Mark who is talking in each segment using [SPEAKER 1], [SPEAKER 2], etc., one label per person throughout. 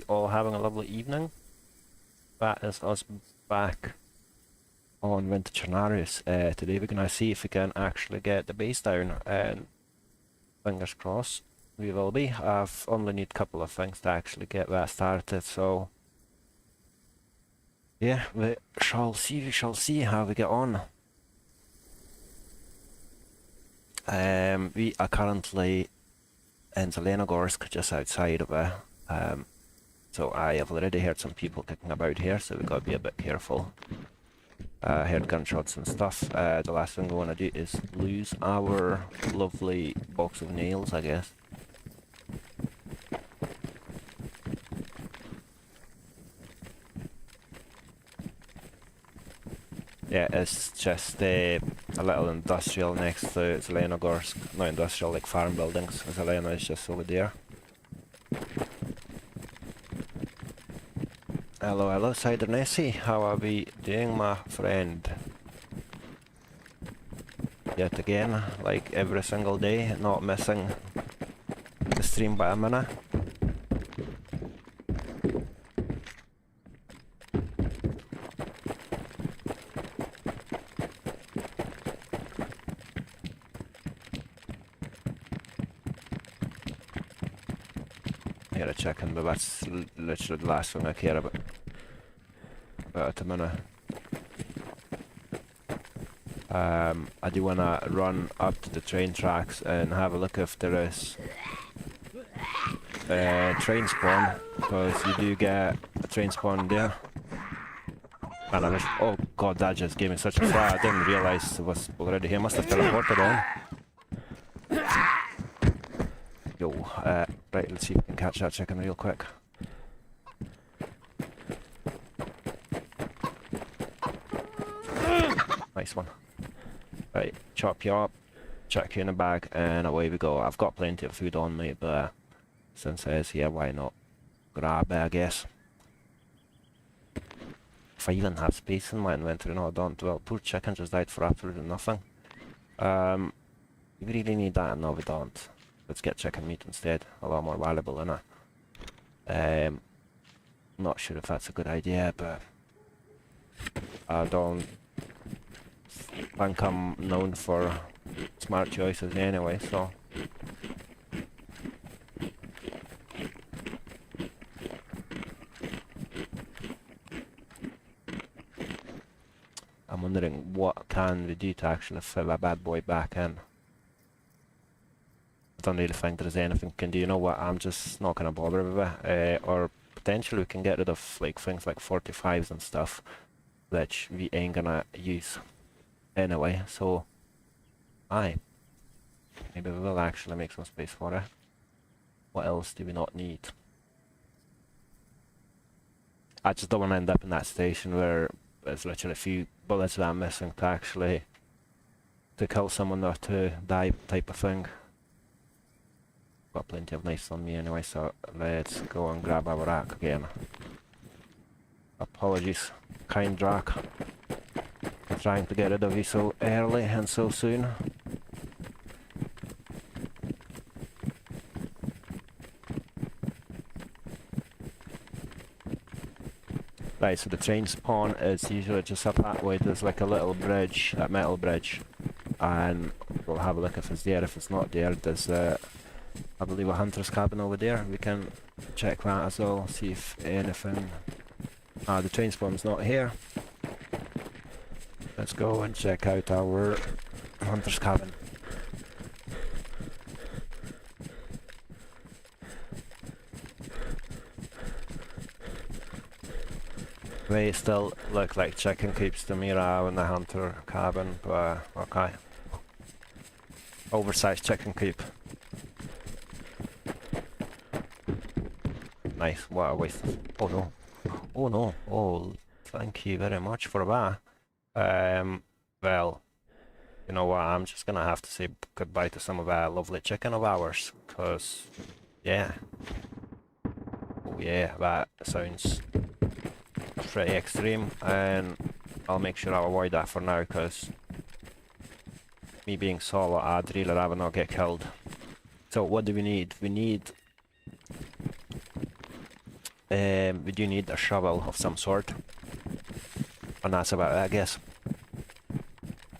[SPEAKER 1] you all having a lovely evening. That is us back on Winter Chernarus. Today we're gonna see if we can actually get the base down, and fingers crossed we will be. I've only need a couple of things to actually get that started, so yeah, we shall see how we get on. We are currently in Zelenogorsk, just outside of it. So I have already heard some people kicking about here, so we've got to be a bit careful. Heard gunshots and stuff. The last thing we want to do is lose our lovely box of nails, I guess. Yeah, it's just a little industrial next to Zelenogorsk. Not industrial, like farm buildings. Zelena is just over there. Hello, Cider Nessie. How are we doing, my friend? Yet again, like every single day, not missing the stream by a minute. Here a chicken, but that's literally the last thing I care about at the minute. I do want to run up to the train tracks and have a look if there is a train spawn, because you do get a train spawn there. And I was, oh god, that just gave me such a fire. I didn't realise it was already here. Must have teleported on. Yo, right, let's see if we can catch that chicken real quick. Nice one. Right, chop you up, chuck you in a bag, and away we go. I've got plenty of food on me, but since it's here, why not grab it, I guess. If I even have space in my inventory, no I don't. Well, poor chicken just died for absolutely nothing. We really need that, no we don't. Let's get chicken meat instead, a lot more valuable, innit? Not sure if that's a good idea, but I don't think I'm known for smart choices anyway, so I'm wondering what can we do to actually fill a bad boy back in. I don't really think there's anything we can do. You know what, I'm just not gonna bother with it. Or potentially we can get rid of like things like 45s and stuff, which we ain't gonna use anyway, so aye, maybe we will actually make some space for it. What else do we not need? I just don't want to end up in that station where there's literally a few bullets that I'm missing to actually to kill someone or to die type of thing. Got plenty of knives on me anyway, so let's go and grab our rack again. Apologies, kind Drac, for trying to get rid of you so early and so soon. Right, so the train spawn is usually just up that way. There's like a little bridge, a metal bridge, and we'll have a look if it's there. If it's not there, there's I believe a hunter's cabin over there. We can check that as well, see if anything... the train spawn's not here. Let's go and check out our hunter's cabin. They still look like chicken coops to me now in the hunter cabin, but okay. Oversized chicken coop. Nice, what a waste of... oh no. Oh no, oh, thank you very much for that. Well, you know what, I'm just gonna have to say goodbye to some of our lovely chicken of ours, cause, yeah. Oh yeah, that sounds pretty extreme, and I'll make sure I'll avoid that for now, cause me being solo, I'd really rather not get killed. So what do we need? We need we do need a shovel of some sort. And that's about it, I guess.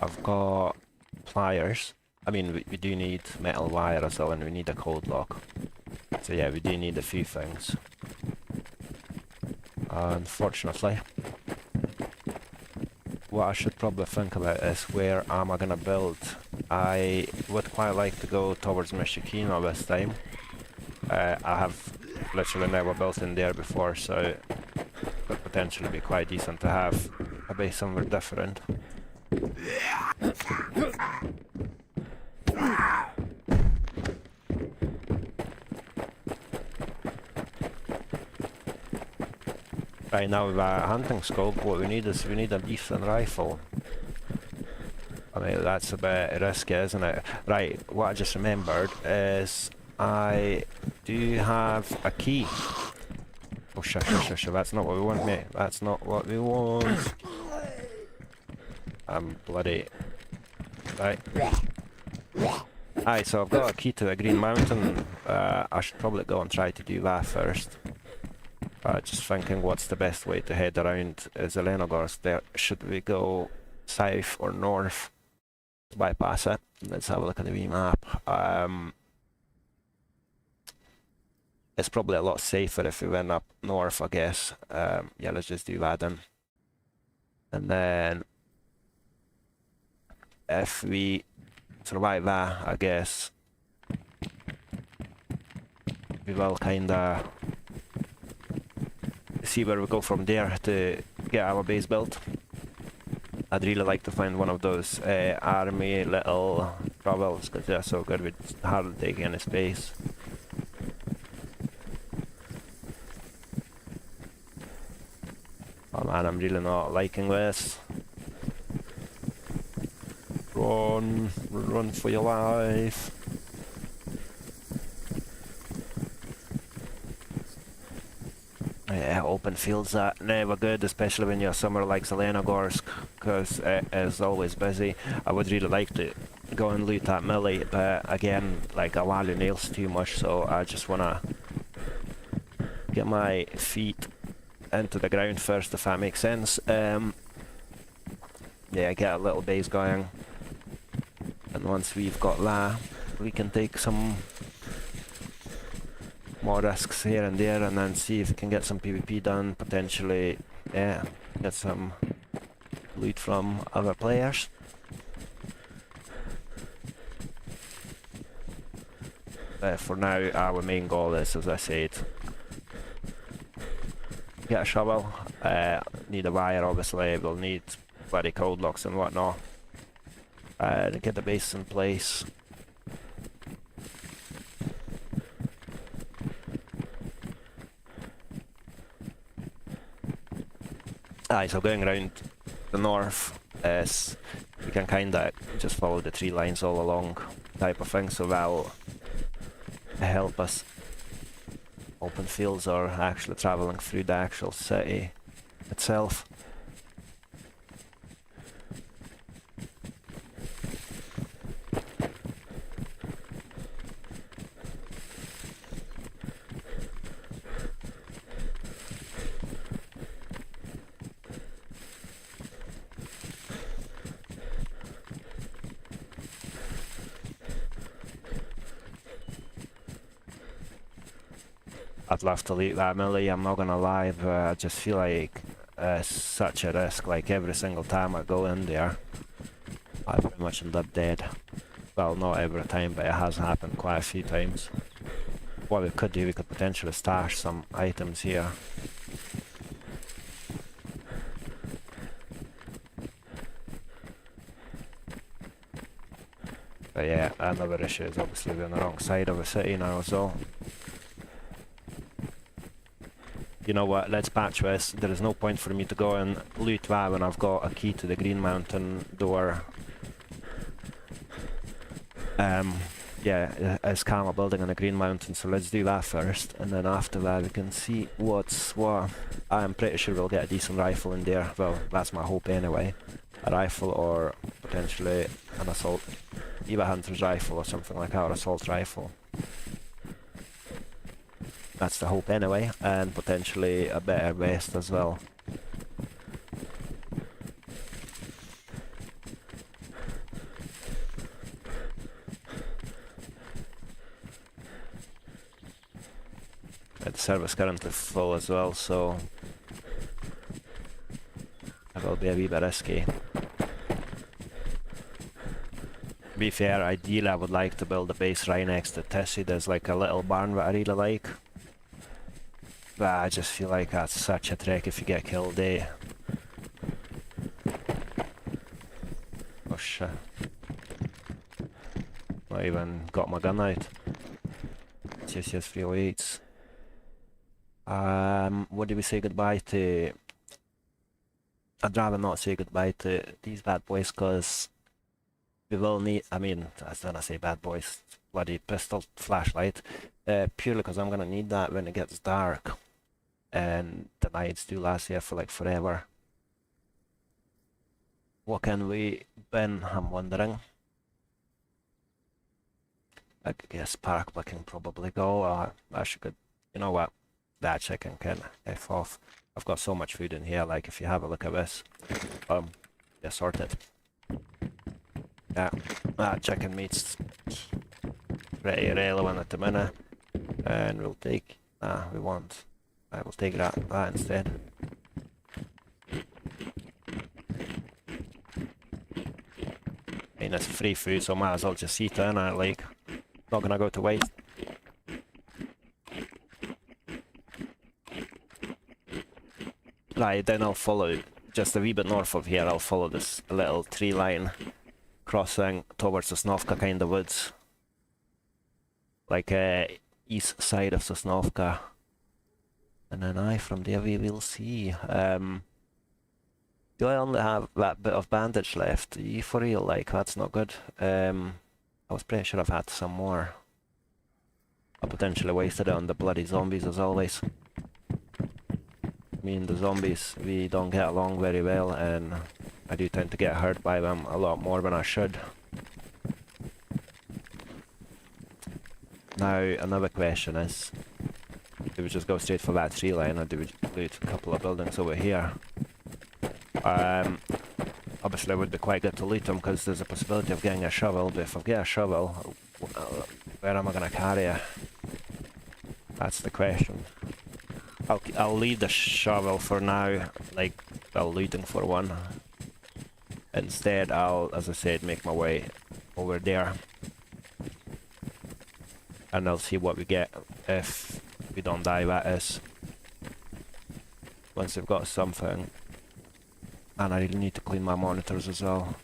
[SPEAKER 1] I've got pliers. I mean, we do need metal wire as well, and we need a code lock. So yeah, we do need a few things. Unfortunately, what I should probably think about is where am I gonna build. I would quite like to go towards Mishikino this time. I have literally never built in there before, so it could potentially be quite decent to have a base somewhere different. Right, now with a hunting scope, what we need is we need a decent rifle. I mean, that's a bit risky, isn't it? Right, what I just remembered is I do have a key. Oh, shush, that's not what we want, mate. That's not what we want. I'm bloody... Right. Aye, so I've got a key to a green mountain. I should probably go and try to do that first. Just thinking what's the best way to head around Zelenogorsk there. Should we go south or north to bypass it? Let's have a look at the wee map. It's probably a lot safer if we went up north, I guess. Yeah, let's just do that then. And then if we survive that, I guess we will kinda see where we go from there to get our base built. I'd really like to find one of those army little travels, because they're so good with hardly taking any space. Oh man, I'm really not liking this. Run for your life. Yeah, open fields are never good, especially when you're somewhere like Zelenogorsk, because it is always busy. I would really like to go and loot that melee, but again, like, I value nails too much, so I just wanna get my feet into the ground first, if that makes sense. Yeah, get a little base going, and once we've got that, we can take some more risks here and there, and then see if we can get some PvP done, potentially, yeah, get some loot from other players. For now, our main goal is, as I said, get a shovel, need a wire obviously, we'll need bloody code locks and whatnot, to get the base in place. Aye, so going around the north is, you can kinda just follow the tree lines all along type of thing, so that'll help us. Open fields are actually travelling through the actual city itself. I'd love to loot that melee, I'm not gonna lie, but I just feel like it's such a risk. Like, every single time I go in there, I pretty much end up dead. Well, not every time, but it has happened quite a few times. What we could do, we could potentially stash some items here. But yeah, another issue is obviously we're on the wrong side of the city now as well. You know what, let's patch this. There is no point for me to go and loot that when I've got a key to the Green Mountain door. Yeah, it's Karma building on the Green Mountain, so let's do that first, and then after that we can see what's what. I'm pretty sure we'll get a decent rifle in there. Well, that's my hope anyway. A rifle, or potentially an assault, either hunter's rifle or something like that, or assault rifle. That's the hope anyway, and potentially a better vest as well. The server's currently full as well, so it will be a wee bit risky. To be fair, ideally I would like to build a base right next to Tessie. There's like a little barn that I really like. But I just feel like that's such a trek if you get killed, eh? Oh shit. Not even got my gun out. CCS 308s. What do we say goodbye to? I'd rather not say goodbye to these bad boys, because we will need, I mean, I was gonna say bad boys, bloody pistol flashlight, purely because I'm gonna need that when it gets dark, and the nights do last here for like forever. What can we bin, I'm wondering? I guess park we can probably go, or I should, you know what, that chicken can F off. I've got so much food in here, like if you have a look at this, yeah, sorted. Yeah, that chicken meat's pretty irrelevant at the minute, and we'll take, I will take that instead. I mean, it's free food, so might as well just eat it, innit? Like, not gonna go to waste. Right, then I'll follow, just a wee bit north of here, I'll follow this little tree line crossing towards Sosnovka kind of woods. Like east side of Sosnovka. And then from there we will see. Do I only have that bit of bandage left? For real, like, that's not good. I was pretty sure I've had some more. I potentially wasted it on the bloody zombies as always. Me and the zombies, we don't get along very well, and I do tend to get hurt by them a lot more than I should. Now, another question is, do we just go straight for that tree line, or do we loot a couple of buildings over here? Obviously it would be quite good to loot them, because there's a possibility of getting a shovel, but if I get a shovel, where am I going to carry it? That's the question. I'll leave the shovel for now, like, while looting for one. Instead, I'll, as I said, make my way over there. And I'll see what we get if we don't die, that is. Once we've got something. And I really need to clean my monitors as well.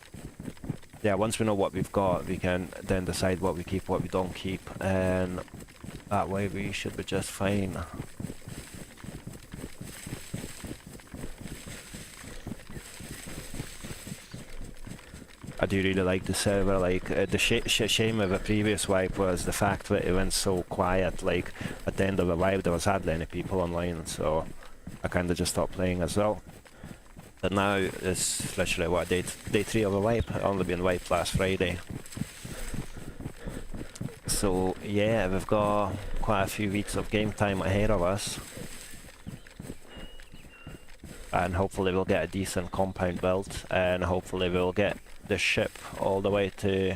[SPEAKER 1] Yeah, once we know what we've got, we can then decide what we keep, what we don't keep. And that way we should be just fine. I do really like the server, like, the shame of the previous wipe was the fact that it went so quiet, like, at the end of the wipe there was hardly any people online, so I kinda just stopped playing as well. But now it's literally, what, day 3 of the wipe, only been wiped last Friday. So yeah, we've got quite a few weeks of game time ahead of us. And hopefully we'll get a decent compound built, and hopefully we'll get the ship all the way to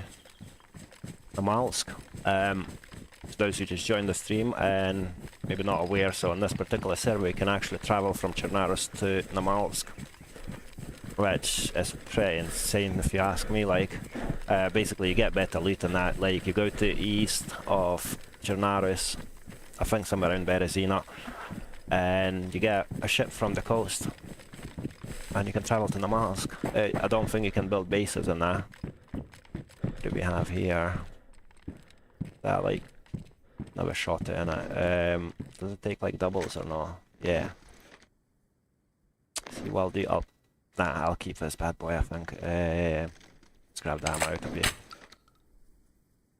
[SPEAKER 1] Namalsk. For those who just joined the stream and maybe not aware, so on this particular server you can actually travel from Chernarus to Namalsk, which is pretty insane if you ask me. Like, basically you get better loot than that. Like, you go to east of Chernarus, I think somewhere around Berezina, and you get a ship from the coast. And you can travel to Namalsk. I don't think you can build bases in that. What do we have here? That, like, never shot it in it. Does it take like doubles or not? Yeah. See, well, I'll keep this bad boy, I think. Let's grab the ammo out of here.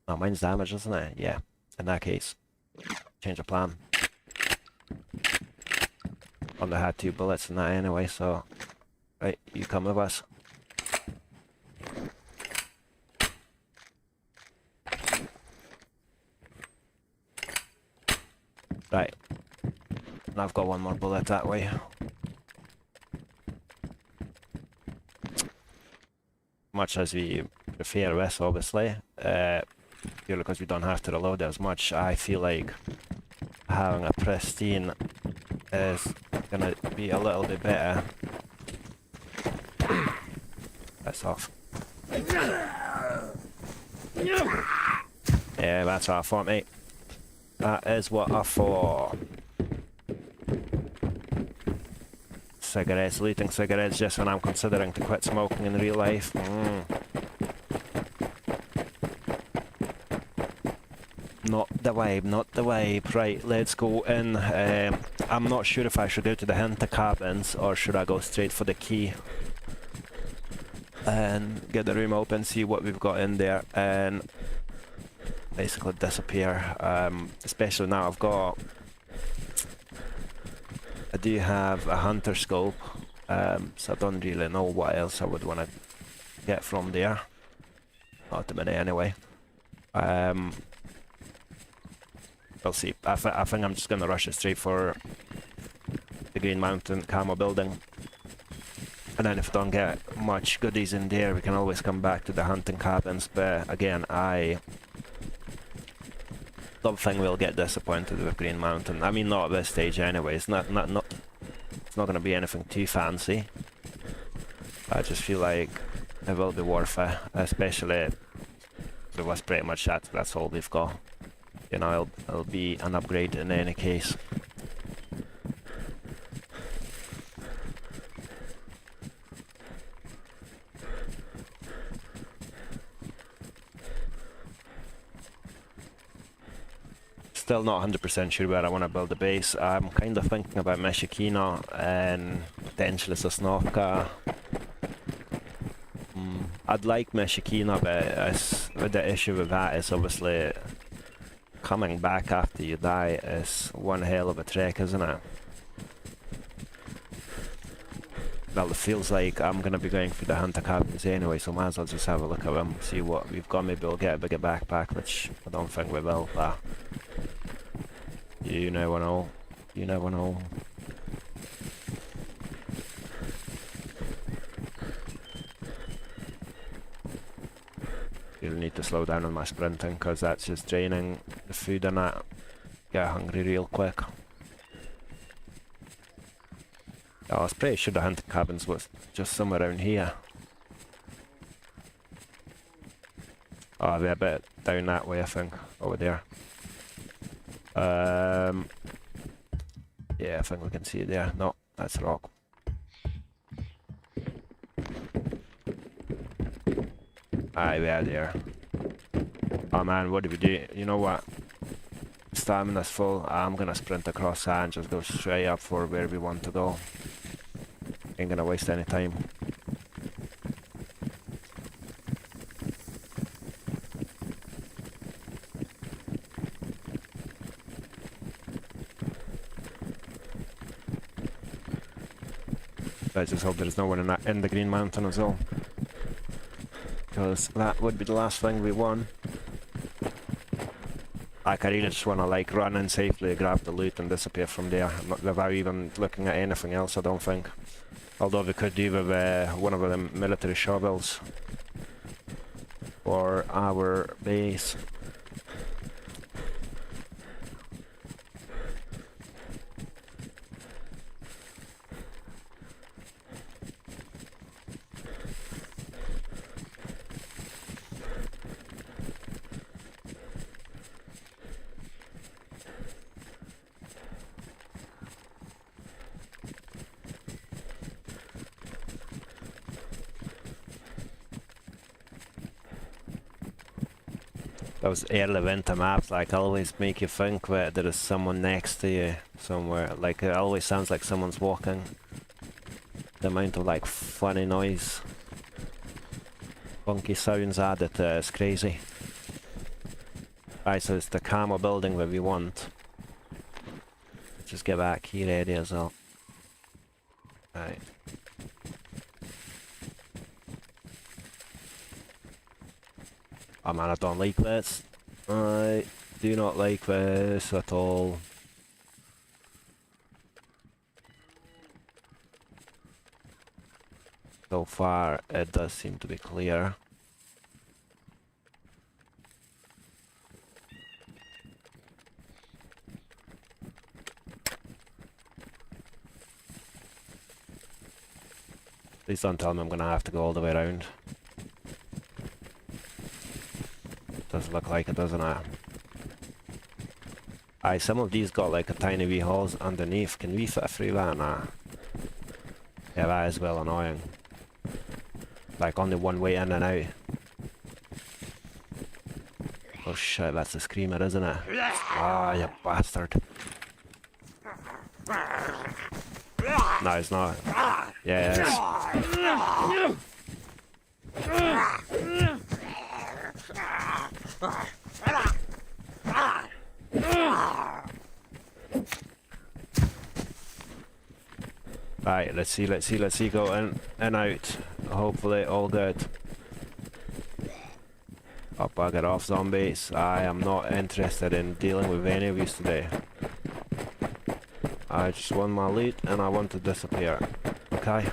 [SPEAKER 1] Oh, mine's damaged, isn't it? Yeah. In that case, change of plan. Only had 2 bullets in that anyway, so... Right, you come with us. Right, And I've got one more bullet that way. Much as we prefer this, obviously, purely because we don't have to reload as much, I feel like having a pristine is gonna be a little bit better. That's off. Yeah, that's what I thought, mate. That is what I thought. Cigarettes, looting cigarettes just when I'm considering to quit smoking in real life. Not the vibe, not the vibe. Right, let's go in. I'm not sure if I should go to the hunter cabins or should I go straight for the key and get the room open, see what we've got in there, and basically disappear. Especially now I do have a hunter scope, so I don't really know what else I would want to get from there. Not at the minute anyway. We'll see. I think I'm just going to rush it straight for the Green Mountain camo building. And then if I don't get much goodies in there, we can always come back to the hunting cabins. But again, I don't think we'll get disappointed with Green Mountain. I mean, not at this stage anyway. It's not going to be anything too fancy. I just feel like it will be worth it, especially it was pretty much that's all we've got. You know, it'll be an upgrade in any case. Still not 100% sure where I want to build a base. I'm kind of thinking about Meshikina and potentially Sosnovka. I'd like Meshikina, but the issue with that is obviously coming back after you die is one hell of a trek, isn't it? Well, it feels like I'm going to be going through the hunter cabins anyway, so might as well just have a look at them, see what we've got. Maybe we'll get a bigger backpack, which I don't think we will, but you never know. You never know. You'll need to slow down on my sprinting, because that's just draining the food and that. Get hungry real quick. Oh, I was pretty sure the hunting cabins was just somewhere around here. Oh, they're a bit down that way, I think. Over there. Yeah, I think we can see it there. No, that's rock. Aye, we are there. Oh man, what do we do? You know what? Stamina's full. I'm gonna sprint across that and just go straight up for where we want to go. Ain't gonna waste any time. I just hope there's no one in the Green Mountain as well, because that would be the last thing we want. Like, I really just want to like run in safely, grab the loot and disappear from there, without even looking at anything else, I don't think. Although we could do with one of the military shovels for our base. Those early winter maps like always make you think that there is someone next to you somewhere. Like, it always sounds like someone's walking. The amount of like funny noise, funky sounds added is crazy. Right, so it's the camo building that we want. Just get back here ready as well. Right. Oh man, I don't like this. I do not like this at all. So far, it does seem to be clear. Please don't tell me I'm gonna have to go all the way around. Does look like it, doesn't it? Aye, some of these got like a tiny wee holes underneath. Can we fit through that? Nah. Yeah, that is well annoying. Like only one way in and out. Oh shit, that's the screamer, isn't it? Ah, you bastard. No, it's not. Yeah, it is. Right, let's see, go in and out. Hopefully all good. Oh, bugger off, zombies. I am not interested in dealing with any of these today. I just won my loot and I want to disappear. Okay?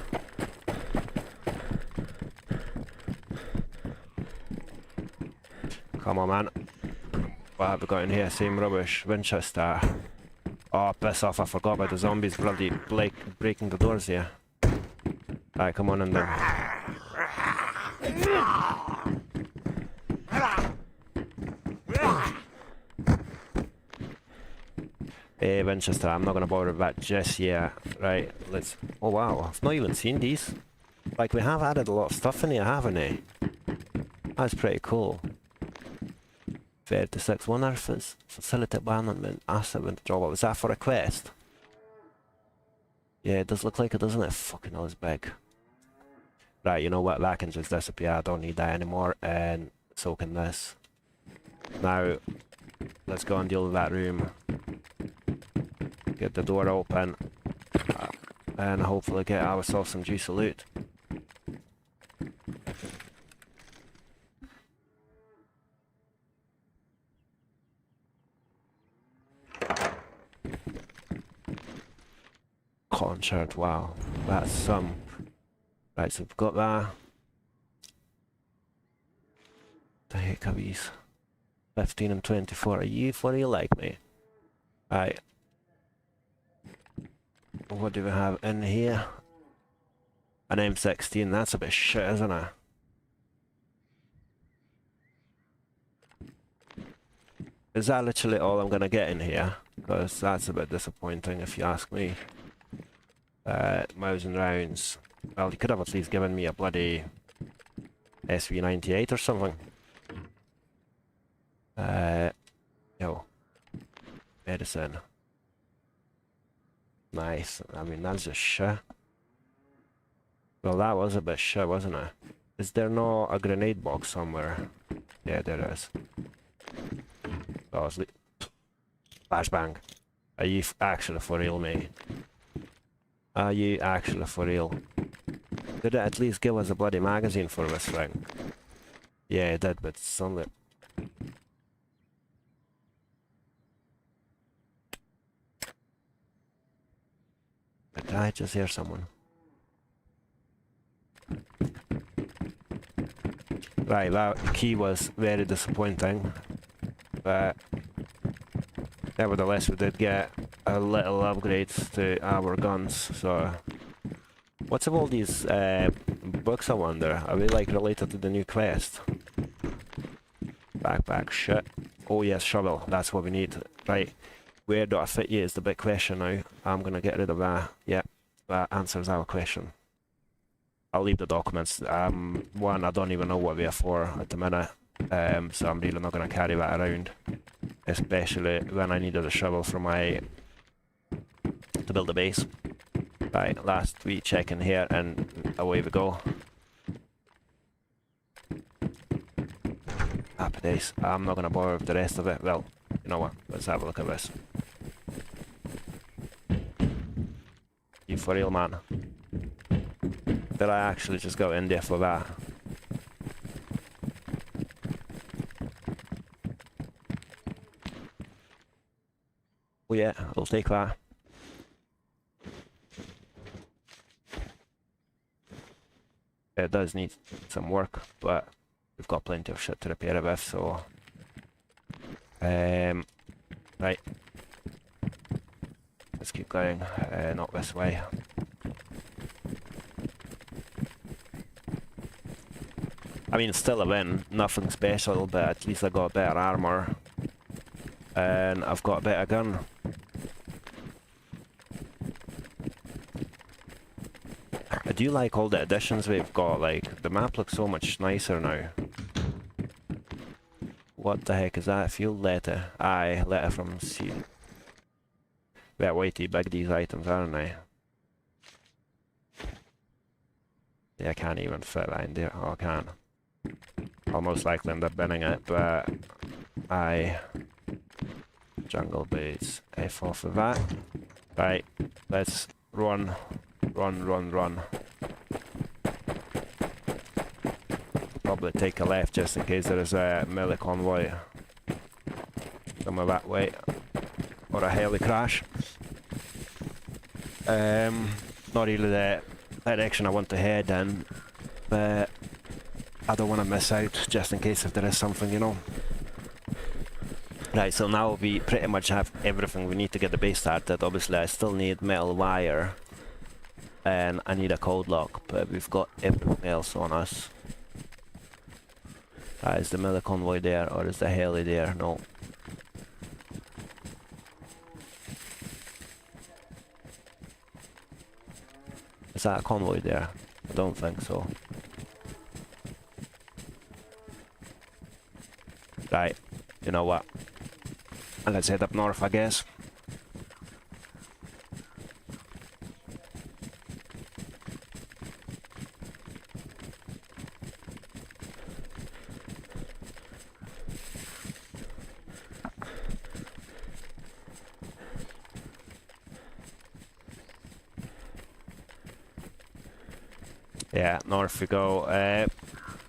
[SPEAKER 1] Come on, man. What have we got in here? Same rubbish. Winchester. Oh, piss off, I forgot about the zombies bloody breaking the doors here. Alright, come on in then. Hey, Winchester, I'm not gonna bother with that just yet. Right, let's... Oh wow, I've not even seen these. Like, we have added a lot of stuff in here, haven't we? That's pretty cool. 36 1-earthers. Facility abandonment. Asset withdrawal. Was that for a quest? Yeah, it does look like it, doesn't it? Fucking hell, it's big. Right, you know what? That can just disappear. I don't need that anymore. And so can this. Now, let's go and deal with that room. Get the door open. And hopefully get ourselves some juicy loot. Concert, wow. That's some. Right, so we've got that. The heck are these? 15 and 24. Are you for real like me? Right. What do we have in here? An M16. That's a bit shit, isn't it? Is that literally all I'm gonna get in here? Because that's a bit disappointing if you ask me. Mouse and rounds. Well, you could have at least given me a bloody SV98 or something. Yo. Medicine. Nice. I mean, that's just shit. Well, that was a bit shit, wasn't it? Is there no a grenade box somewhere? Yeah, there is. Oh, flashbang. Are you actually for real, mate? Are you actually for real? Did it at least give us a bloody magazine for this thing? Yeah, it did, but it's only... Did I just hear someone? Right, that key was very disappointing. But nevertheless, we did get a little upgrades to our guns, so... What's of all these books, I wonder? Are they like related to the new quest? Backpack, shit. Oh yes, shovel, that's what we need. Right, where do I fit you is the big question now. I'm gonna get rid of that. Yeah, that answers our question. I'll leave the documents. One, I don't even know what they are for at the minute. So I'm really not gonna carry that around. Especially when I needed a shovel for my... to build a base. Right, last wee check in here and away we go. Happy days. I'm not gonna bother with the rest of it. Well, you know what? Let's have a look at this. You for real, man? Did I actually just go in there for that? Oh yeah, I'll take that. It does need some work, but we've got plenty of shit to repair it with, so... right. Let's keep going, not this way. I mean, it's still a win, nothing special, but at least I got better armor. And I've got a better gun. I do like all the additions we've got, like, the map looks so much nicer now. What the heck is that? Field letter? Aye, letter from sea. They're way too big, these items, aren't they? Yeah, I can't even fit that in there. Oh, I can. I'll most likely end up binning it, but... Aye. Jungle boots. F off of that. Right, let's run. Run. Probably take a left just in case there is a melee convoy. Somewhere that way. Or a heli crash. Not really the direction I want to head in, but I don't want to miss out just in case if there is something, you know. Right, so now we pretty much have everything we need to get the base started. Obviously I still need metal wire and I need a code lock, but we've got everything else on us. Is the melee convoy there or is the heli there? No. Is that a convoy there? I don't think so. Right, you know what? And let's head up north, I guess. Yeah, north we go.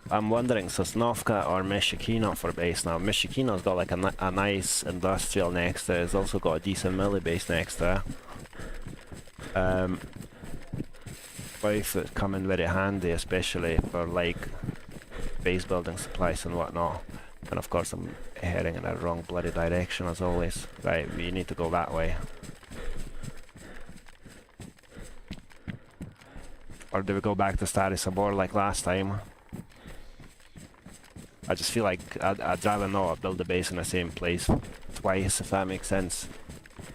[SPEAKER 1] I'm wondering, Sosnovka or Meshikino for base now. Meshikino's got like a nice industrial next to it. It's also got a decent melee base next to it. Both that come in very handy, especially for like base building supplies and whatnot. And of course I'm heading in the wrong bloody direction as always. Right, we need to go that way. Or do we go back to Stary Sabor like last time? I just feel like I'd rather not build a base in the same place twice, if that makes sense.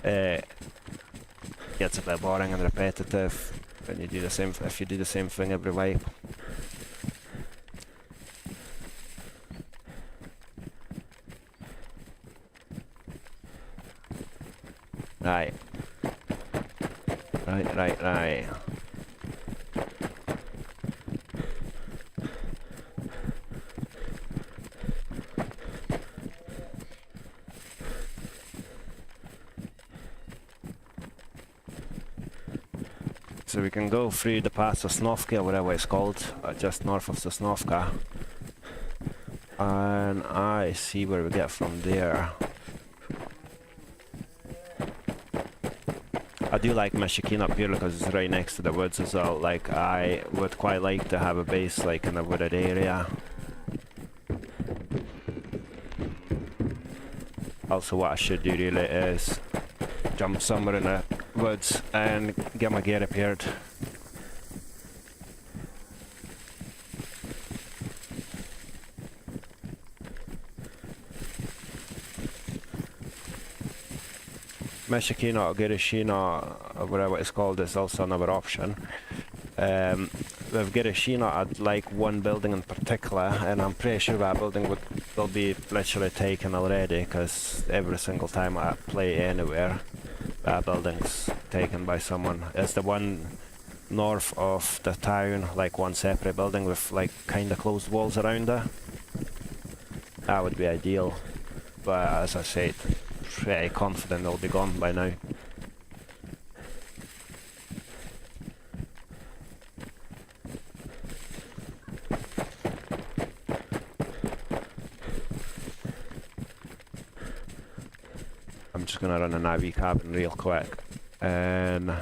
[SPEAKER 1] Gets a bit boring and repetitive when you do the same. If you do the same thing every wipe. Right. Right. So we can go through the pass of Sosnovka, or whatever it's called, just north of Sosnovka. And I see where we get from there. I do like Meshikin up here because it's right next to the woods as well. Like, I would quite like to have a base like in a wooded area. Also, what I should do really is jump somewhere in the woods and get my gear repaired. Meshikino or Girishino, or whatever it's called, is also another option. With Girishino, I'd like one building in particular, and I'm pretty sure that building will be literally taken already, because every single time I play anywhere, that building's taken by someone. It's the one north of the town, like one separate building with like kind of closed walls around it. That would be ideal, but as I said, pretty confident they'll be gone by now. I'm just gonna run an IV cabin real quick and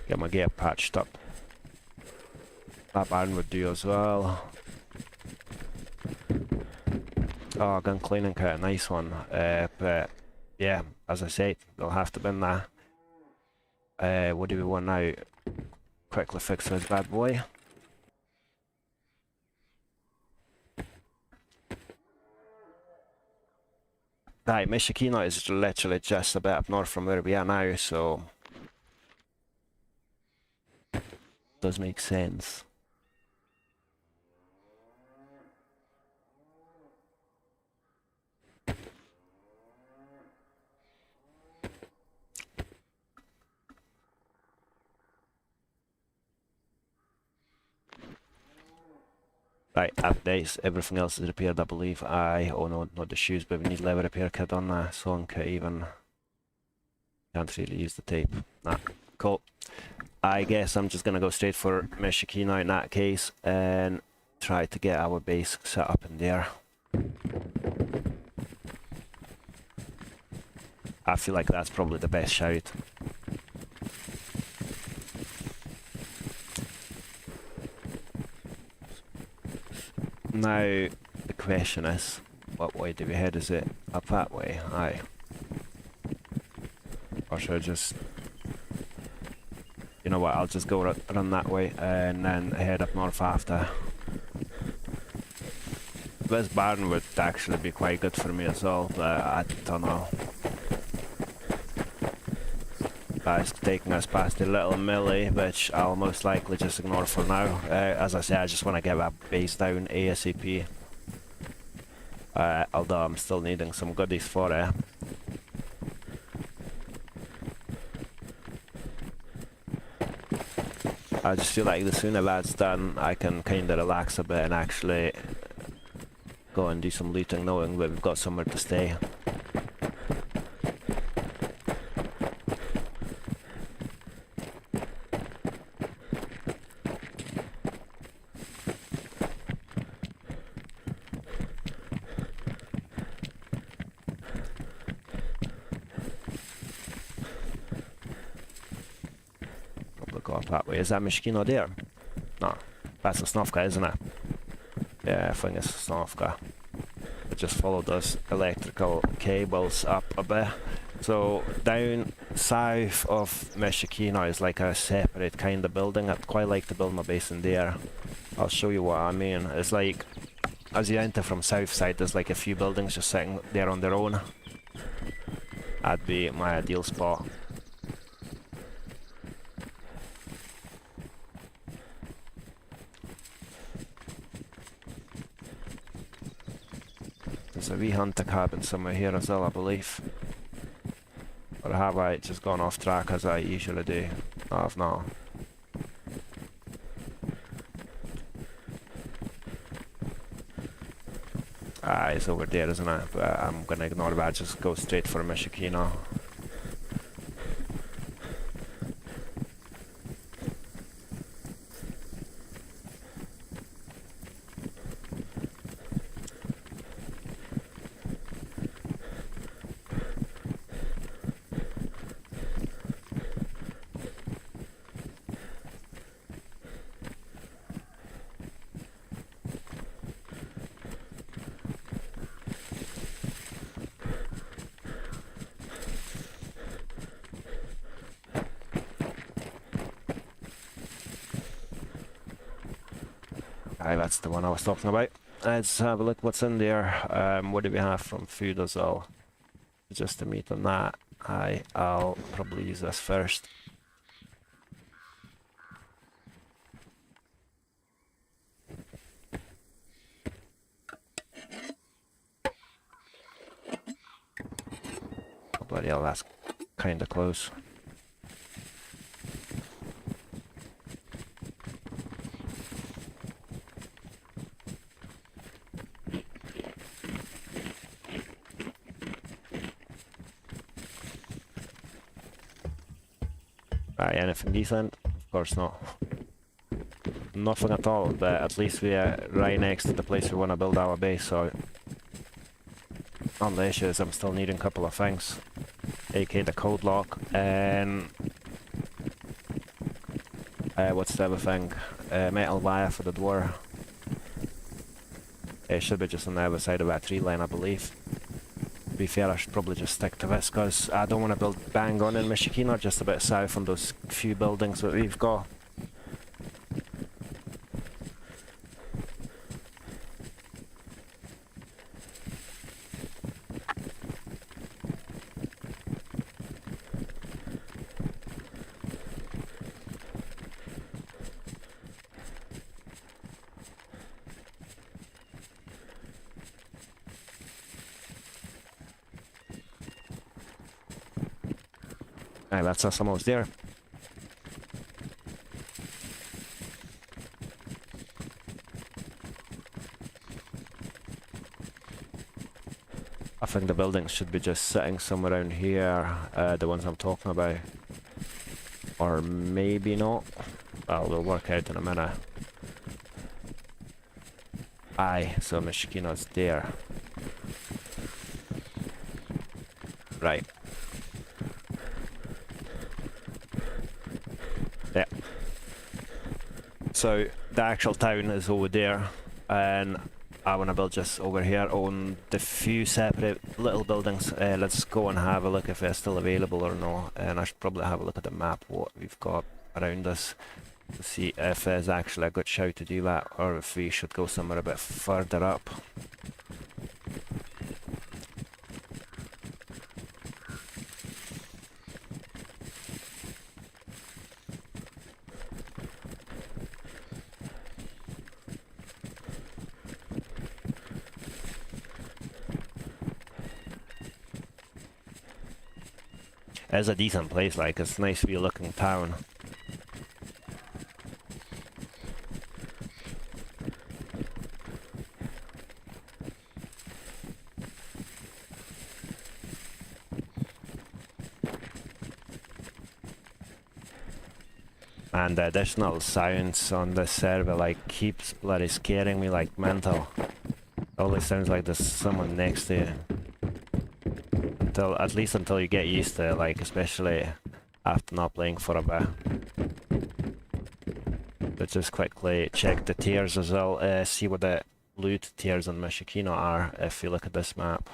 [SPEAKER 1] get my gear patched up. That iron would do as well. Oh, gun cleaning kit, a nice one. But yeah, as I said, they'll have to bin that. What do we want now? Quickly fix this bad boy. Right, Mishikino is literally just a bit up north from where we are now, so does make sense. Right, updates, everything else is repaired, I believe. Oh no, not the shoes, but we need leather repair kit on that. Sewing kit even. Can't really use the tape. Nah, cool. I guess I'm just gonna go straight for Mishikino in that case and try to get our base set up in there. I feel like that's probably the best shout. Now, the question is, what way do we head? Is it up that way? Aye. Or should I just... You know what, I'll just go run that way and then head up north after. This barn would actually be quite good for me as well, but I don't know. It's taking us past the little millie, which I'll most likely just ignore for now. As I say, I just want to get that base down ASAP. Although I'm still needing some goodies for it. I just feel like the sooner that's done, I can kind of relax a bit and actually go and do some looting, knowing that we've got somewhere to stay. Go up that way. Is that Mishkino there? No, that's a Snovka, isn't it? Yeah, I think it's a Snovka. It just followed those electrical cables up a bit. So down south of Mishikino is like a separate kind of building. I'd quite like to build my base in there. I'll show you what I mean. It's like, as you enter from south side, there's like a few buildings just sitting there on their own. That'd be my ideal spot. There's a wee hunter cabin somewhere here as well, I believe. Or have I just gone off track as I usually do? No, I've not. It's over there, isn't it? But I'm gonna ignore that, just go straight for Mishikino. Aye, that's the one I was talking about. Let's have a look what's in there. What do we have from food as well? Just the meat on that. I'll probably use this first. Oh, bloody hell, that's kind of close. Anything decent? Of course not. Nothing at all, but at least we are right next to the place we want to build our base, so... On the issue is I'm still needing a couple of things. AK the code lock, and... What's the other thing? Metal wire for the door. It should be just on the other side of that tree line, I believe. To be fair, I should probably just stick to this, because I don't want to build bang on in Michikino, just a bit south from those few buildings that we've got. Aye, that's us almost there. I think the buildings should be just sitting somewhere around here, the ones I'm talking about. Or maybe not. Well, we'll work out in a minute. Aye, so Michikino's there. Right. Yeah. So the actual town is over there, and I want to build just over here on the few separate little buildings. Let's go and have a look if they're still available or not, and I should probably have a look at the map, what we've got around us, to see if there's actually a good shout to do that, or if we should go somewhere a bit further up. It's a decent place, like, it's a nice wee looking town. And the additional sounds on this server, like, keeps bloody scaring me like mental. It always sounds like there's someone next to you. At least until you get used to it, like, especially after not playing for a bit. But just quickly check the tiers as well, see what the loot tiers on Michikino are if you look at this map.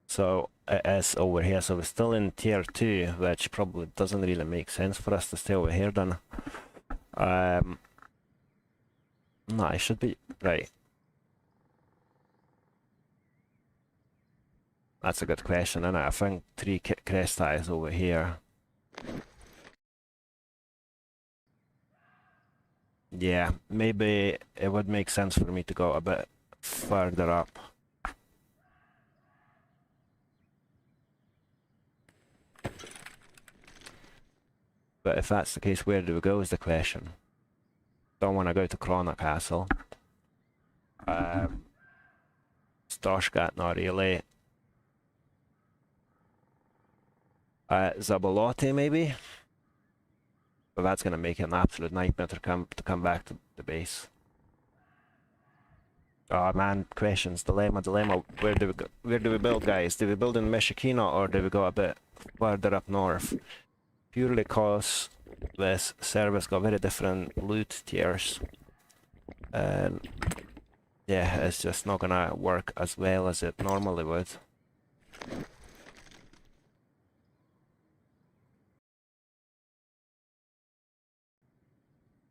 [SPEAKER 1] So it is over here, so we're still in tier 2, which probably doesn't really make sense for us to stay over here then. No, I should be right. That's a good question, isn't it? I think 3 Cresta is over here. Yeah, maybe it would make sense for me to go a bit further up. But if that's the case, where do we go is the question. Don't want to go to Krona Castle. Storskat, not really. Zabolote maybe? But that's going to make it an absolute nightmare to come back to the base. Oh man, questions, dilemma. Where do we go? Where do we build, guys? Do we build in Michikino or do we go a bit further up north? Purely cause this server's got very different loot tiers. And yeah, it's just not gonna work as well as it normally would.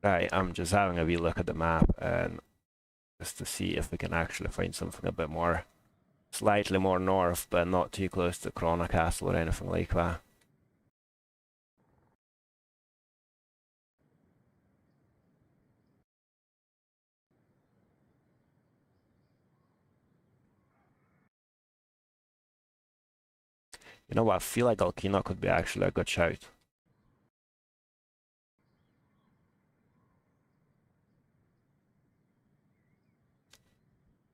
[SPEAKER 1] Right, I'm just having a wee look at the map and just to see if we can actually find something a bit more, slightly more north, but not too close to Krona Castle or anything like that. You know what, I feel like Alkina could be actually a good shout.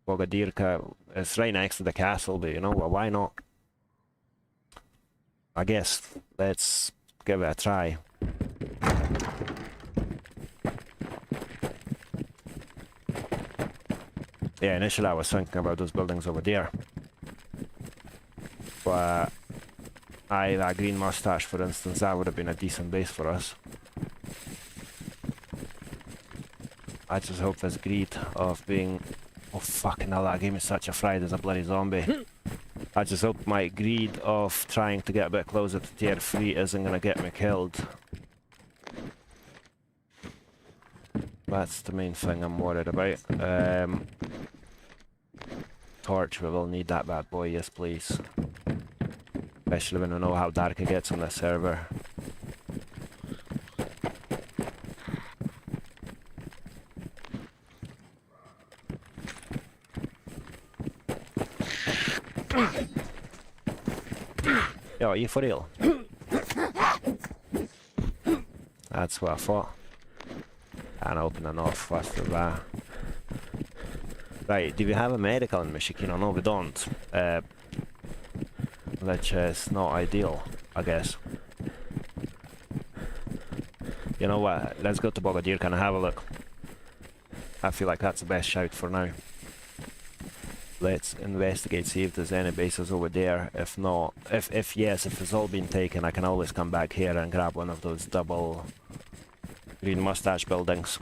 [SPEAKER 1] Bogadirka is right next to the castle, but you know what, why not? I guess let's give it a try. Yeah, initially I was thinking about those buildings over there. But that green mustache, for instance, that would have been a decent base for us. I just hope this greed of being... Oh fucking hell, that gave me such a fright as a bloody zombie. I just hope my greed of trying to get a bit closer to tier 3 isn't gonna get me killed. That's the main thing I'm worried about. Torch, we will need that bad boy, yes please. Especially when we know how dark it gets on this server. Yo, are you for real? That's what I thought. And opening off faster that. Right, do we have a medical in Michigan? No, we don't. Which is not ideal, I guess. You know what? Let's go to Bogadir and have a look. I feel like that's the best shout for now. Let's investigate, see if there's any bases over there. If not, if yes, if it's all been taken, I can always come back here and grab one of those double green mustache buildings.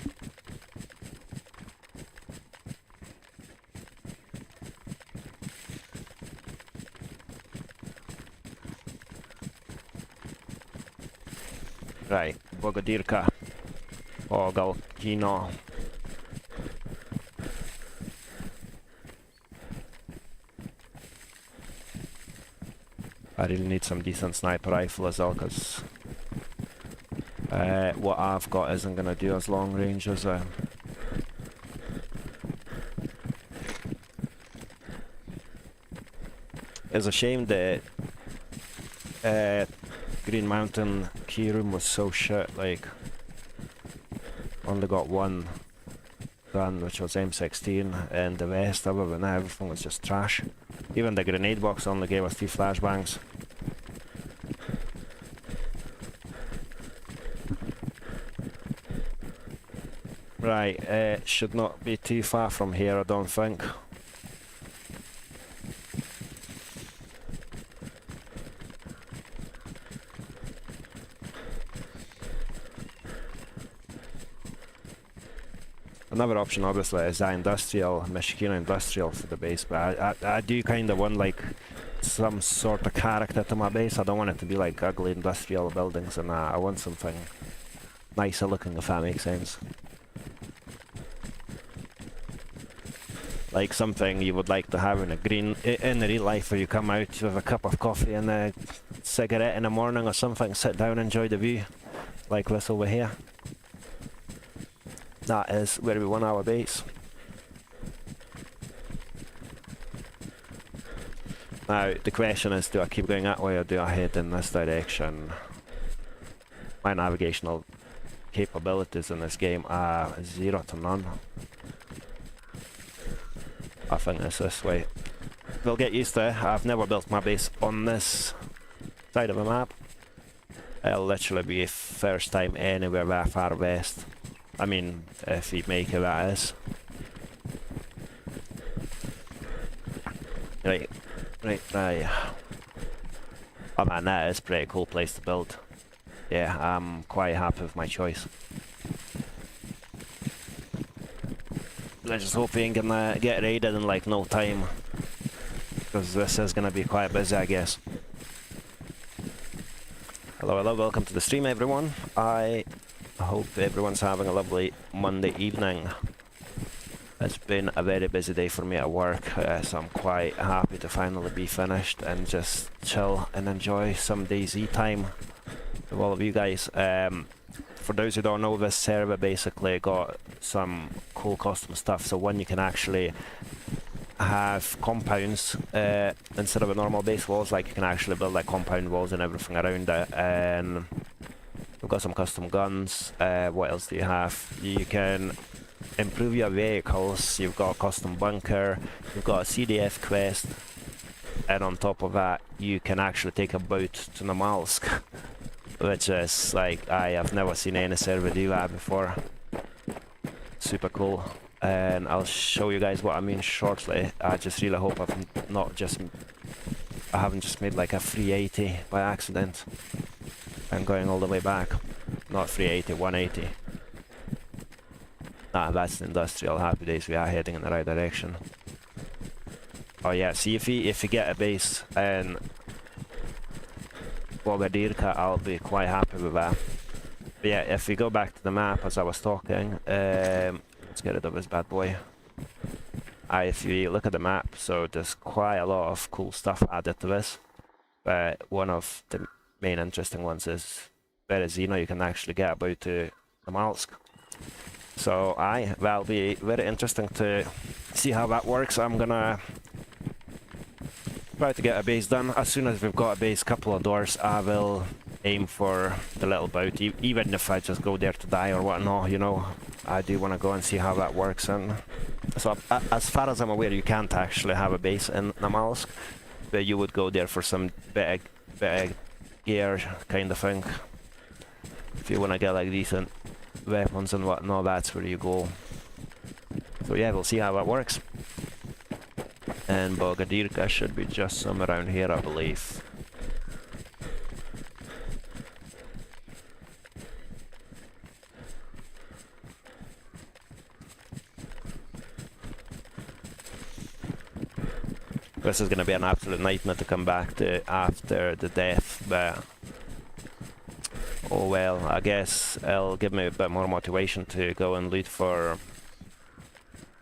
[SPEAKER 1] Right, Bogadirka. Ogal, Kino. I really need some decent sniper rifle as well, because what I've got isn't going to do as long range as it's a shame that Green Mountain key room was so shit, like only got one gun, which was M16, and the rest, other than that, everything was just trash. Even the grenade box only gave us 2 flashbangs. Right, should not be too far from here, I don't think. Another option obviously is the industrial, Michigan industrial for the base, but I do kind of want like some sort of character to my base. I don't want it to be like ugly industrial buildings, and I want something nicer looking, if that makes sense. Like something you would like to have in in real life, where you come out with a cup of coffee and a cigarette in the morning or something, sit down, enjoy the view, like this over here. That is where we want our base. Now, the question is, do I keep going that way or do I head in this direction? My navigational capabilities in this game are 0 to none. I think it's this way. We'll get used to it. I've never built my base on this side of the map. It'll literally be first time anywhere that far west. I mean, if you make it, that is. Right. Oh man, that is a pretty cool place to build. Yeah, I'm quite happy with my choice. Let's just hope we can get raided in like no time, because this is gonna be quite busy, I guess. Hello, welcome to the stream, everyone. I hope everyone's having a lovely Monday evening. It's been a very busy day for me at work, so I'm quite happy to finally be finished and just chill and enjoy some DayZ time with all of you guys. For those who don't know, this server basically got some cool custom stuff. So one, you can actually have compounds instead of a normal base walls. Like you can actually build like compound walls and everything around it. And we've got some custom guns. What else do you have? You can improve your vehicles. You've got a custom bunker. You've got a CDF quest. And on top of that, you can actually take a boat to Namalsk. Which is like, I have never seen any server do that before. Super cool. And I'll show you guys what I mean shortly. I just really hope I haven't just made like a 380 by accident and going all the way back. Not 380, 180. Ah, that's the industrial. Happy days, we are heading in the right direction. Oh yeah, see if you get a base in Bogadirka, I'll be quite happy with that. But yeah, if we go back to the map as I was talking, let's get rid of this bad boy. If you look at the map, so there's quite a lot of cool stuff added to this. But one of the main interesting ones is Berezino. You can actually get about to Namalsk. So that'll be very interesting to see how that works. I'm gonna try to get a base done. As soon as we've got a base, couple of doors, I will aim for the little bout, even if I just go there to die or whatnot, you know. I do want to go and see how that works. And so as far as I'm aware, you can't actually have a base in Namalsk, but you would go there for some bit of gear kind of thing. If you want to get like decent weapons and whatnot, that's where you go. So yeah, we'll see how that works. And Bogadirka should be just somewhere around here, I believe. This is going to be an absolute nightmare to come back to after the death, but oh well, I guess it'll give me a bit more motivation to go and loot for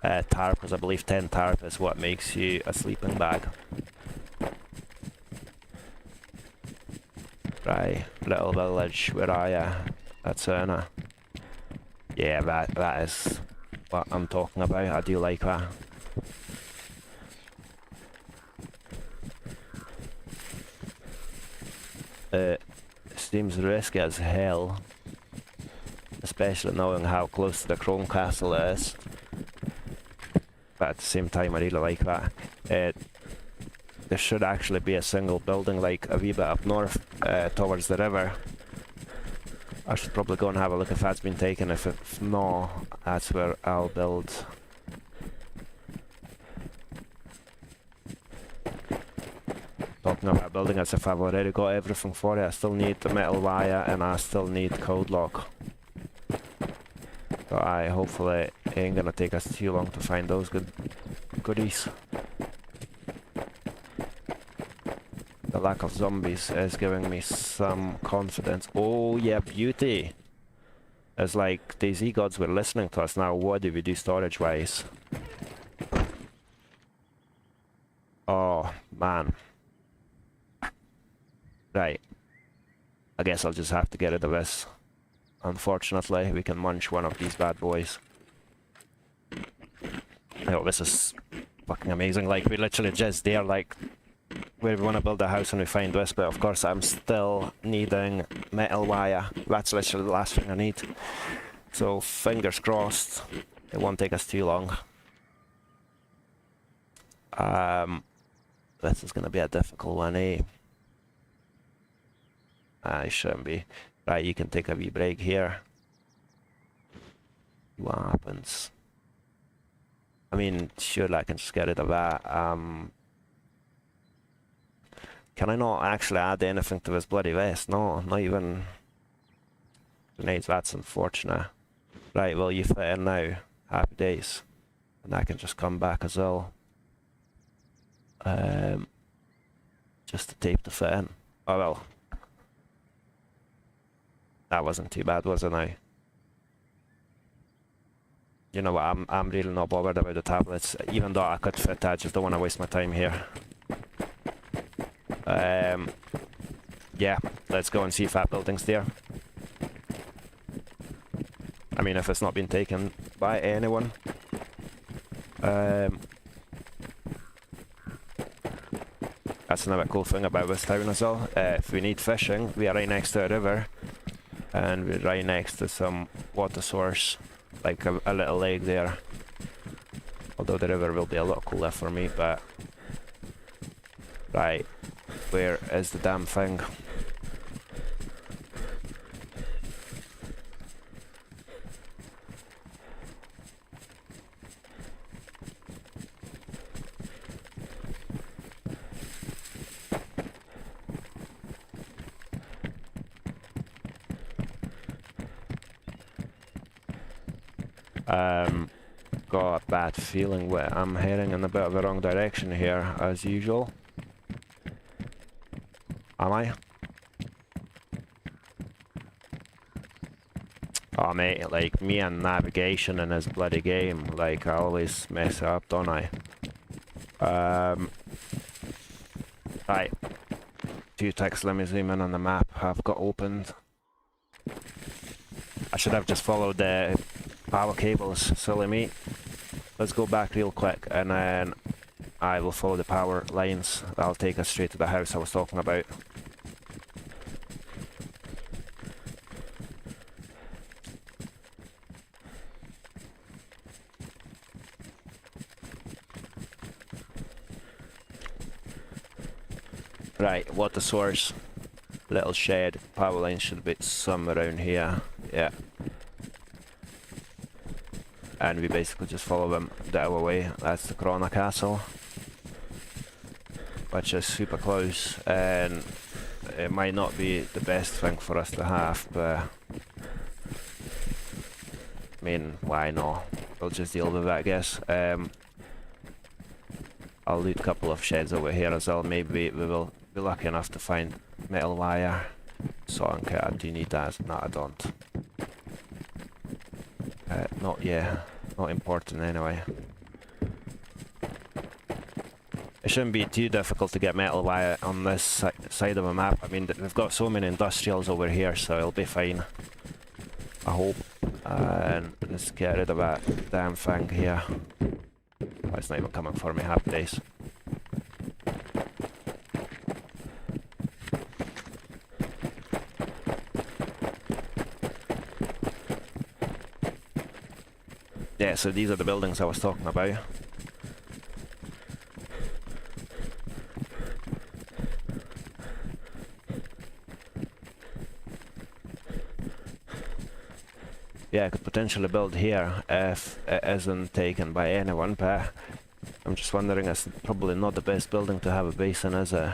[SPEAKER 1] tarp, because I believe 10 tarp is what makes you a sleeping bag. Right, little village, where are ya? That's Erna. Yeah, that is what I'm talking about. I do like that. Seems risky as hell, especially knowing how close to the Chrome Castle it is. But at the same time, I really like that. There should actually be a single building, like a wee bit up north, towards the river. I should probably go and have a look if that's been taken. If not, that's where I'll build. Talking about building as if I've already got everything for it. I still need the metal wire and I still need code lock. So hopefully it ain't gonna take us too long to find those goodies. The lack of zombies is giving me some confidence. Oh yeah, beauty! It's like DayZ gods were listening to us now. What do we do storage wise? Oh man. Right. I guess I'll just have to get rid of this. Unfortunately, we can munch one of these bad boys. Oh, this is fucking amazing. Like, we literally just there, like, where we want to build a house and we find this, but of course I'm still needing metal wire. That's literally the last thing I need. So, fingers crossed, it won't take us too long. This is going to be a difficult one, eh? It shouldn't be. Right, you can take a wee break here. What happens? I mean, surely I can just get rid of that. Can I not actually add anything to this bloody vest? No, not even grenades. That's unfortunate. Right, well, you fit in now. Happy days. And I can just come back as well. Just the tape to fit in. Oh well. That wasn't too bad, was it now? You know what, I'm really not bothered about the tablets. Even though I could fit, I just don't want to waste my time here. Yeah, let's go and see if that building's there. I mean, if it's not been taken by anyone. That's another cool thing about this town as well. If we need fishing, we are right next to a river. And we're right next to some water source, like a little lake there. Although the river will be a lot cooler for me, but... Right, where is the damn thing? Got a bad feeling where I'm heading in a bit of a wrong direction here, as usual. Am I? Oh mate, like me and navigation in this bloody game, like I always mess it up, don't I? Right. 2 ticks, let me zoom in on the map I've got opened. I should have just followed the power cables, silly me. Let's go back real quick and then I will follow the power lines. That'll take us straight to the house I was talking about. Right, water source, little shed, power line should be somewhere around here, yeah. And we basically just follow them the other way. That's the Corona Castle, which is super close, and it might not be the best thing for us to have, but I mean, why not? We'll just deal with it, I guess. I'll loot a couple of sheds over here as well. Maybe we will be lucky enough to find metal wire. So okay, I do need that. No, I don't. Not yet. Not important anyway. It shouldn't be too difficult to get metal wire on this side of the map. I mean, they've got so many industrials over here, so it'll be fine. I hope. And let's get rid of that damn thing here. Oh, it's not even coming for me, happy days. Yeah, so these are the buildings I was talking about. Yeah, I could potentially build here if it isn't taken by anyone, but I'm just wondering, it's probably not the best building to have a base in, is it?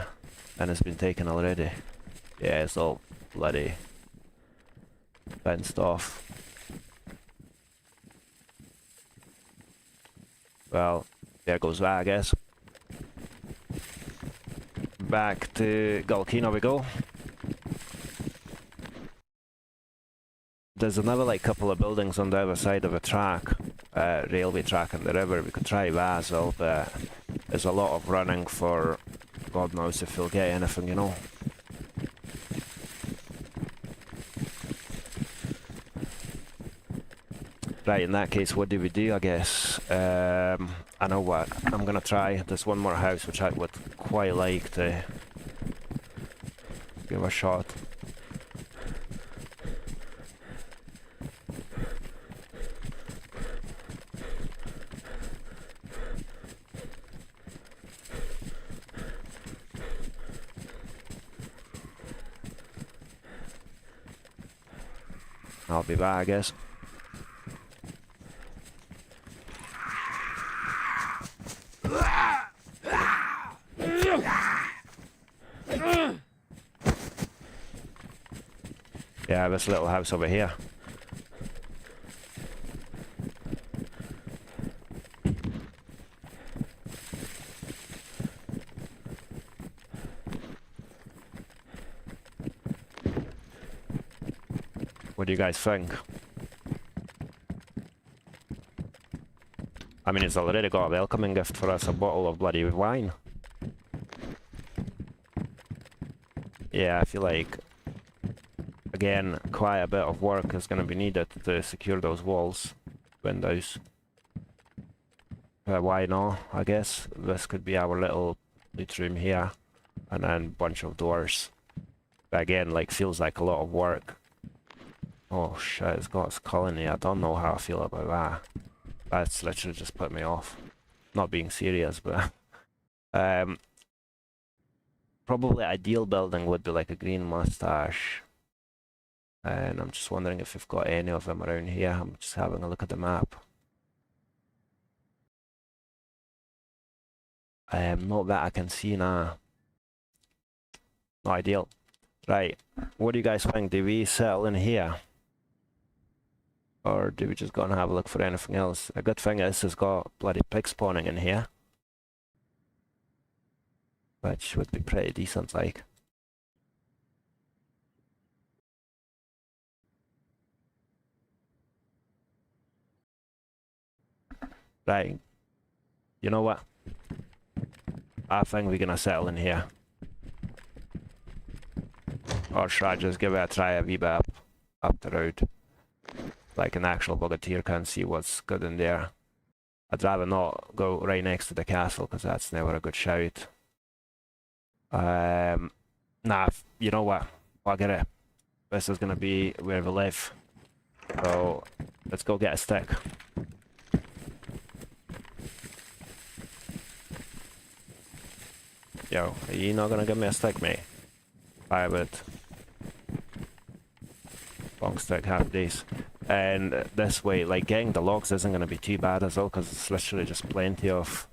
[SPEAKER 1] And it's been taken already. Yeah, it's all bloody fenced off. Well, there goes that, I guess. Back to Galkina we go. There's another like couple of buildings on the other side of a track, railway track in the river. We could try that as well, but there's a lot of running for God knows if we'll get anything, you know. Right, in that case, what do we do, I guess? I know what, I'm gonna try. There's one more house which I would quite like to give a shot. I'll be back, I guess. Yeah, this little house over here. What do you guys think? I mean, it's already got a welcoming gift for us, a bottle of bloody wine. Yeah, I feel like, again, quite a bit of work is going to be needed to secure those walls, windows. Why not, I guess. This could be our little loot room here, and then a bunch of doors. But again, like, feels like a lot of work. Oh shit, it's got its colony. I don't know how I feel about that. That's literally just put me off. Not being serious, but probably ideal building would be like a green mustache. And I'm just wondering if we've got any of them around here. I'm just having a look at the map. Not that I can see now. Not ideal. Right, what do you guys think? Do we settle in here? Or do we just go and have a look for anything else? A good thing is it's got bloody pig spawning in here. Which would be pretty decent, like. Right. You know what? I think we're gonna settle in here. Or should I just give it a try a wee bit up the road? Like an actual bugateer can see what's good in there. I'd rather not go right next to the castle, because that's never a good shout. Nah, you know what? I'll get it. This is gonna be where we live. So, let's go get a stick. Yo, are you not gonna give me a stick, mate? I would. Long stick, half days. And this way, like, getting the logs isn't gonna be too bad as well, because it's literally just plenty of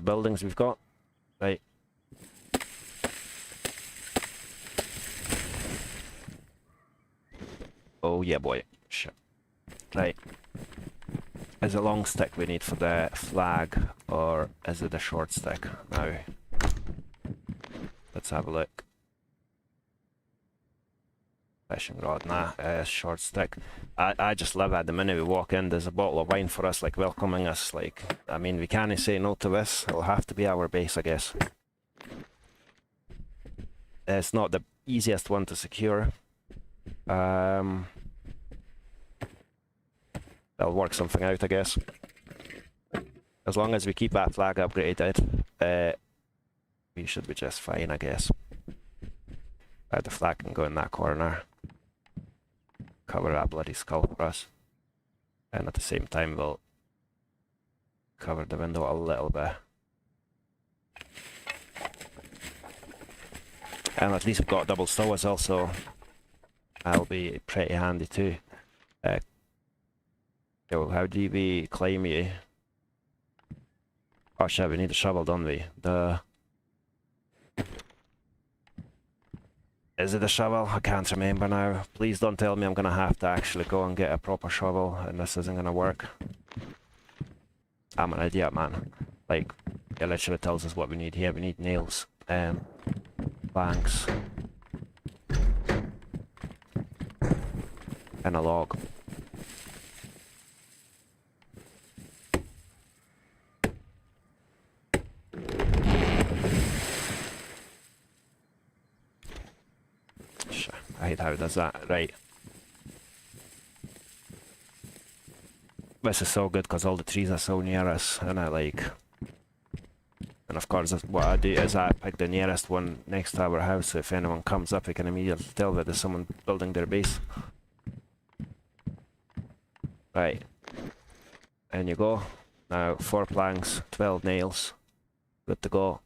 [SPEAKER 1] buildings we've got. Right. Oh yeah, boy. Shit. Right. Is it a long stick we need for the flag, or is it a short stick? Now, let's have a look. Fishing rod, nah, short stick. I just love it. The minute we walk in, there's a bottle of wine for us, like, welcoming us. Like, I mean, we can't say no to this. It'll have to be our base, I guess. It's not the easiest one to secure. They'll work something out, I guess. As long as we keep that flag upgraded, we should be just fine, I guess. The flag can go in that corner. Cover that bloody skull for us. And at the same time, we'll cover the window a little bit. And at least we've got a double stow as well, so that'll be pretty handy too. Yo, how do we climb you? Oh shit, we need a shovel, don't we? Is it a shovel? I can't remember now. Please don't tell me I'm gonna have to actually go and get a proper shovel and this isn't gonna work. I'm an idiot, man. Like, it literally tells us what we need here. We need nails, planks, and a log. Right, how does that? Right. This is so good because all the trees are so near us, and I like... And of course, what I do is I pick the nearest one next to our house, so if anyone comes up, we can immediately tell that there's someone building their base. Right. And you go. Now, 4 planks, 12 nails. Good to go.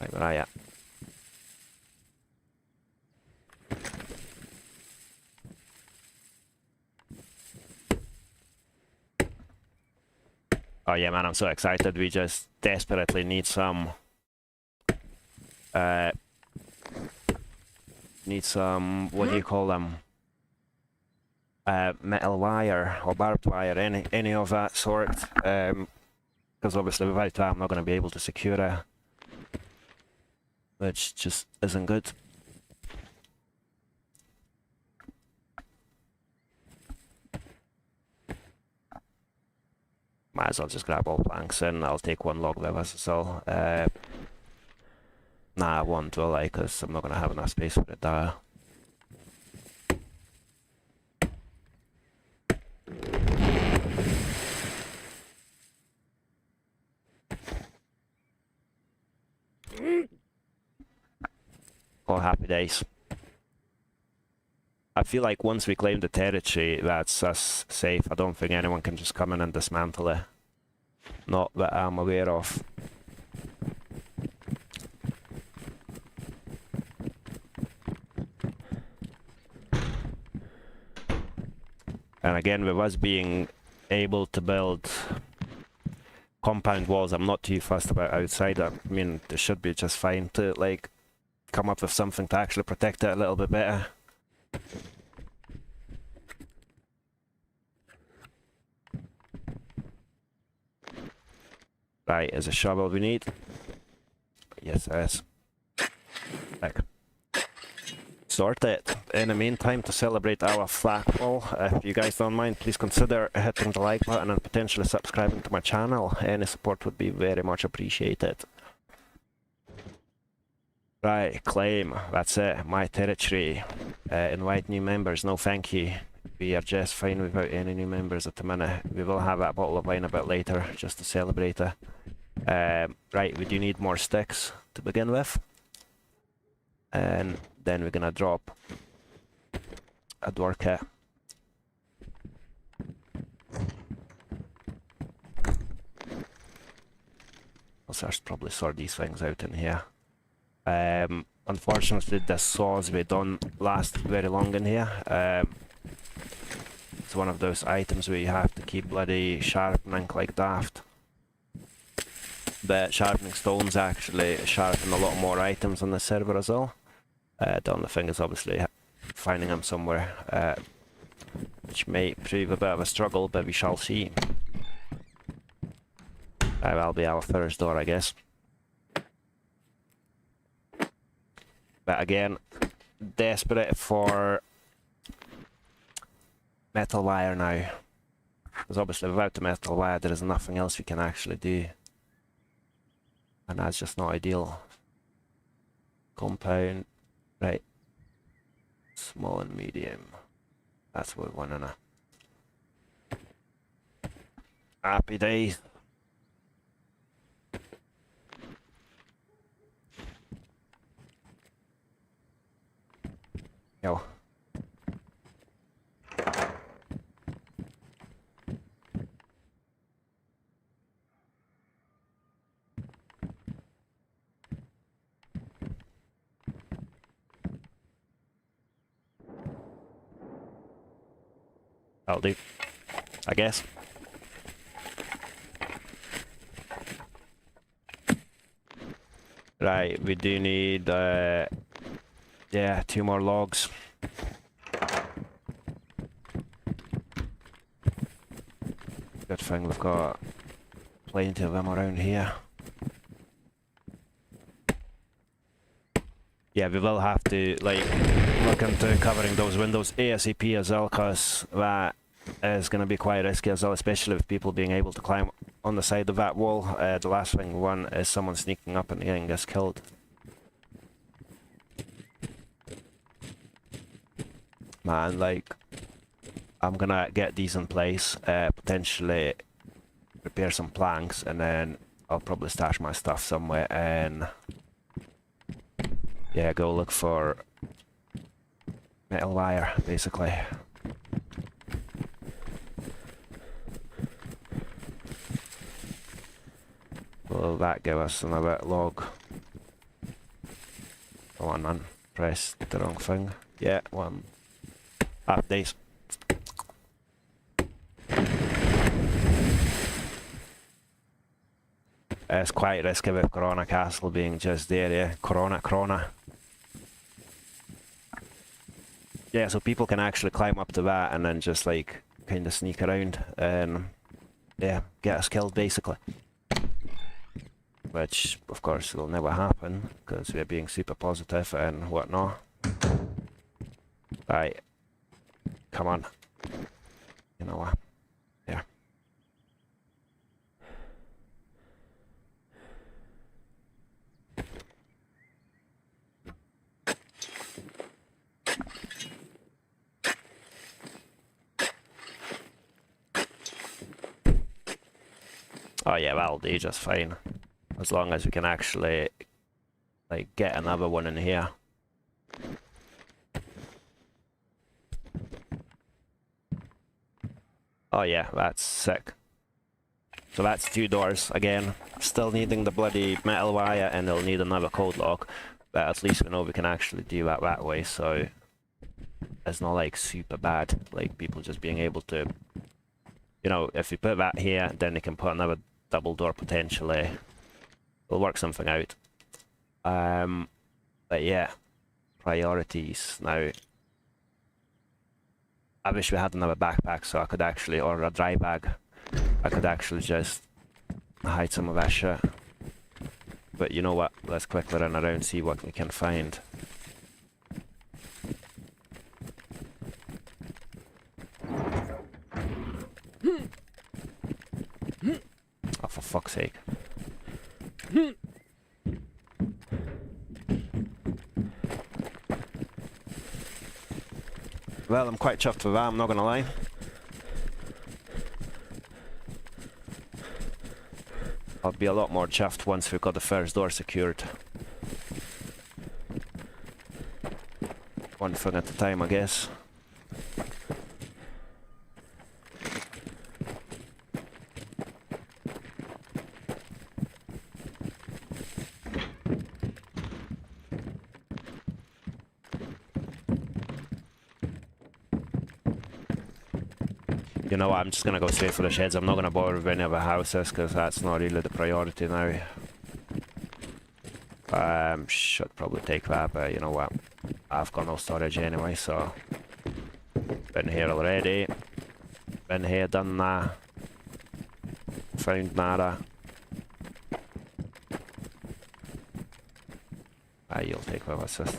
[SPEAKER 1] Right, where are you? Oh yeah, man, I'm so excited. We just desperately need some... what do you call them? Metal wire or barbed wire, any of that sort. Because obviously without that I'm not going to be able to secure it. Which just isn't good. Might as well just grab all planks in. I'll take 1 log with us as well. Nah, I won't, will I? Because I'm not going to have enough space for it there. Oh, happy days. I feel like once we claim the territory, that's us safe. I don't think anyone can just come in and dismantle it. Not that I'm aware of. And again, with us being able to build compound walls, I'm not too fussed about outside. I mean, they should be just fine to, like, come up with something to actually protect it a little bit better. Right, is a shovel we need? Yes, there is. Heck. Sorted. In the meantime, to celebrate our flag wall, if you guys don't mind, please consider hitting the like button and potentially subscribing to my channel. Any support would be very much appreciated. Right, claim. That's it. My territory. Invite new members. No thank you. We are just fine without any new members at the minute. We will have that bottle of wine a bit later, just to celebrate it. Right, we do need more sticks to begin with. And then we're gonna drop a door kit. I'll just probably sort these things out in here. Unfortunately, the saws we don't last very long in here. It's one of those items where you have to keep bloody sharpening like daft. But sharpening stones actually sharpen a lot more items on the server as well. The only thing is obviously finding them somewhere, which may prove a bit of a struggle, but we shall see. That'll be our first door, I guess. But again, desperate for metal wire now. Because obviously without the metal wire there is nothing else we can actually do. And that's just not ideal. Compound, right. Small and medium. That's what we want to know. Happy days. Yo. That'll do, I guess. Right, we do need, yeah, 2 more logs. Good thing we've got plenty of them around here. Yeah, we will have to, like, look into covering those windows ASAP as well, because that is going to be quite risky as well, especially with people being able to climb on the side of that wall. The last thing we want is someone sneaking up and getting us killed. Man, like, I'm gonna get these in place, potentially repair some planks, and then I'll probably stash my stuff somewhere and yeah, go look for metal wire, basically. Will that give us another log? Come on, man. Press the wrong thing. Yeah, 1.5 days. It's quite risky with Corona Castle being just there, yeah. Corona. Yeah, so people can actually climb up to that and then just like kind of sneak around and yeah, get us killed basically. Which of course will never happen because we're being super positive and whatnot. Right, come on. You know what? Here. Oh yeah, that'll do just fine. As long as we can actually, like, get another one in here. Oh yeah, that's sick. So that's 2 doors, again. Still needing the bloody metal wire and they'll need another code lock. But at least we know we can actually do that way, so is not like super bad. Like people just being able to, you know, if you put that here, then they can put another double door potentially. We'll work something out. But yeah, priorities now. I wish we had another backpack so I could actually, or a dry bag, I could actually just hide some of that shit. But you know what, let's quickly run around, see what we can find. Oh, for fuck's sake. Well, I'm quite chuffed with that, I'm not gonna lie. I'll be a lot more chuffed once we've got the first door secured. One thing at a time, I guess. You know what, I'm just gonna go straight for the sheds. I'm not gonna bother with any other houses because that's not really the priority now. Should probably take that, but you know what, I've got no storage anyway, so been here already. Been here, done that. Found nada. You'll take my assist.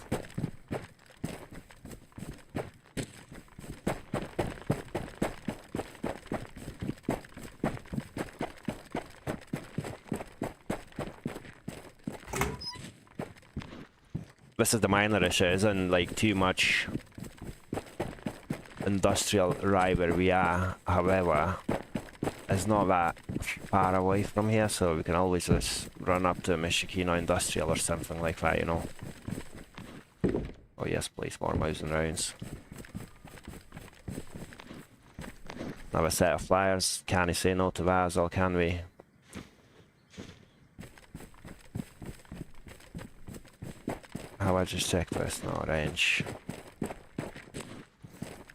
[SPEAKER 1] This is the minor issue, isn't like too much industrial right where we are. However, it's not that far away from here, so we can always just run up to Michikino Industrial or something like that, you know. Oh yes, please, more mouse and rounds. Another set of flyers. Can you say no to that as well, can we? How I just check this? No range.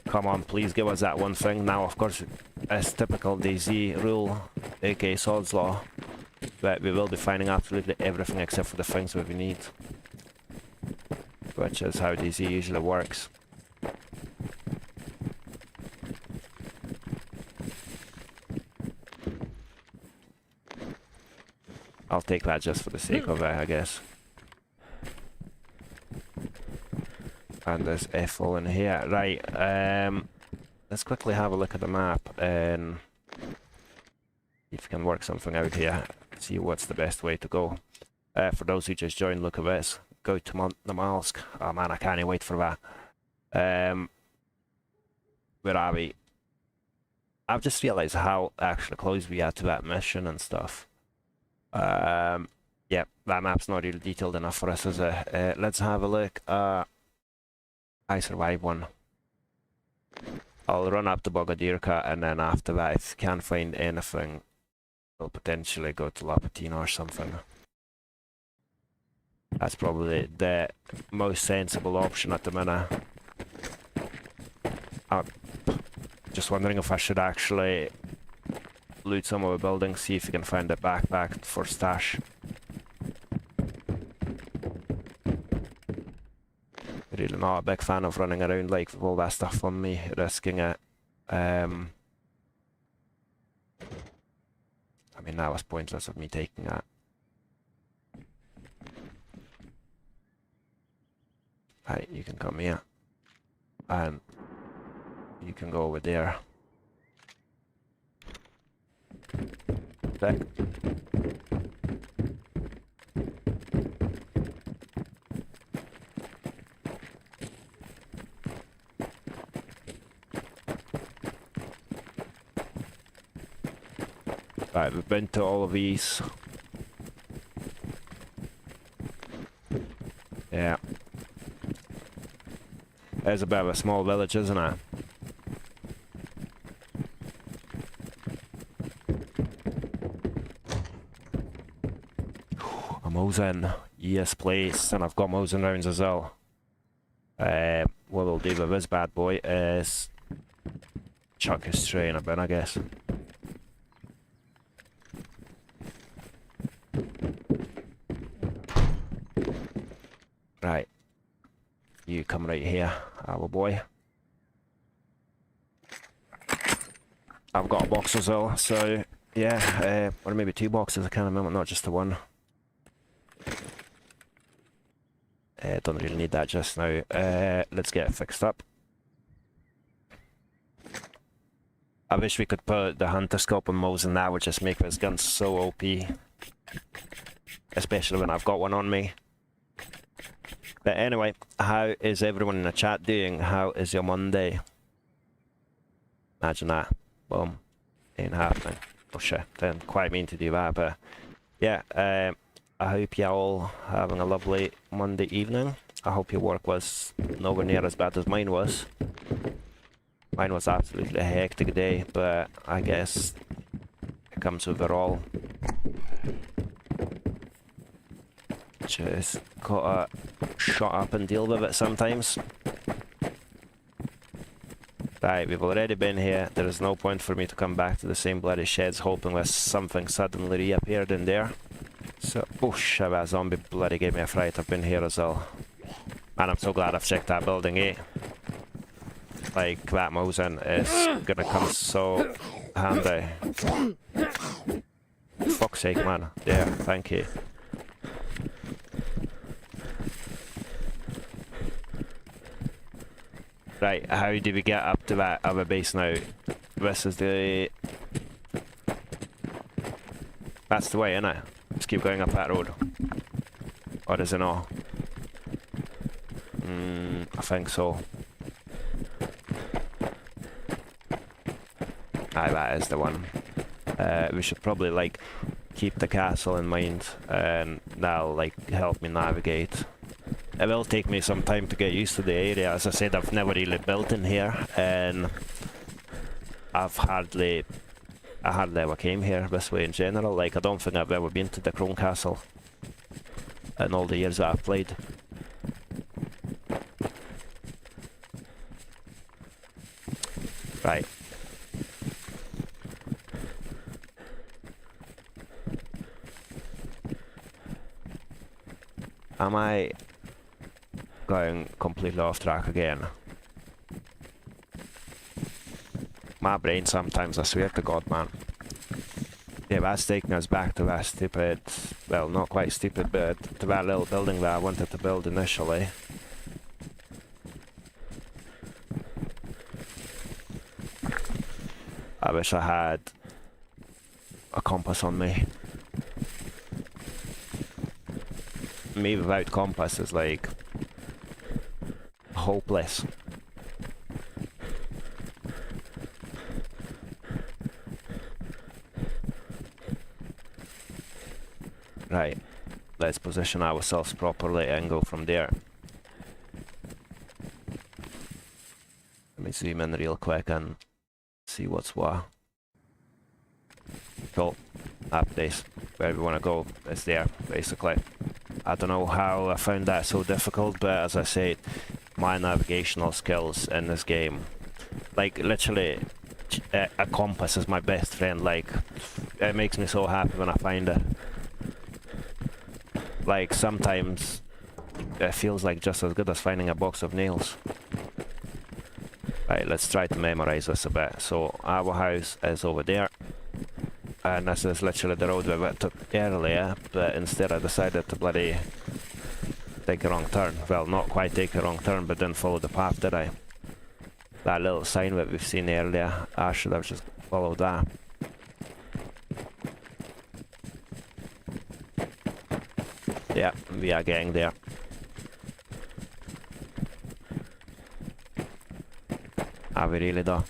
[SPEAKER 1] Come on, please give us that one thing. Now, of course, as typical DayZ rule, aka Sod's Law, that we will be finding absolutely everything except for the things that we need. Which is how DayZ usually works. I'll take that just for the sake of it, I guess. And there's FO in here. Right, let's quickly have a look at the map and if we can work something out here. See what's the best way to go. For those who just joined, look at this. Go to Namalsk. Oh man, I can't wait for that. Where are we? I've just realised how actually close we are to that mission and stuff. Yeah, that map's not really detailed enough for us, is it? Let's have a look. I survived one. I'll run up to Bogadirka, and then after that, if you can't find anything, we'll potentially go to Lapatino or something. That's probably the most sensible option at the minute. Just wondering if I should actually loot some of the buildings, see if you can find a backpack for stash. Really not a big fan of running around like with all that stuff on me, risking it. I mean, that was pointless of me taking that. Right, you can come here. And you can go over there. Back. Right, we've been to all of these. Yeah. There's a bit of a small village, isn't it? A Mosin. Yes, please. And I've got Mosin rounds as well. what we'll do with this bad boy is chuck his tray in a bin, I guess. Right. You come right here, our boy. I've got a box as well, so yeah, or maybe 2 boxes, I can't remember, not just the one. Don't really need that just now. Let's get it fixed up. I wish we could put the hunter scope on Moles, and that would just make this gun so OP. Especially when I've got one on me. But anyway, how is everyone in the chat doing? How is your Monday? Imagine that. Boom. Ain't happening. Oh shit, didn't quite mean to do that, but yeah, I hope you're all having a lovely Monday evening. I hope your work was nowhere near as bad as mine was. Mine was absolutely a hectic day, but I guess it comes with it all. Just gotta shut up and deal with it sometimes. Right, we've already been here. There is no point for me to come back to the same bloody sheds hoping that something suddenly reappeared in there. So, oh shit, that zombie bloody gave me a fright. I've been here as well. And I'm so glad I've checked that building, eh? Like, that Mosin is gonna come so handy. Fuck's sake, man. There, thank you. Right, how do we get up to that other base now? This is the... That's the way, innit? Just keep going up that road. Or is it not? I think so. Aye, that is the one. We should probably, like, keep the castle in mind, and that'll, like, help me navigate. It will take me some time to get used to the area. As I said, I've never really built in here, and I hardly ever came here this way in general. Like, I don't think I've ever been to the Crone Castle in all the years that I've played. Right. Am I going completely off track again? My brain sometimes, I swear to God, man. Yeah, that's taking us back to that stupid, well, not quite stupid, but to that little building that I wanted to build initially. I wish I had a compass on me. Me without compass is like hopeless. Right, let's position ourselves properly and go from there. Let me zoom in real quick and see what's what. Cool, that place where we want to go is there, basically. I don't know how I found that so difficult, but as I said, my navigational skills in this game, like literally a compass is my best friend. Like, it makes me so happy when I find it. Like, sometimes it feels like just as good as finding a box of nails. Right, let's try to memorize this a bit. So our house is over there, and this is literally the road we took earlier, but instead I decided to bloody take a wrong turn. Well, not quite take a wrong turn, but didn't follow the path, did I? That little sign that we've seen earlier, I should have just followed that. Yeah, we are getting there. Are we really though?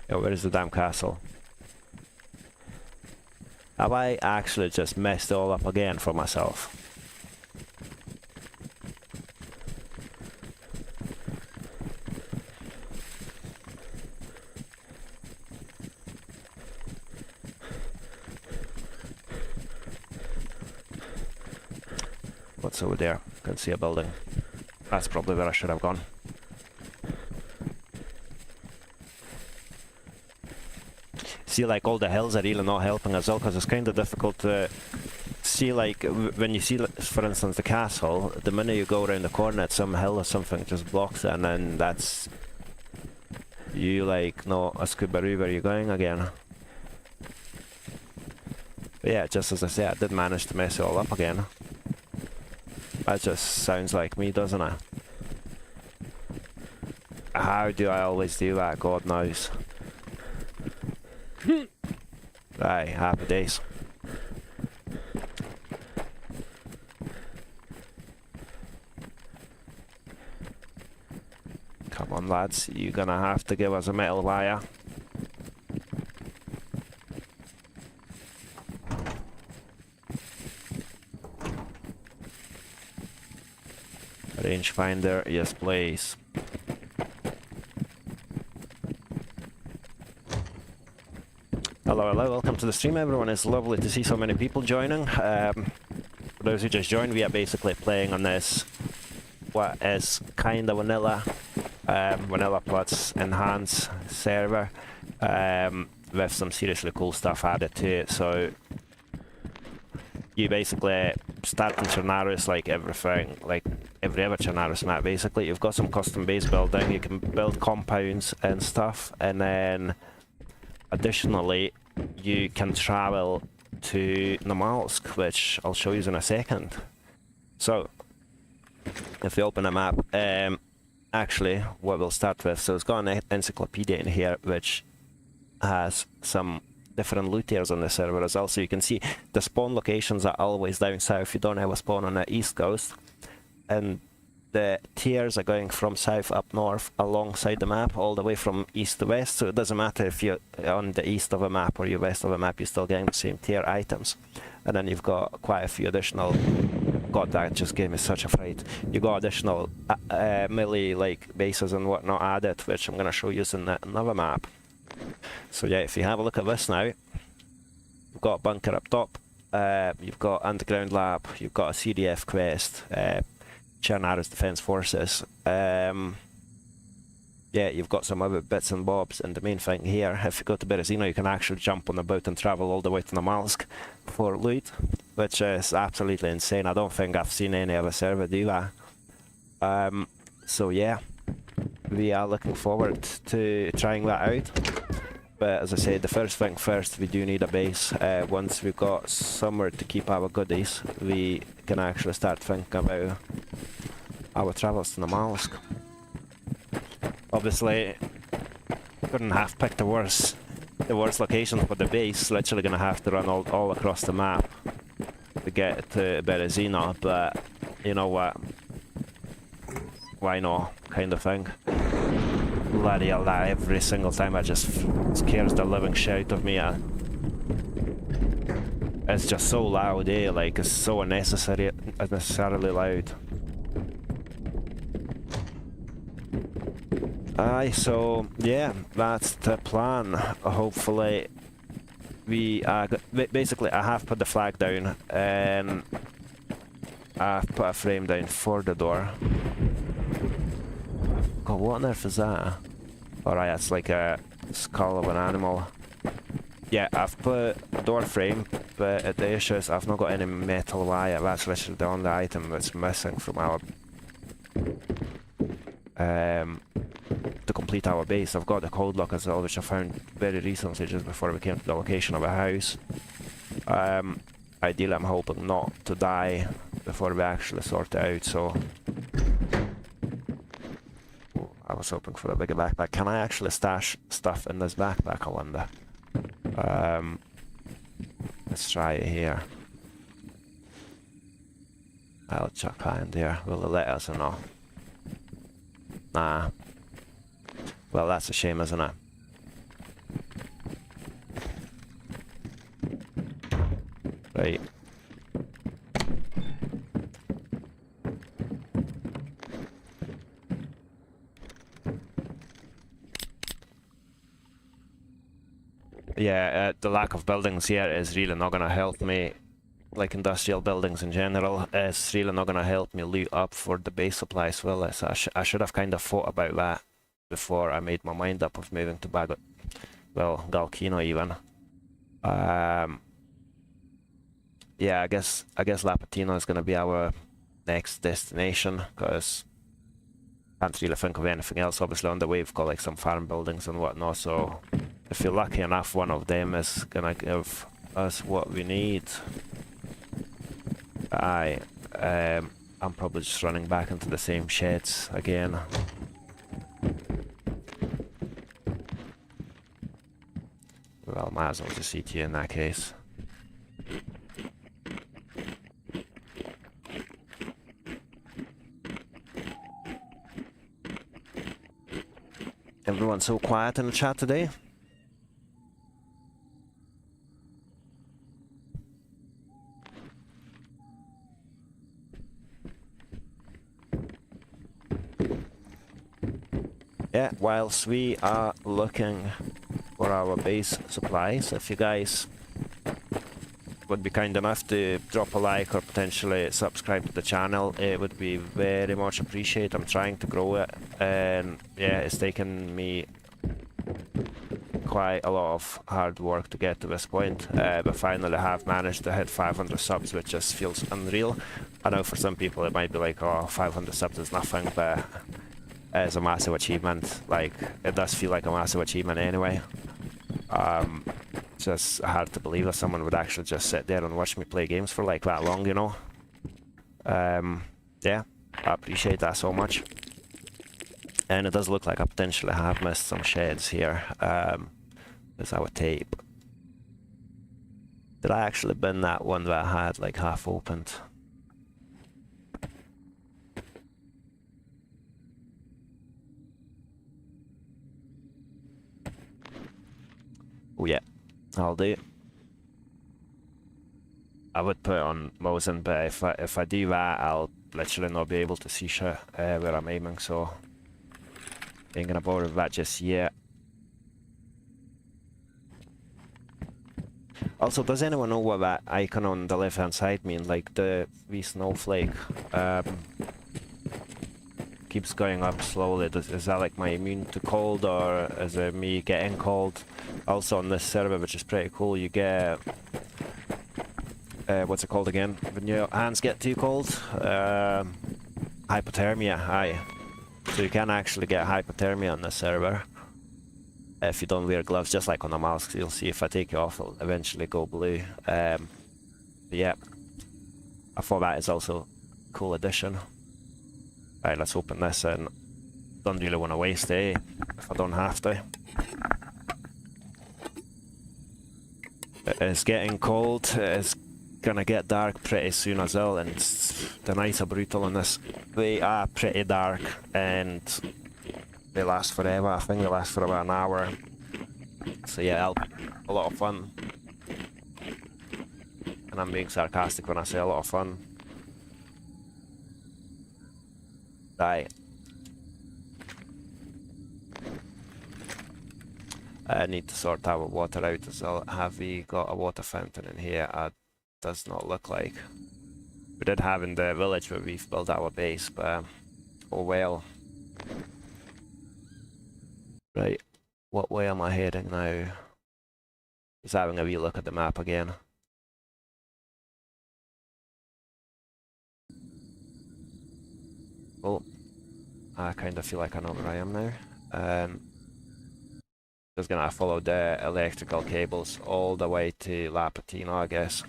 [SPEAKER 1] Yeah, where is the damn castle? Have I actually just messed it all up again for myself? What's over there? Can see a building. That's probably where I should have gone. See, like, all the hills are really not helping as well, because it's kind of difficult to see, like, when you see, for instance, the castle, the minute you go around the corner at some hill or something just blocks it, and then that's... You, like, no, a Scoobaroo, where you're going again. But yeah, just as I said, I did manage to mess it all up again. That just sounds like me, doesn't it? How do I always do that? God knows. Aye, happy days. Come on, lads, you're gonna have to give us a metal wire. Rangefinder, yes please. Hello, hello, welcome to the stream everyone. It's lovely to see so many people joining. For those who just joined, we are basically playing on this, what is kind of vanilla, vanilla plus enhanced server, with some seriously cool stuff added to it. So you basically start in Chernarus like everything, like every other Chernarus map basically. You've got some custom base building, you can build compounds and stuff, and then additionally you can travel to Namalsk, which I'll show you in a second. So if we open a map, actually what we'll start with, so it's got an encyclopedia in here which has some different loot tiers on the server as well, so you can see the spawn locations are always down south. You don't have a spawn on the east coast, and the tiers are going from south up north alongside the map, all the way from east to west, so it doesn't matter if you're on the east of a map or you're west of a map, you're still getting the same tier items. And then you've got quite a few additional... God, that just gave me such a fright. You've got additional melee like bases and whatnot added, which I'm going to show you in another map. So yeah, if you have a look at this now, you've got a bunker up top, you've got underground lab, you've got a CDF quest, Chernarus Defense Forces, yeah, you've got some other bits and bobs, and the main thing here, if you go to Berezino, you can actually jump on the boat and travel all the way to Namalsk for loot, which is absolutely insane. I don't think I've seen any other server do that. So yeah, we are looking forward to trying that out. But as I said, the first thing first, we do need a base. Once we've got somewhere to keep our goodies, we can actually start thinking about our travels to Namalsk. Obviously, couldn't have picked the worst location for the base. Literally gonna have to run all across the map to get to Berezino, but you know what? Why not? Kind of thing. Bloody hell, that every single time it just scares the living shit out of me. It's just so loud, eh? Like, it's so unnecessarily loud. Aye, so yeah, that's the plan. Hopefully we basically I have put the flag down and I've put a frame down for the door. God, what on earth is that? Alright, that's like a skull of an animal. Yeah, I've put a door frame, but the issue is I've not got any metal wire. That's literally the only item that's missing from our to complete our base. I've got the code lock as well, which I found very recently just before we came to the location of a house. Ideally I'm hoping not to die before we actually sort it out, so... Oh, I was hoping for a bigger backpack. Can I actually stash stuff in this backpack, I wonder? Let's try it here. I'll chuck that in there. Will it let us or not? Nah. Well, that's a shame, isn't it? Right. Yeah, the lack of buildings here is really not gonna help me, like industrial buildings in general. It's really not gonna help me loot up for the base supplies, will it? So I should have kind of thought about that before I made my mind up of moving to Galkino even. Yeah, I guess Lapatino is gonna be our next destination, because I can't really think of anything else. Obviously on the way we've got like some farm buildings and whatnot, so if you're lucky enough, one of them is gonna give us what we need. I'm probably just running back into the same sheds again. Well, might as well just eat you in that case. Everyone's so quiet in the chat today. Yeah, whilst we are looking for our base supplies, if you guys would be kind enough to drop a like or potentially subscribe to the channel, it would be very much appreciated. I'm trying to grow it, and yeah, it's taken me quite a lot of hard work to get to this point, but finally have managed to hit 500 subs, which just feels unreal. I know for some people it might be like, oh, 500 subs is nothing, but it's a massive achievement. Like, it does feel like a massive achievement anyway. Just hard to believe that someone would actually just sit there and watch me play games for like that long, you know. Yeah, I appreciate that so much. And it does look like I potentially have missed some sheds here. There's our tape. Did I actually bin that one that I had like half opened? Oh yeah, I'll do. I would put it on Mosin, but if I do that, I'll literally not be able to see shit where I'm aiming, so ain't gonna bother with that just yet. Also, does anyone know what that icon on the left hand side means? Like the wee snowflake keeps going up slowly. Is that like my immune to cold, or is it me getting cold? Also on this server, which is pretty cool, you get what's it called again when your hands get too cold? Hypothermia. Aye. So you can actually get hypothermia on this server if you don't wear gloves, just like on Namalsk. You'll see if I take you off, it'll eventually go blue. But yeah, I thought that is also a cool addition. Right, let's open this, and don't really want to waste it if I don't have to. It's getting cold, it's gonna get dark pretty soon as well, and the nights are brutal in this. They are pretty dark, and they last forever. I think they last for about an hour. So yeah, it'll be a lot of fun. And I'm being sarcastic when I say a lot of fun. Right. I need to sort our water out as well. Have we got a water fountain in here? Does not look like. We did have in the village where we've built our base, but oh well. Right, what way am I heading now? Just having a wee look at the map again. Oh, I kind of feel like I know where I am now. Just gonna follow the electrical cables all the way to Lapatino, I guess.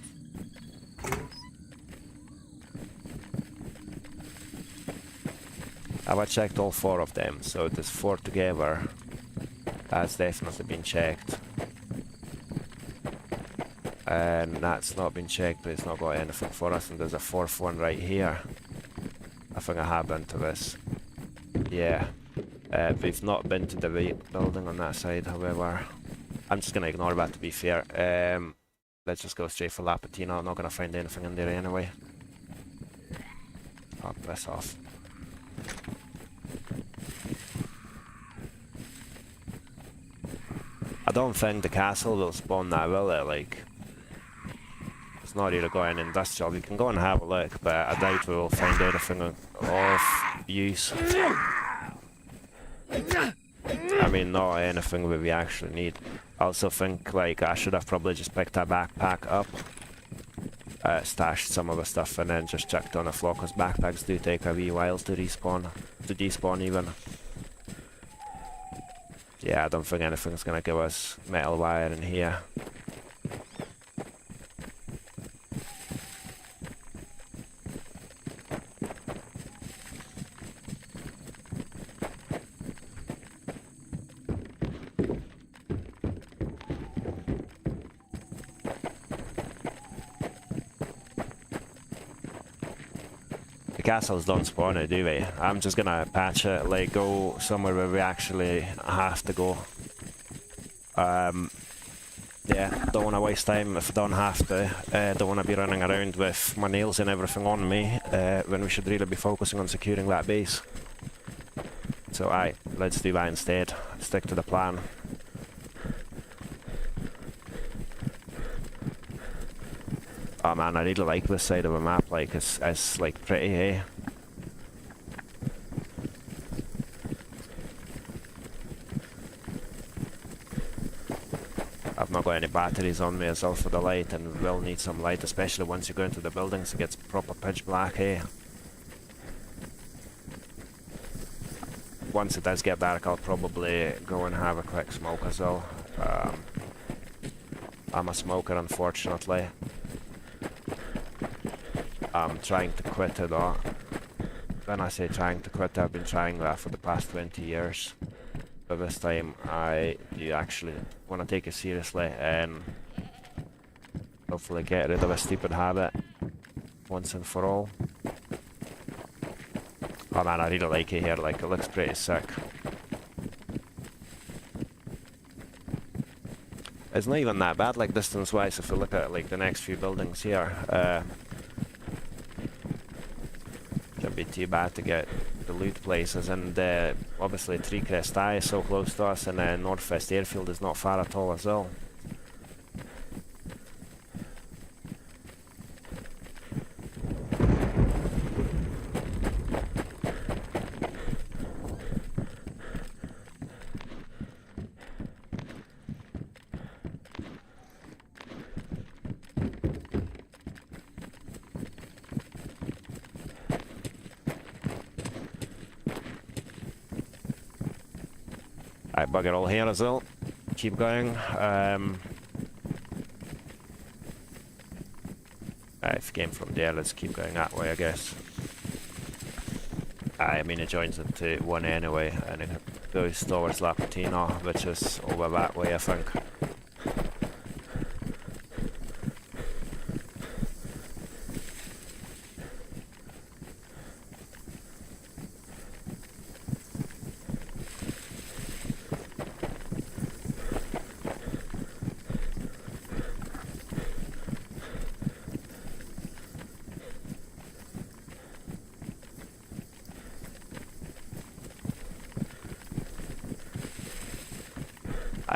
[SPEAKER 1] I've checked all 4 of them, so there's 4 together. That's definitely been checked. And that's not been checked, but it's not got anything for us. And there's a 4th one right here. I think I have been to this. Yeah. We've not been to the building on that side, however. I'm just gonna ignore that, to be fair. let's just go straight for Lapatino. I'm not gonna find anything in there anyway. Oh, piss off. I don't think the castle will spawn that, will it? Like, it's not really going industrial. We can go and have a look, but I doubt we will find anything of use. I mean, not anything that we actually need. I also think, like, I should have probably just picked a backpack up, stashed some of the stuff, and then just chucked on the floor, because backpacks do take a wee while to respawn, to despawn even. Yeah, I don't think anything's gonna give us metal wire in here. The castles don't spawn it, do they? I'm just gonna patch it, like, go somewhere where we actually have to go. Yeah, don't want to waste time if I don't have to. Don't want to be running around with my nails and everything on me, when we should really be focusing on securing that base. So aye, let's do that instead. Stick to the plan. Oh man, I really like this side of the map, like, it's like pretty, eh? I've not got any batteries on me as well for the light, and we'll need some light, especially once you go into the buildings, it gets proper pitch black, eh? Once it does get dark, I'll probably go and have a quick smoke as well. I'm a smoker, unfortunately. I'm trying to quit it, though. When I say trying to quit, I've been trying that for the past 20 years. But this time, I do actually want to take it seriously and hopefully get rid of a stupid habit once and for all. Oh man, I really like it here, like, it looks pretty sick. It's not even that bad, like, distance-wise, if you look at, like, the next few buildings here. Shouldn't be too bad to get the loot places, and obviously Treecrest Eye is so close to us, and Northwest Airfield is not far at all as well. Right, bugger all here as well. Keep going. If it came from there, let's keep going that way, I guess. I mean, it joins into one anyway, and it goes towards Lapatino, which is over that way, I think.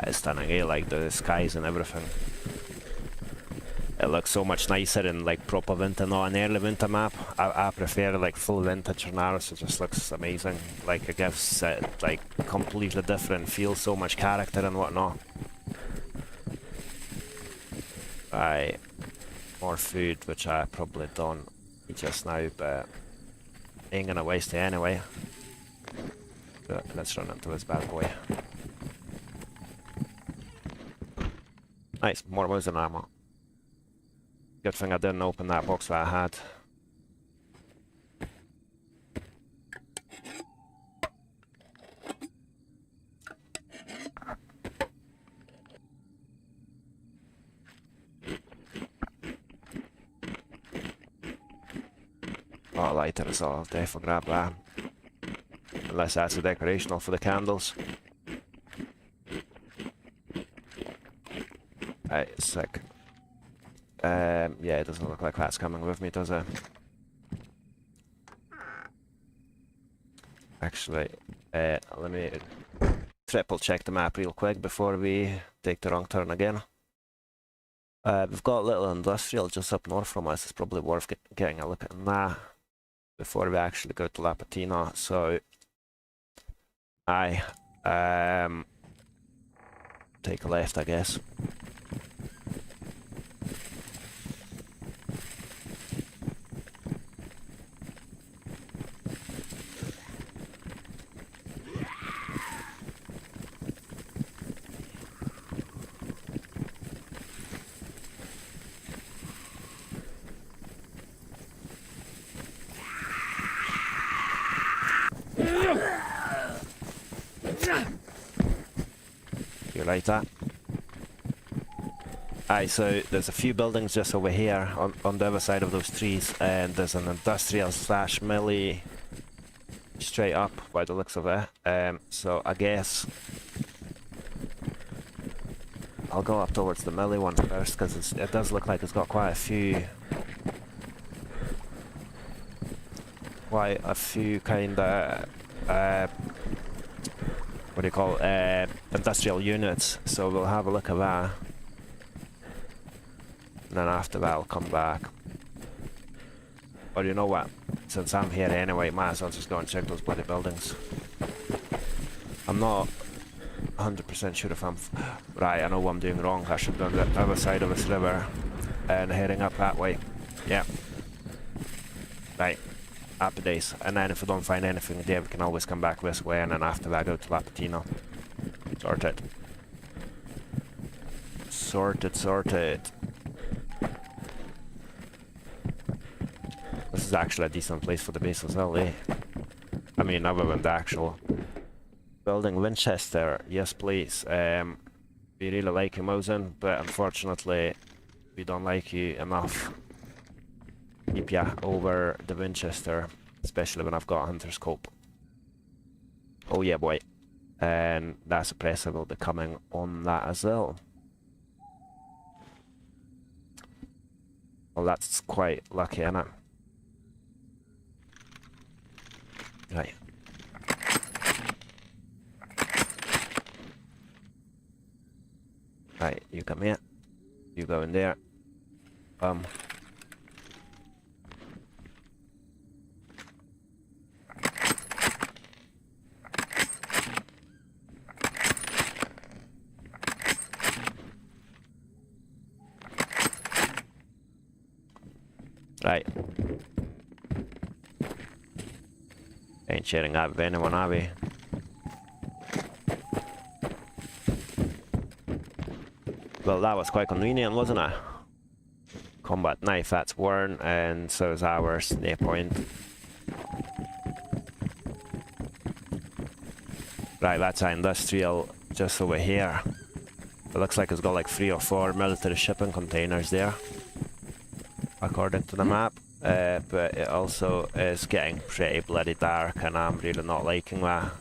[SPEAKER 1] It's stunning, eh? Like the skies and everything. It looks so much nicer in like proper winter, not an early winter map. I prefer like full winter Chernarus. It just looks amazing. Like it gives it like completely different feel, so much character and whatnot. Right, more food, which I probably don't eat just now, but ain't gonna waste it anyway. But let's run into this bad boy. Nice, more wounds and ammo. Good thing I didn't open that box that I had. Oh, lighter as well, I'll definitely grab that. Unless that's a decorational for the candles. Right, sick. Yeah, it doesn't look like that's coming with me, does it? Actually, let me triple check the map real quick before we take the wrong turn again. We've got a little industrial just up north from us. It's probably worth getting a look at that before we actually go to La Patina. So, take a left, I guess. You like that? Aye, so there's a few buildings just over here on the other side of those trees, and there's an industrial slash millie straight up by the looks of it. So I guess I'll go up towards the millie one first, because it does look like it's got quite a few kind of what do you call it, industrial units, so we'll have a look at that. And then after that I'll come back. Or you know what, since I'm here anyway, might as well just go and check those bloody buildings. I'm not 100% sure if I'm... Right, I know what I'm doing wrong. I should be on the other side of this river and heading up that way. Yeah. Right. Happy days. And then if we don't find anything there, we can always come back this way, and then after that go to La Patina. Sorted. Sorted. This is actually a decent place for the base as well, eh? I mean, other than the actual building. Winchester, yes please. We really like you, Mosin, but unfortunately we don't like you enough. Keep ya over the Winchester, especially when I've got a hunter's scope. Oh yeah, boy. And that suppressor will be coming on that as well. Well, that's quite lucky, isn't it? Right. Right, you come here. You go in there. Right. Ain't sharing that with anyone, are we? Well, that was quite convenient, wasn't it? Combat knife, that's worn, and so is our snare point. Right, that's our industrial just over here. It looks like it's got like 3 or 4 military shipping containers there, according to the map. But it also is getting pretty bloody dark, and I'm really not liking that.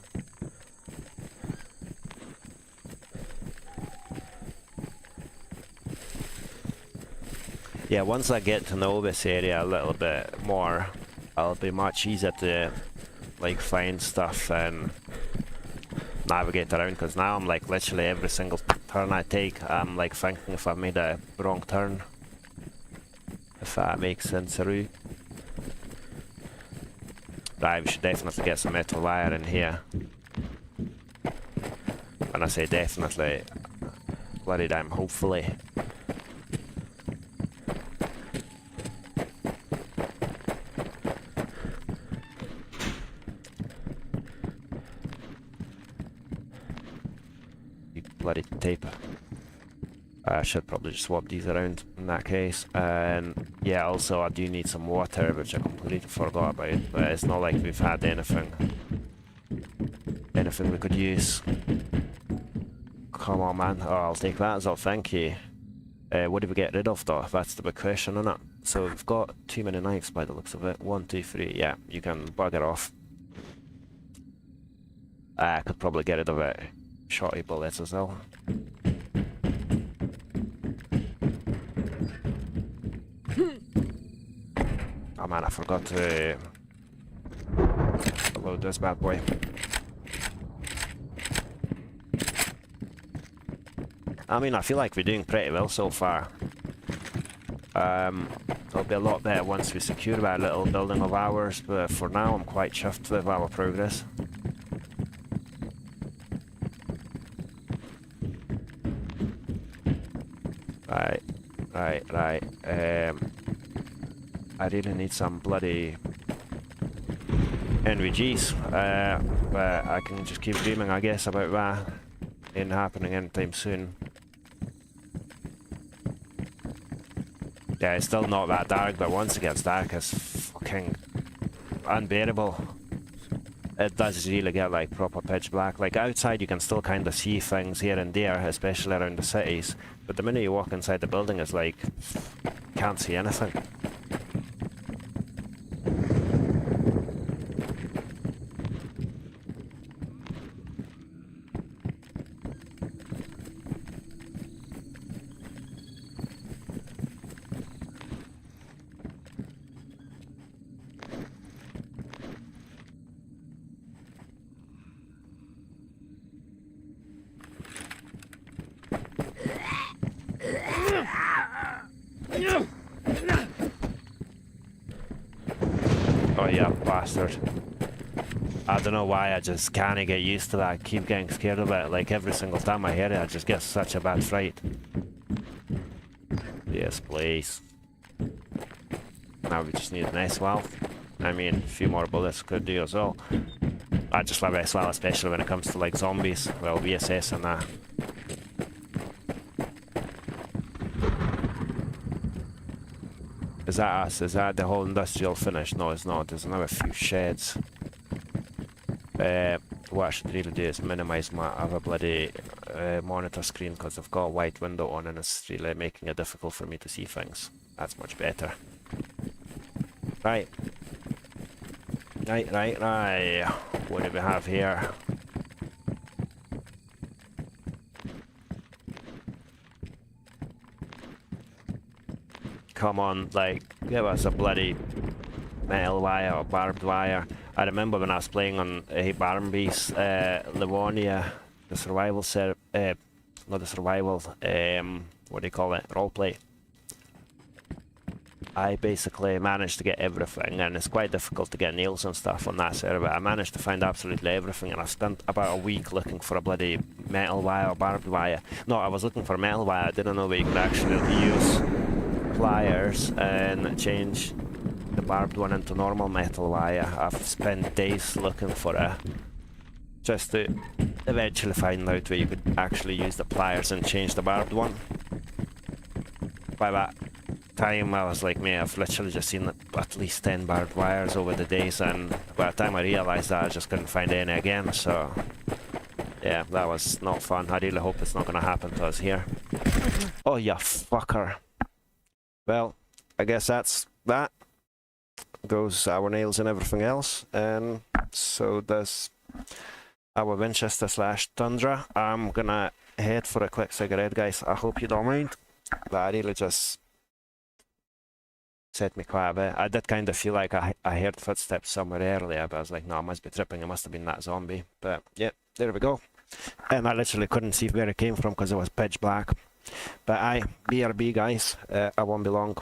[SPEAKER 1] Yeah, once I get to know this area a little bit more, it'll be much easier to like find stuff and navigate around, because now I'm like literally every single turn I take, I'm like thinking if I made a wrong turn. If that makes sense, Aru. Right, we should definitely get some metal wire in here. When I say definitely, bloody damn, hopefully. You bloody tape. I should probably just swap these around in that case. And yeah, also I do need some water, which I completely forgot about, but it's not like we've had anything we could use. Come on, man. Oh, I'll take that as well, thank you. What do we get rid of though? That's the big question, isn't it? So we've got too many knives by the looks of it. 1, 2, 3, yeah, you can bugger off. I could probably get rid of it. Shotty bullets as well. Oh man, I forgot to load this bad boy. I mean, I feel like we're doing pretty well so far. It'll be a lot better once we secure that little building of ours, but for now I'm quite chuffed with our progress. Right. I really need some bloody NVGs, but I can just keep dreaming, I guess, about that ain't happening anytime soon. Yeah, it's still not that dark, but once it gets dark, it's fucking unbearable. It does really get like proper pitch black. Like outside you can still kind of see things here and there, especially around the cities, but the minute you walk inside the building it's like, can't see anything. Oh yeah, bastard. I don't know why, I just can't get used to that. I keep getting scared of it. Like every single time I hear it, I just get such a bad fright. Yes, please. Now we just need an S-Well. I mean, a few more bullets could do as well. I just love S-Well, especially when it comes to like zombies. Well, VSS and that. Is that us? Is that the whole industrial finish? No, it's not. There's another few sheds. What I should really do is minimize my other bloody monitor screen because I've got a white window on and it's really making it difficult for me to see things. That's much better. Right. Right. What do we have here? Come on, like, give us a bloody metal wire or barbed wire. I remember when I was playing on Barnby's Livonia, the survival not the survival, what do you call it, roleplay. I basically managed to get everything, and it's quite difficult to get nails and stuff on that server. I managed to find absolutely everything, and I spent about a week looking for a bloody metal wire or barbed wire. No, I was looking for metal wire. I didn't know that you could actually use pliers and change the barbed one into normal metal wire. I've spent days looking for it, just to eventually find out where you could actually use the pliers and change the barbed one. By that time I was like, man, I've literally just seen at least 10 barbed wires over the days, and by the time I realised that, I just couldn't find any again, so yeah, that was not fun. I really hope it's not going to happen to us here. Oh, you fucker. Well, I guess that's that. Goes our nails and everything else, and so does our Winchester / Tundra. I'm gonna head for a quick cigarette, guys. I hope you don't mind. That really just set me quite a bit. I did kind of feel like I heard footsteps somewhere earlier, but I was like, no, I must be tripping. It must have been that zombie. But yeah, there we go. And I literally couldn't see where it came from because it was pitch black. But BRB, guys. I won't be long.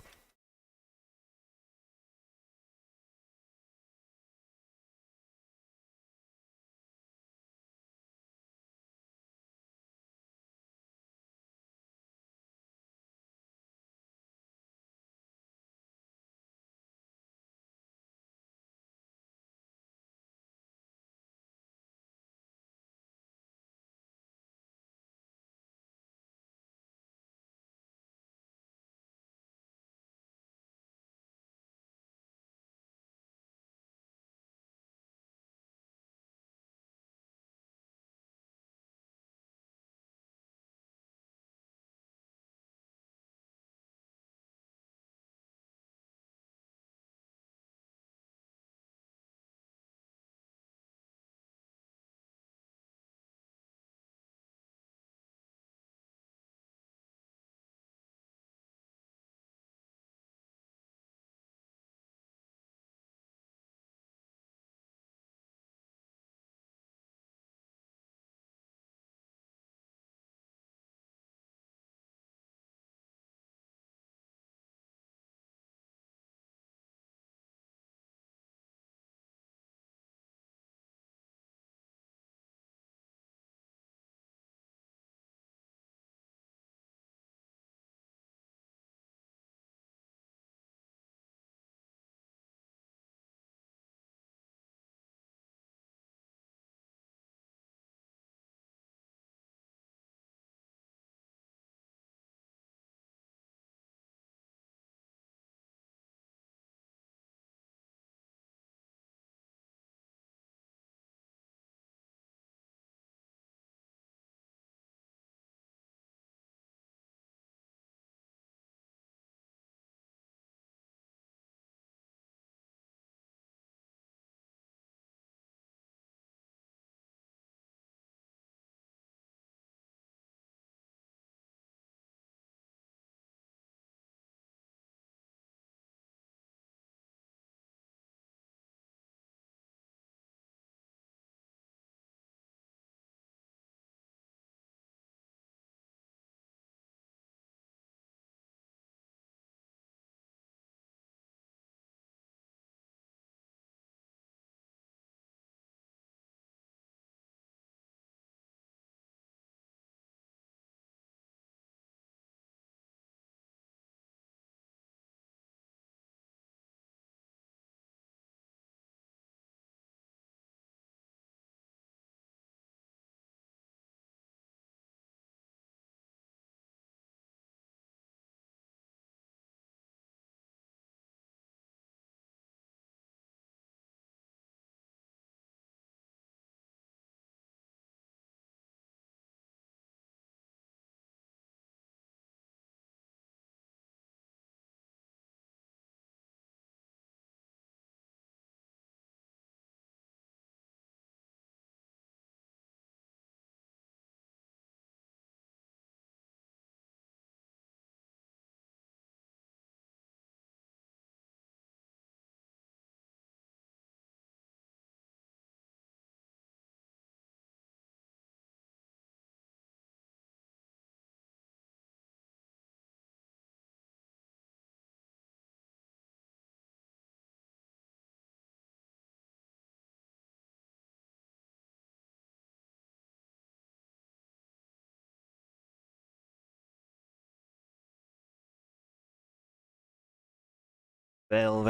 [SPEAKER 1] Well,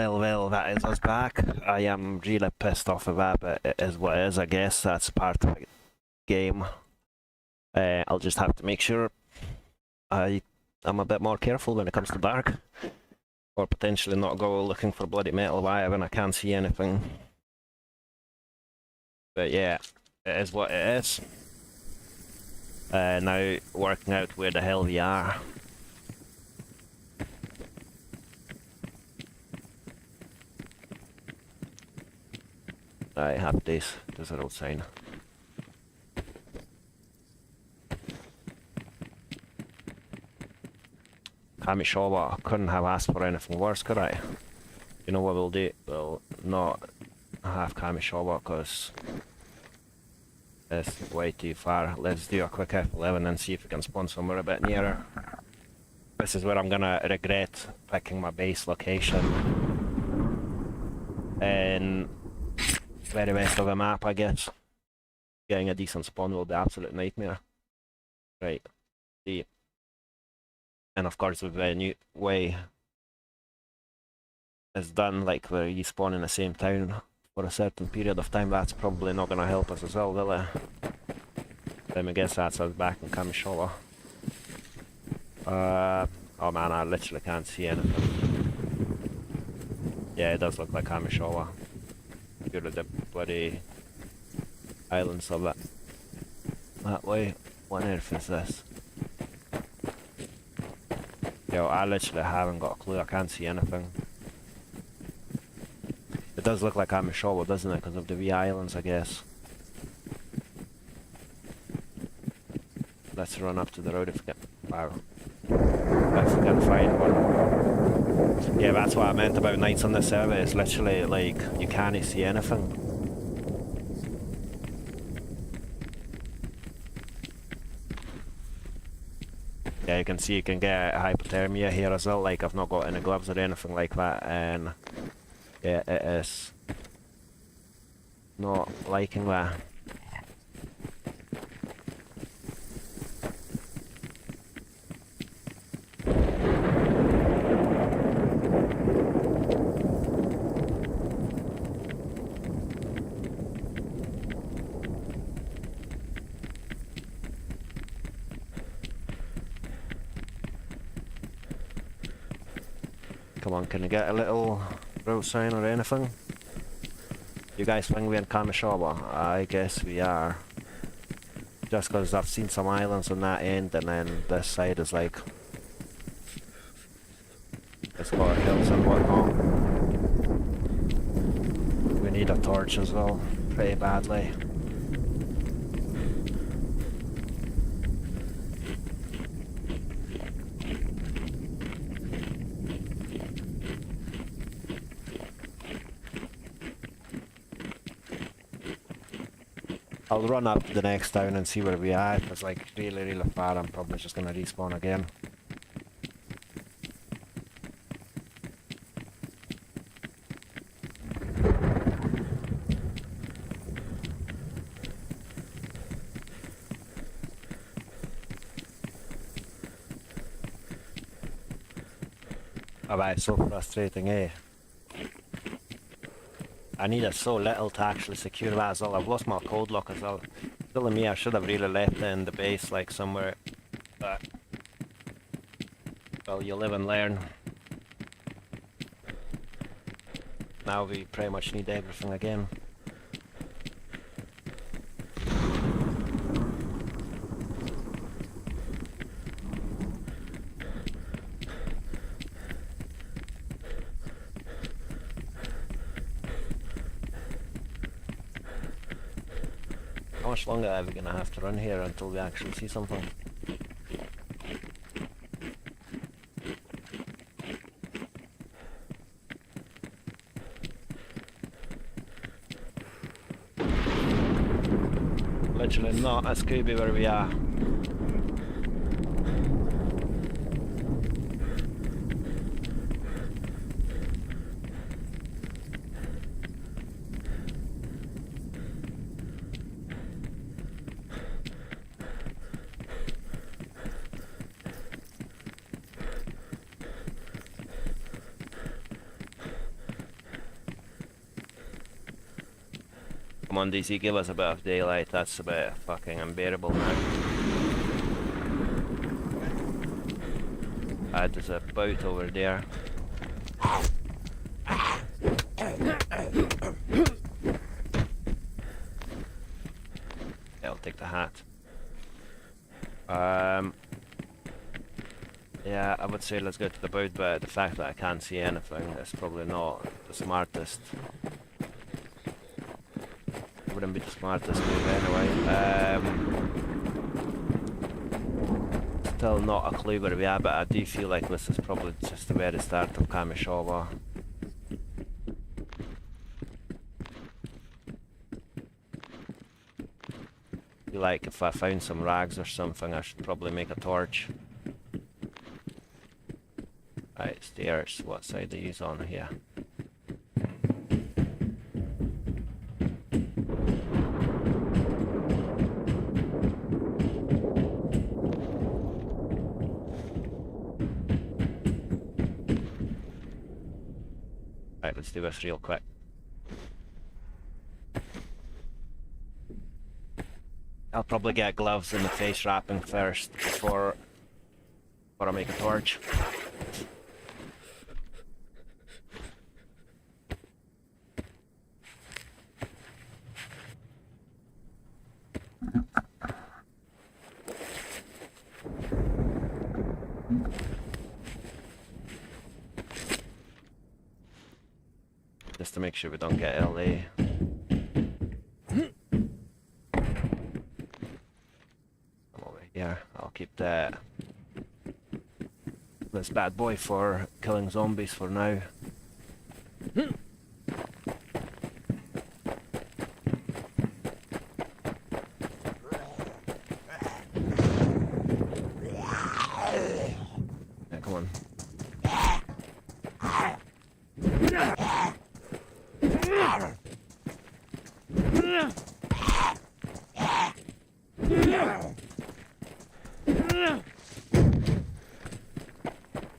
[SPEAKER 1] that is us back. I am really pissed off of that, but it is what it is, I guess. That's part of the game. I'll just have to make sure I'm a bit more careful when it comes to dark. Or potentially not go looking for bloody metal wire when I can't see anything. But yeah, it is what it is. Now working out where the hell we are. Right, happy days. There's a road sign. Kamishawa, I couldn't have asked for anything worse, could I? You know what we'll do? We'll not have Kamishawa because it's way too far. Let's do a quick F11 and see if we can spawn somewhere a bit nearer. This is where I'm gonna regret picking my base location. And very west of the map, I guess. Getting a decent spawn will be an absolute nightmare. Right. See. And of course, with the new way it's done, like where you spawn in the same town for a certain period of time, that's probably not gonna help us as well, will it? Then I guess that's us back in Kamishawa. Oh man, I literally can't see anything. Yeah, it does look like Kamishawa. Good at the bloody islands of it. That way. What on earth is this? Yo, I literally haven't got a clue. I can't see anything. It does look like Kamishawa, doesn't it? Because of the wee islands, I guess. Let's run up to the road if we can. Wow. If we can find one. Yeah, that's what I meant about nights on the server. It's literally like you can't see anything. Yeah, you can see you can get hypothermia here as well. Like I've not got any gloves or anything like that, and yeah, it is not liking that. Come on, can you get a little road sign or anything? You guys think we're in Kamishawa? I guess we are. Just because I've seen some islands on that end, and then this side is like... it's got hills and whatnot. We need a torch as well, pretty badly. I'll run up to the next town and see where we are. If it's like really far, I'm probably just gonna respawn again. Alright, so frustrating, eh? I needed so little to actually secure that as well. I've lost my code lock as well. Silly me, I should have really left it in the base, like somewhere. But well, you live and learn. Now we pretty much need everything again. How much longer are we gonna have to run here until we actually see something? Literally not as creepy where we are. Come on, DayZ, give us a bit of daylight. That's a bit fucking unbearable now. There's a boat over there. Yeah, I'll take the hat. Yeah, I would say let's go to the boat, but the fact that I can't see anything is probably not the smartest. It wouldn't be the smartest move anyway. Still not a clue where we are, but I do feel like this is probably just the very start of Kamishawa. I feel like if I found some rags or something, I should probably make a torch. Right, stairs. What side do you use on here? Right, let's do this real quick. I'll probably get gloves and the face wrapping first before I make a torch. Just to make sure we don't get LA. Come over here. I'll keep this bad boy for killing zombies for now. Yeah, come on.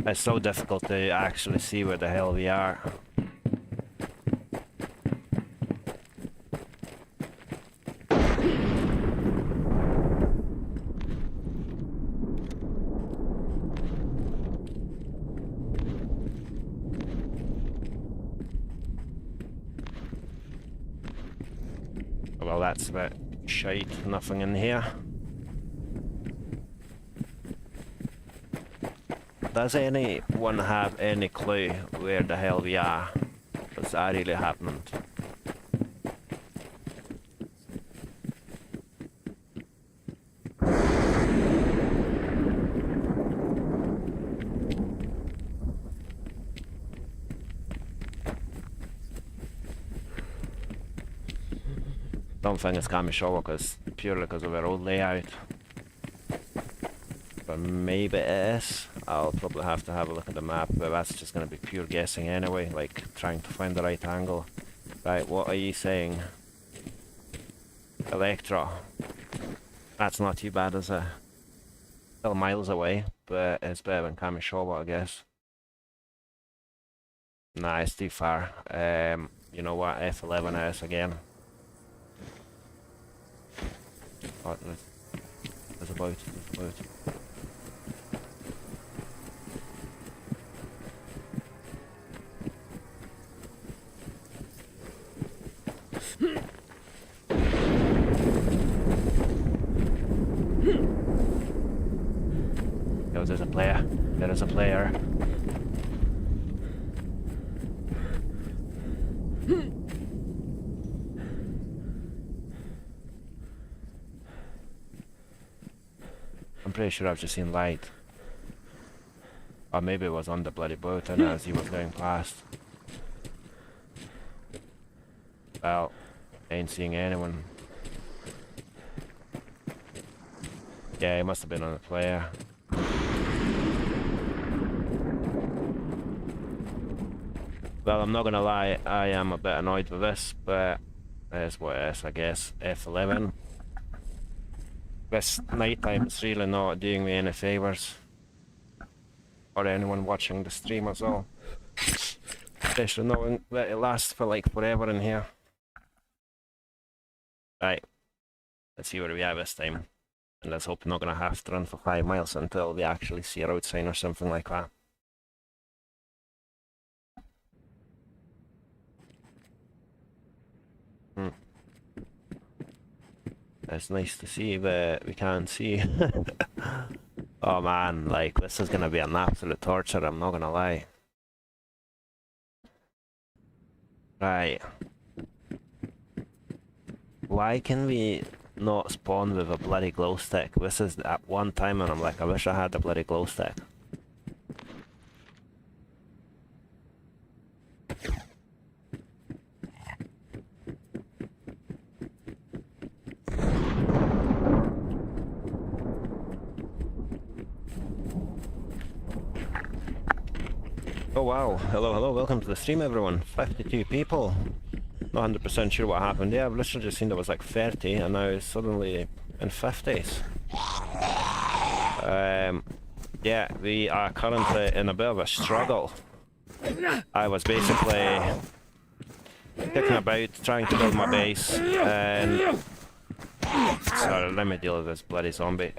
[SPEAKER 1] It's so difficult to actually see where the hell we are. Well, that's a bit shite. Nothing in here. Does anyone have any clue where the hell we are? What's that really happened? Don't think it's Kamishawa purely because of our old layout. But maybe it is. I'll probably have to have a look at the map, but that's just going to be pure guessing anyway, like trying to find the right angle. Right, what are you saying? Electra. That's not too bad, is it? Still miles away, but it's better than Kamishawa, I guess. Nah, it's too far. You know what? F11 is again. Oh, there's a boat. There's a boat. Yo, there's a player. There is a player. I'm pretty sure I've just seen light. Or maybe it was on the bloody boat and as he was going past. Well, ain't seeing anyone. Yeah, he must have been on a player. Well, I'm not gonna lie, I am a bit annoyed with this, but that's what it is, I guess. F11. This nighttime is really not doing me any favours. Or anyone watching the stream as well. Especially knowing that it lasts for like forever in here. Right, let's see where we are this time. And let's hope we're not going to have to run for 5 miles until we actually see a road sign or something like that. It's nice to see, but we can't see. Oh man, like, this is gonna be an absolute torture, I'm not gonna lie. Right. Why can we not spawn with a bloody glow stick? This is at one time and I'm like, I wish I had a bloody glow stick. Oh wow, hello, welcome to the stream everyone. 52 people. Not 100% sure what happened there. I've literally just seen there was like 30 and now it's suddenly in 50s. Yeah, we are currently in a bit of a struggle. I was basically kicking about, trying to build my base, and... Sorry, let me deal with this bloody zombie.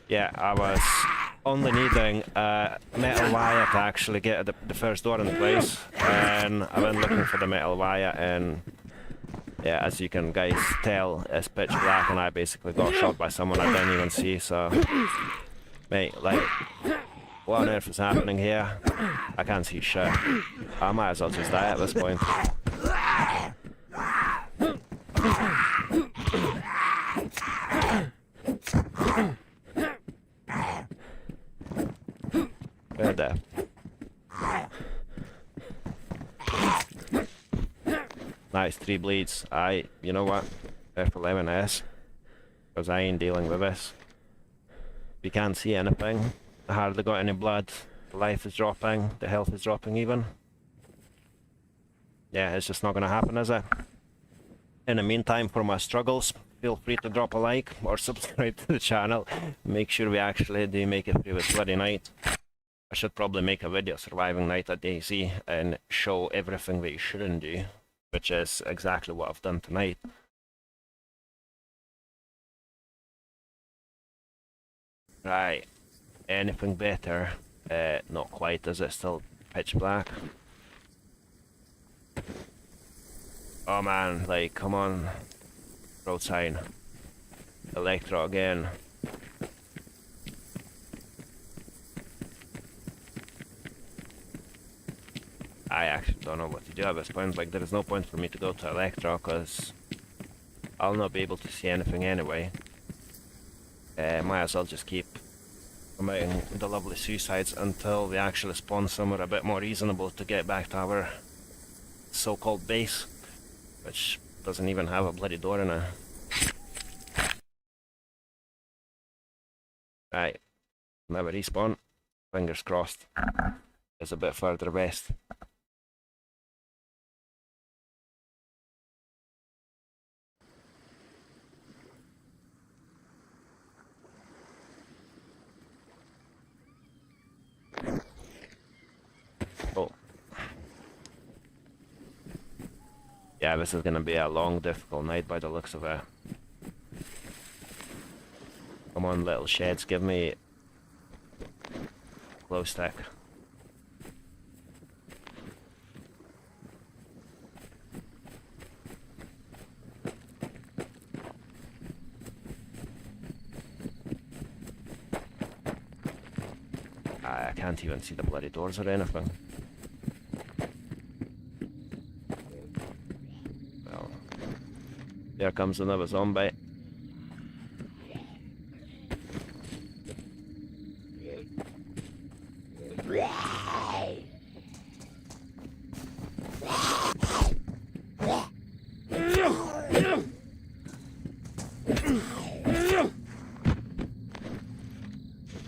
[SPEAKER 1] Yeah, I was only needing a metal wire to actually get the first door in place, and I went looking for the metal wire, and yeah, as you can guys tell, it's pitch black, and I basically got shot by someone I didn't even see, so... Mate, like, what on earth is happening here? I can't see shit. I might as well just die at this point. Where there? Nice, 3 bleeds. You know what? F11S. Because I ain't dealing with this. We can't see anything. I hardly got any blood. The life is dropping. The health is dropping even. Yeah, it's just not gonna happen, is it? In the meantime, for my struggles, feel free to drop a like or subscribe to the channel. Make sure we actually do make it through this bloody night. I should probably make a video surviving night at DayZ and show everything that you shouldn't do, which is exactly what I've done tonight. Right, anything better? Not quite, is it? Still pitch black? Oh man, like, come on. Road sign. Electro again. I actually don't know what to do at this point. Like, there is no point for me to go to Electro, because I'll not be able to see anything anyway. Might as well just keep promoting the lovely suicides until we actually spawn somewhere a bit more reasonable to get back to our so-called base, which doesn't even have a bloody door in it. Right, never respawn. Fingers crossed. It's a bit further west. Oh. Yeah, this is gonna be a long, difficult night by the looks of it. Come on, little sheds, give me glow stick. I can't even see the bloody doors or anything. Well, there comes another zombie.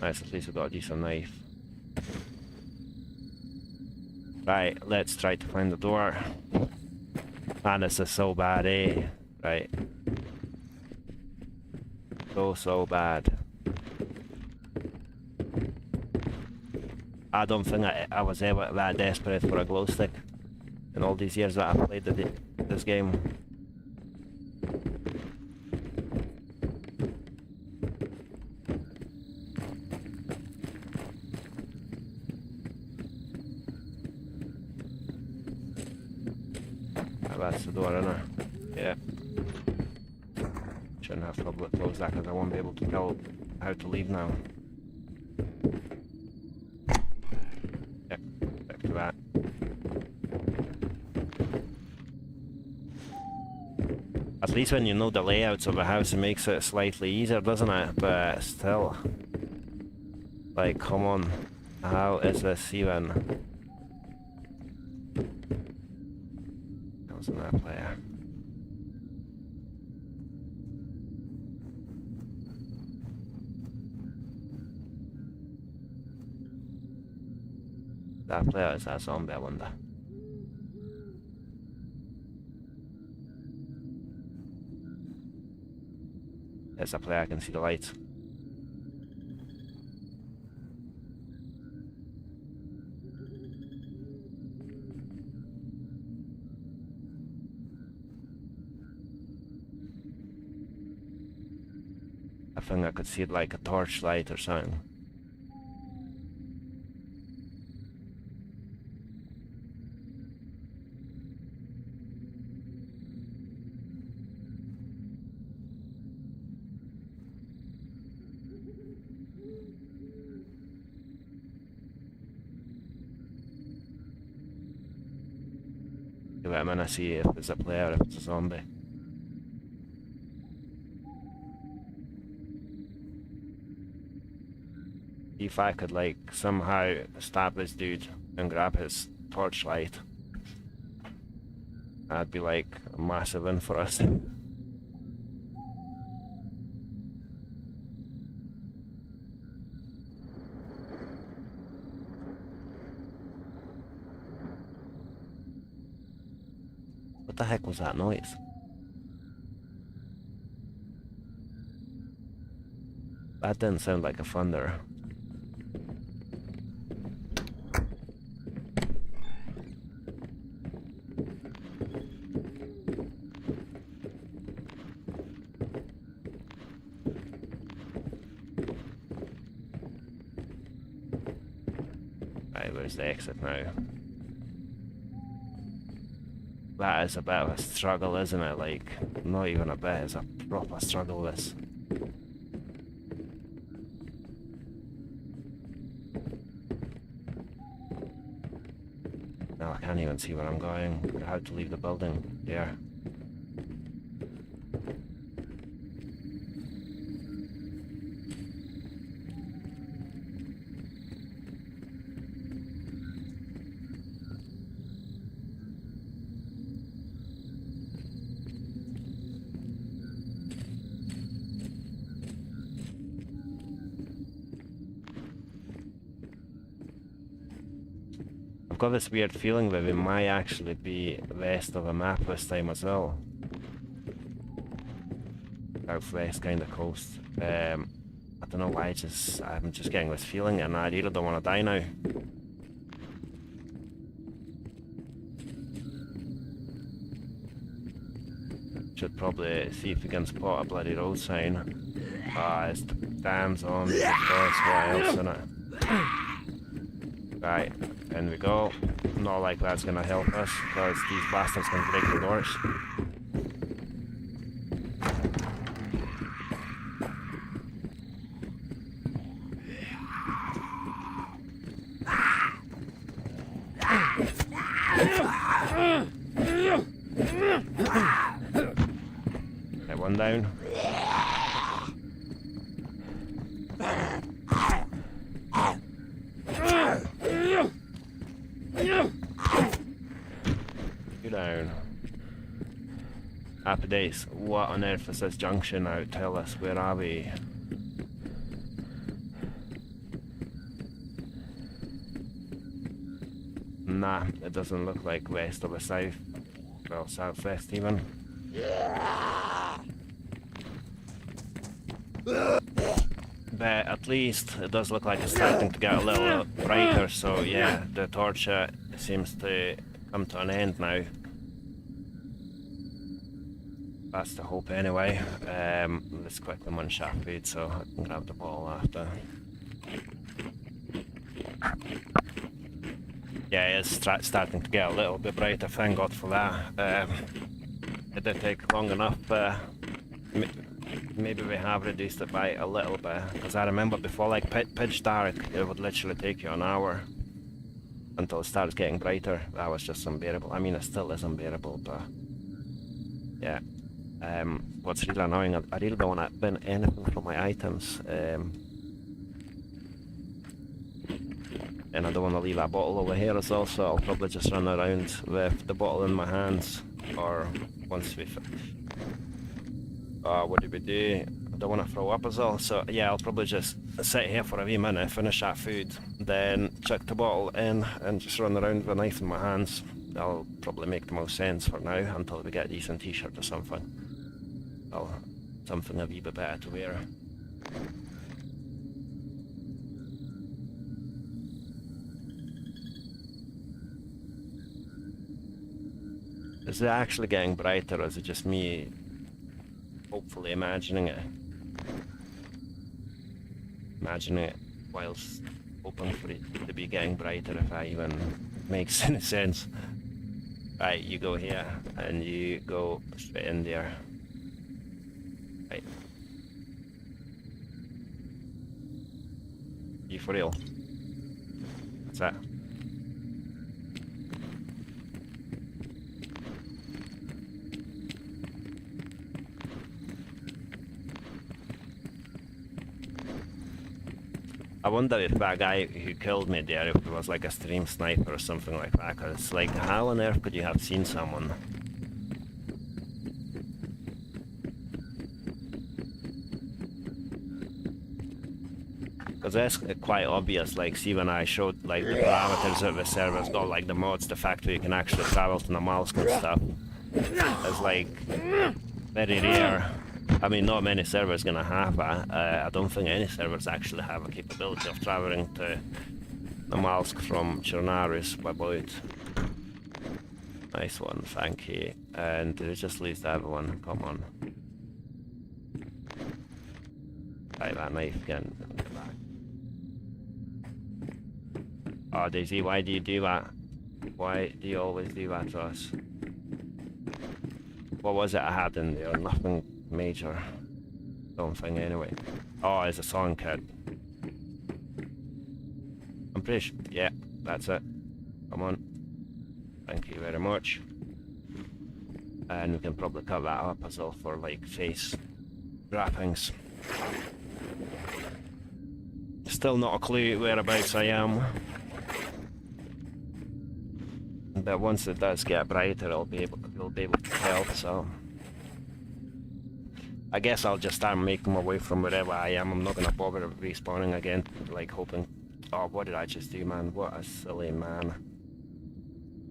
[SPEAKER 1] Nice, at least we got a decent knife. Right, let's try to find the door. Man, this is so bad, eh? Right. So bad. I don't think I was ever that desperate for a glow stick. in all these years that I've played this game. That's the door, isn't it? Yeah. Shouldn't have trouble with close that because I won't be able to tell how to leave now. Yeah, back to that. At least when you know the layouts of a house, it makes it slightly easier, doesn't it? But still, like, come on, how is this even? That player. That player is a zombie, I wonder. There's a player, I can see the lights. I think I could see it like a torchlight or something. Give it a minute, see if there's a player or if it's a zombie. If I could like somehow stab this dude and grab his torchlight, that'd be like a massive win for us. What the heck was that noise? That didn't sound like a thunder. Right, where's the exit now? That is a bit of a struggle, isn't it? Like, not even a bit, it's a proper struggle, this. Now I can't even see where I'm going, how to leave the building. Yeah. I've got this weird feeling that we might actually be west of a map this time as well. Southwest kind of coast. I don't know why, I'm just getting this feeling and I really don't want to die now. Should probably see if we can spot a bloody road sign. Ah, it's the damn zombies, of course, what else in it? Right. In we go. Not like that's gonna help us, because these bastards can break the doors. Get one down. Down. Happy days. What on earth is this junction now? Tell us, where are we? Nah, it doesn't look like west or south. Well, southwest even. But at least it does look like it's starting to get a little brighter, so yeah, the torch seems to come to an end now. That's the hope anyway. Let's quickly munch that food so I can grab the bottle after. Yeah, it's starting to get a little bit brighter, thank God for that. It did take long enough. Maybe we have reduced it by a little bit, because I remember before, like pitch dark, it would literally take you an hour until it starts getting brighter. That was just unbearable. I mean, it still is unbearable, but yeah. What's really annoying, I really don't want to bin anything from my items, and I don't want to leave that bottle over here as well, so I'll probably just run around with the bottle in my hands, or once we what did we do? I don't want to throw up as well, so yeah, I'll probably just sit here for a wee minute, finish that food, then chuck the bottle in and just run around with a knife in my hands. That'll probably make the most sense for now, until we get a decent t-shirt or something. Well, something a wee bit better to wear. Is it actually getting brighter, or is it just me hopefully imagining it? Imagining it whilst hoping for it to be getting brighter, if that even makes any sense. Right, you go here, and you go straight in there. Right. You for real? What's that? I wonder if that guy who killed me there, if it was like a stream sniper or something like that, because like, how on earth could you have seen someone? Because that's quite obvious, like, see when I showed like the parameters of the server's got, like the mods, the fact that you can actually travel to Namalsk and stuff. It's like, very rare. I mean, not many servers gonna have that. I don't think any servers actually have a capability of traveling to Namalsk from Chernarus by boat. Nice one, thank you. And did it just lose the other one? Come on. Right, that knife again. Oh, DayZ, why do you do that? Why do you always do that to us? What was it I had in there? Nothing major. Don't think anyway. Oh, it's a song kit. I'm pretty sure. Yeah, that's it. Come on. Thank you very much. And we can probably cut that up as well for like face wrappings. Still not a clue whereabouts I am. But once it does get brighter, we'll be able to tell, so I guess I'll just start making my way from wherever I am. I'm not gonna bother respawning again, like hoping. Oh, what did I just do, man? What a silly man.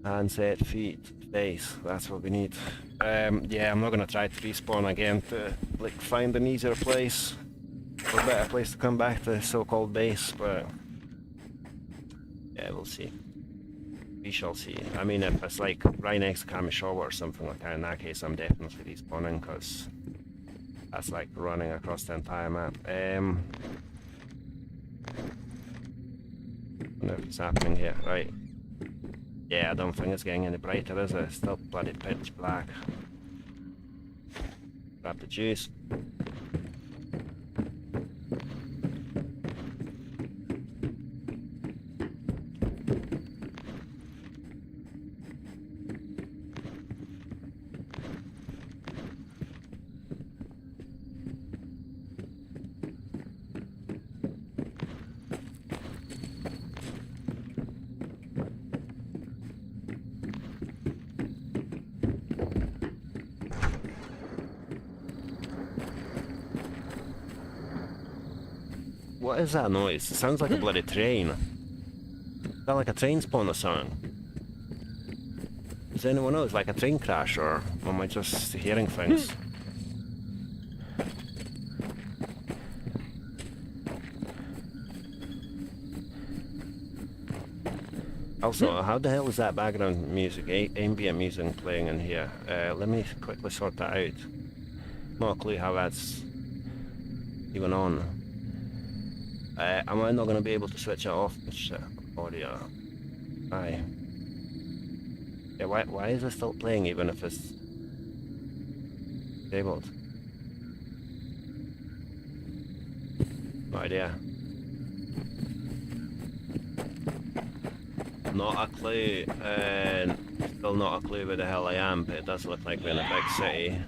[SPEAKER 1] Handset, feet, face, that's what we need. Yeah, I'm not gonna try to respawn again to like find an easier place, or a better place to come back to the so-called base, but yeah, we'll see. We shall see. I mean, if it's like right next to Kamishawa or something like that, in that case I'm definitely respawning, because that's like running across the entire map. I wonder if it's happening here, right? Yeah, I don't think it's getting any brighter, is it? It's still bloody pitch black. Grab the juice. What is that noise? It sounds like a bloody train. Is that like a train spawn or something? Does anyone know? It's like a train crash, or am I just hearing things? Also, how the hell is that background music, ambient music playing in here? Let me quickly sort that out. No clue how that's even on. Am I not going to be able to switch it off? Audio. Aye. Yeah, why is it still playing even if it's disabled? No idea. Not a clue, and still not a clue where the hell I am, but it does look like we're in a big city.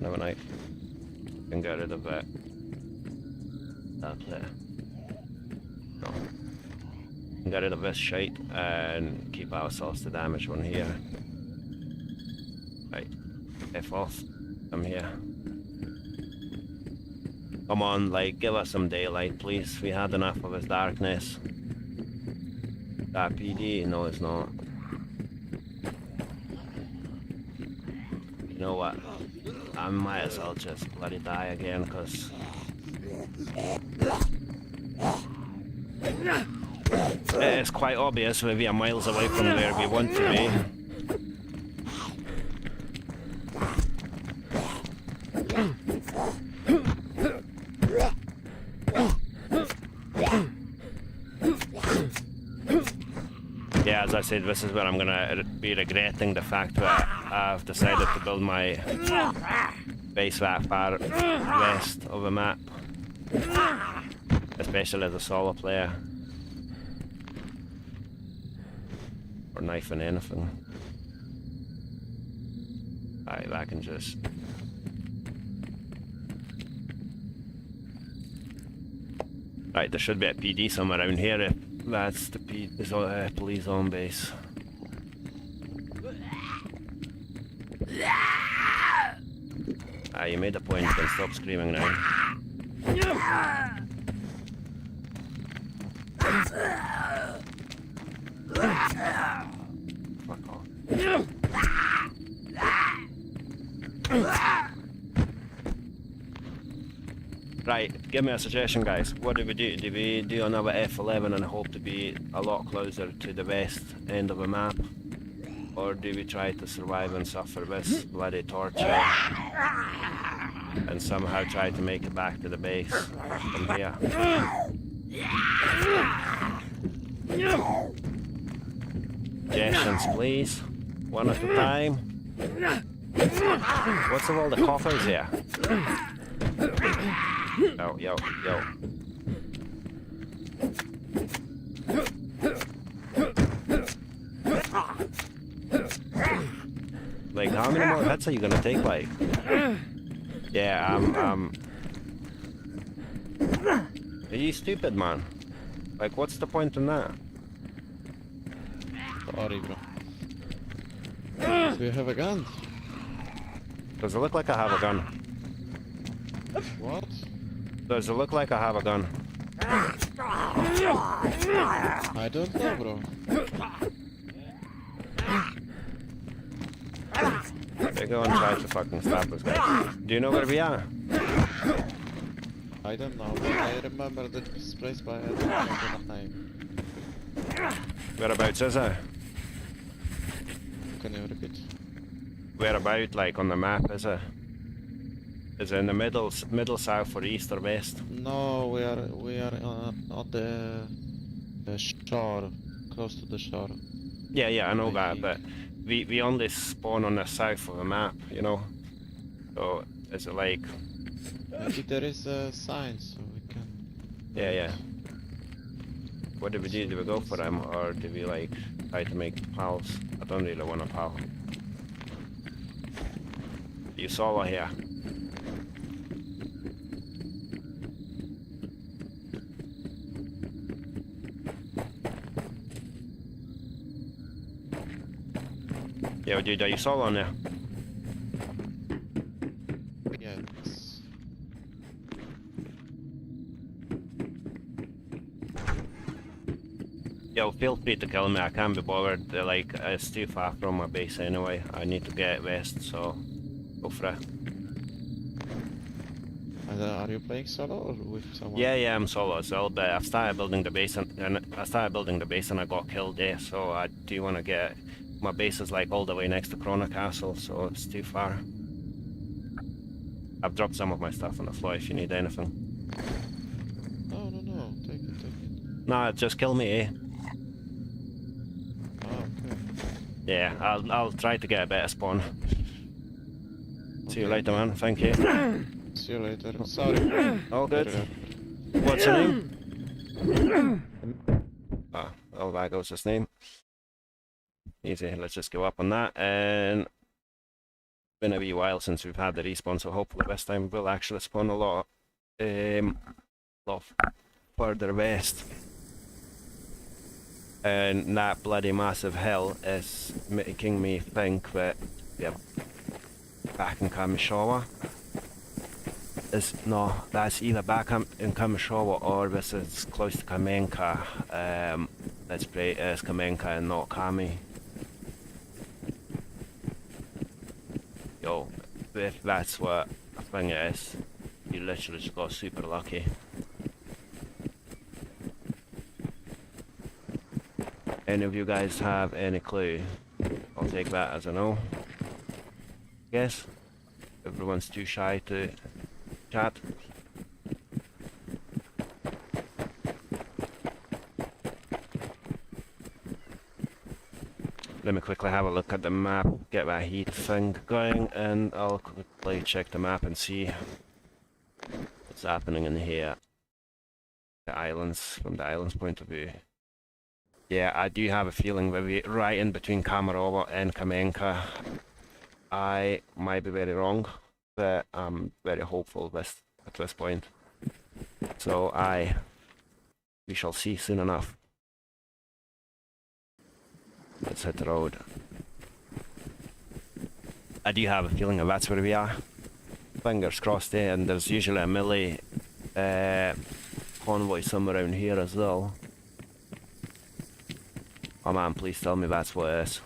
[SPEAKER 1] No, and I can get rid of that. That there. No. Get rid of this shite and keep ourselves the damage one here. Right. F off. I'm here. Come on, like, give us some daylight, please. We had enough of this darkness. That PD? No, it's not. You know what? I might as well just bloody die again, because it's quite obvious we are miles away from where we want to be. Yeah, as I said, this is where I'm gonna be regretting the fact that I've decided to build my base that far west of the map, especially as a solo player, or knifing anything. Right, I can just right. There should be a PD somewhere around here if that's the police on base. Ah, you made a point, then stop screaming now. Fuck off. Right, give me a suggestion, guys. What do we do? Do we do another F11 and hope to be a lot closer to the west end of the map? Or do we try to survive and suffer this bloody torture and somehow try to make it back to the base from here? Suggestions, please. One at a time. What's with all the coffers here? Yo, yo, yo. Like, how many more hits are you gonna take, like? Yeah, Are you stupid, man? Like, what's the point in that?
[SPEAKER 2] Sorry, bro. Do you have a gun?
[SPEAKER 1] Does it look like I have a gun?
[SPEAKER 2] What?
[SPEAKER 1] Does it look like I have a gun?
[SPEAKER 2] I don't know, bro.
[SPEAKER 1] They go and try to fucking stop this guy. Do you know where we are?
[SPEAKER 2] I don't know, but I remember this place, but I don't know the name.
[SPEAKER 1] Whereabouts is it?
[SPEAKER 2] Can you repeat?
[SPEAKER 1] Whereabout, like, on the map, is it? Is it in the middle, south, or east, or west?
[SPEAKER 2] No, we are on the shore, close to the shore.
[SPEAKER 1] Yeah, I know that, but we only spawn on the south of the map, you know? So, is it like...
[SPEAKER 2] Maybe there is a sign, so we can...
[SPEAKER 1] Yeah. What do we do? Do we go for them, or do we, like, try to make pals? I don't really want a pal. You solo here. Yo, dude, are you solo on there?
[SPEAKER 2] Yes.
[SPEAKER 1] Yo, feel free to kill me. I can't be bothered. Like, it's too far from my base anyway. I need to get west, so go for it.
[SPEAKER 2] And are you playing solo or with someone?
[SPEAKER 1] Yeah, I'm solo as well, but I've started building the base and I started building the base and I got killed there, so I do want to get... My base is like all the way next to Krona Castle, so it's too far. I've dropped some of my stuff on the floor if you need anything.
[SPEAKER 2] No. Take it.
[SPEAKER 1] Nah, just kill me, eh?
[SPEAKER 2] Ah, okay.
[SPEAKER 1] Yeah, I'll try to get a better spawn. See you
[SPEAKER 2] Okay.
[SPEAKER 1] later, man. Thank you.
[SPEAKER 2] See you later. Sorry.
[SPEAKER 1] All good. What's your name? Oh, there goes his name. Easy, let's just go up on that. And been a wee while since we've had the respawn, so hopefully this time we'll actually spawn a lot further west. And that bloody massive hill is making me think that we're back in Kamishawa. No, that's either back in Kamishawa or this is close to Kamenka. Let's play as Kamenka and not Kami. Yo, if that's what I think it is, you literally just got super lucky. Any of you guys have any clue? I'll take that as a no. Guess everyone's too shy to chat. Let me quickly have a look at the map, get that heat thing going, and I'll quickly check the map and see what's happening in here. The islands, from the islands point of view. Yeah, I do have a feeling that we're right in between Kamarova and Kamenka. I might be very wrong, but I'm very hopeful at this point. So we shall see soon enough. Let's hit the road. I do have a feeling that that's where we are. Fingers crossed there, and there's usually a melee convoy somewhere around here as well. Oh man, please tell me that's what it is.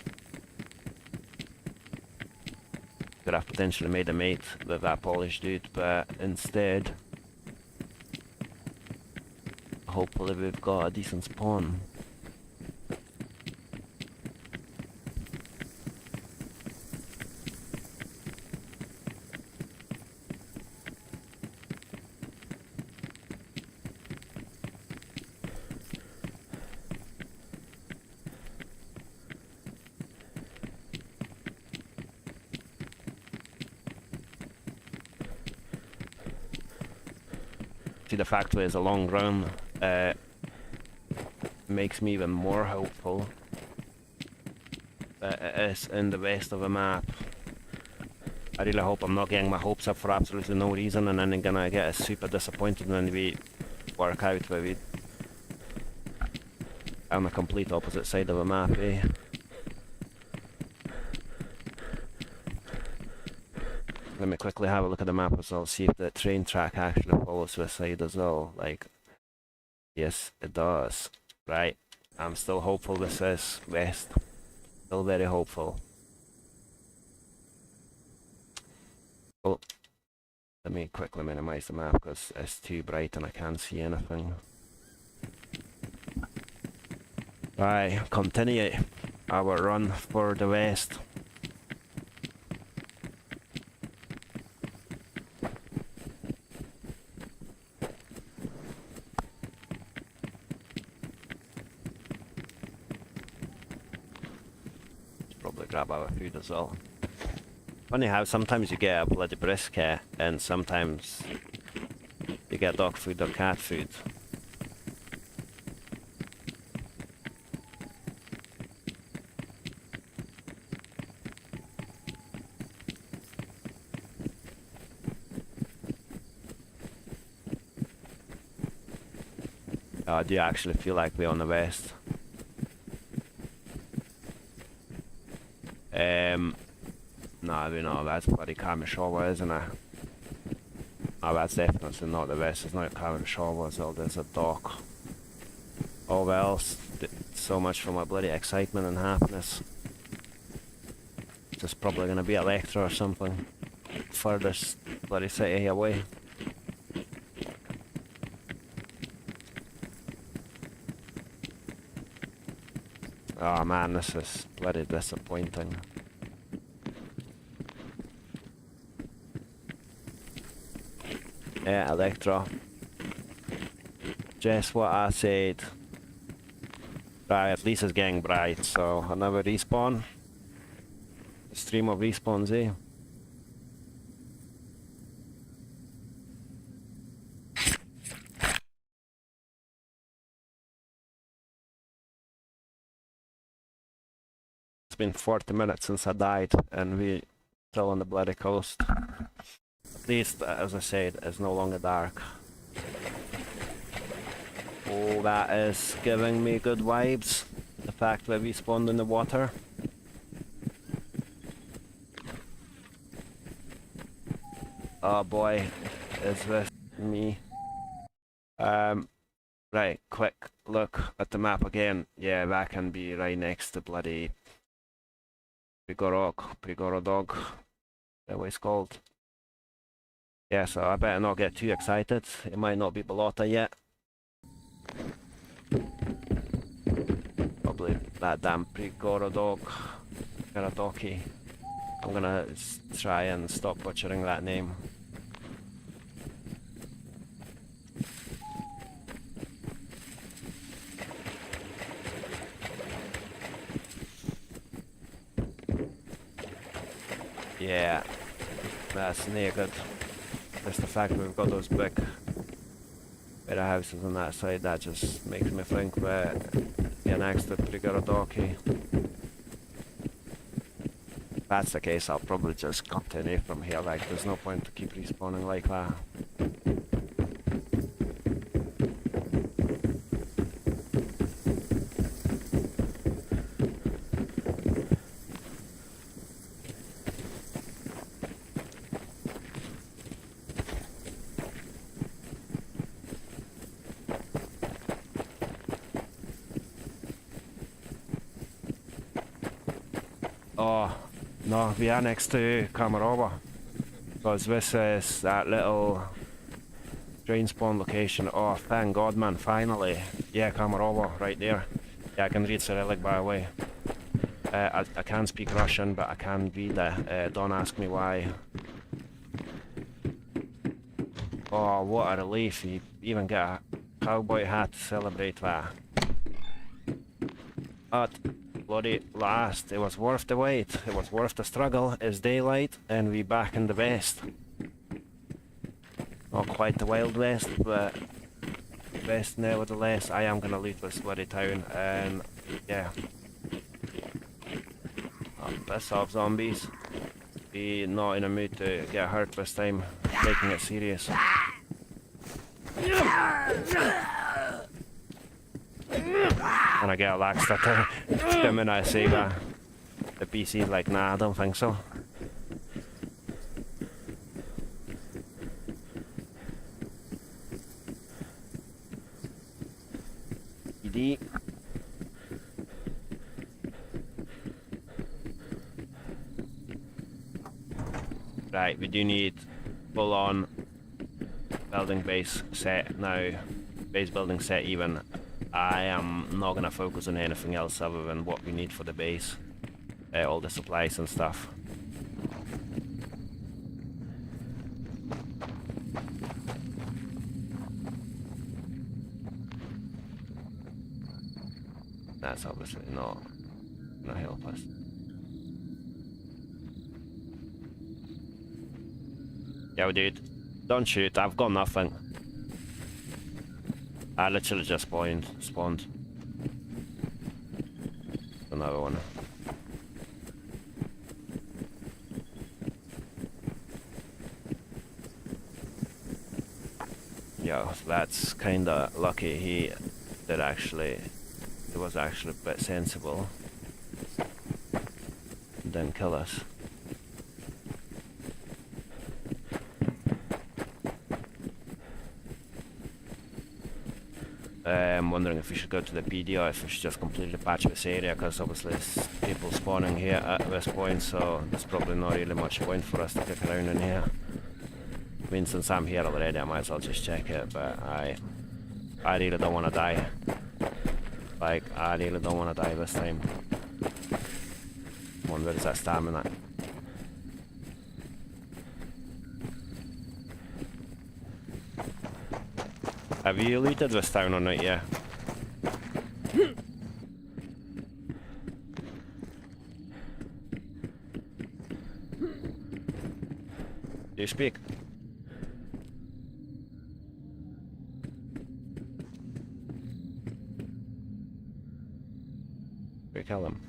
[SPEAKER 1] Could have potentially made a mate with that Polish dude, but instead, hopefully we've got a decent spawn. The fact that it's a long run makes me even more hopeful that it is in the west of the map. I really hope I'm not getting my hopes up for absolutely no reason and then I'm gonna get super disappointed when we work out where we on the complete opposite side of the map, eh? Let me quickly have a look at the map as well, see if the train track actually follows this side as well. Like, yes, it does. Right, I'm still hopeful this is west. Still very hopeful. Oh, let me quickly minimize the map because it's too bright and I can't see anything. Right, continue our run for the west. Grab our food as well. Funny how sometimes you get a bloody brisket and sometimes you get dog food or cat food. I do actually feel like we're on the west. No, we know that's bloody Kamishawa, isn't it? No, that's definitely not the best. It's not Kamishawa, so there's a dock. Oh well, so much for my bloody excitement and happiness. It's probably gonna be Electra or something. Furthest bloody city away. Oh man, this is bloody disappointing. Yeah, Electra. Just what I said. Right, at least it's getting bright, so another respawn. A stream of respawns, eh? It's been 40 minutes since I died, and we're still on the bloody coast. At least, as I said, it's no longer dark. Oh, that is giving me good vibes. The fact that we spawned in the water. Oh boy, is this me? Right, quick look at the map again. Yeah, that can be right next to bloody Prigorodog, that way it's called. Yeah, so I better not get too excited. It might not be Balota yet. Probably that damn Prigorodog, Karadoki. I'm gonna try and stop butchering that name. Yeah, that's near good. Just the fact that we've got those big better houses on that side, that just makes me think that yeah, next to Prigorodoki. If that's the case, I'll probably just continue from here, like there's no point to keep respawning like that. Oh, no, we are next to Kamarova. Because this is that little drain spawn location. Oh, thank God, man, finally. Yeah, Kamarova, right there. Yeah, I can read Cyrillic, by the way. I can't speak Russian, but I can read it. Don't ask me why. Oh, what a relief. You even get a cowboy hat to celebrate that. But bloody last, it was worth the wait, it was worth the struggle. It's daylight and we back in the West. Not quite the Wild West, but West nevertheless. I am gonna loot this bloody town and yeah. Oh, piss off, zombies. Be not in a mood to get hurt this time, taking it serious. And I get a lag stutter the minute I say that. The PC's like, nah, I don't think so. ED. Right, we do need full on building base set now. Base building set even. I am not going to focus on anything else other than what we need for the base. All the supplies and stuff. That's obviously not going to help us. Yo dude, don't shoot, I've got nothing. I literally just spawned. Another one. Yo, that's kinda lucky. He was actually a bit sensible. didn't kill us. I'm wondering if we should go to the PD or if we should just completely patch this area, because obviously there's people spawning here at this point, so there's probably not really much point for us to kick around in here. I mean, since I'm here already, I might as well just check it, but I really don't want to die. Like, I really don't want to die this time. Come on, where is that stamina? Have you looted this town or not yet? Do you speak? We kill him.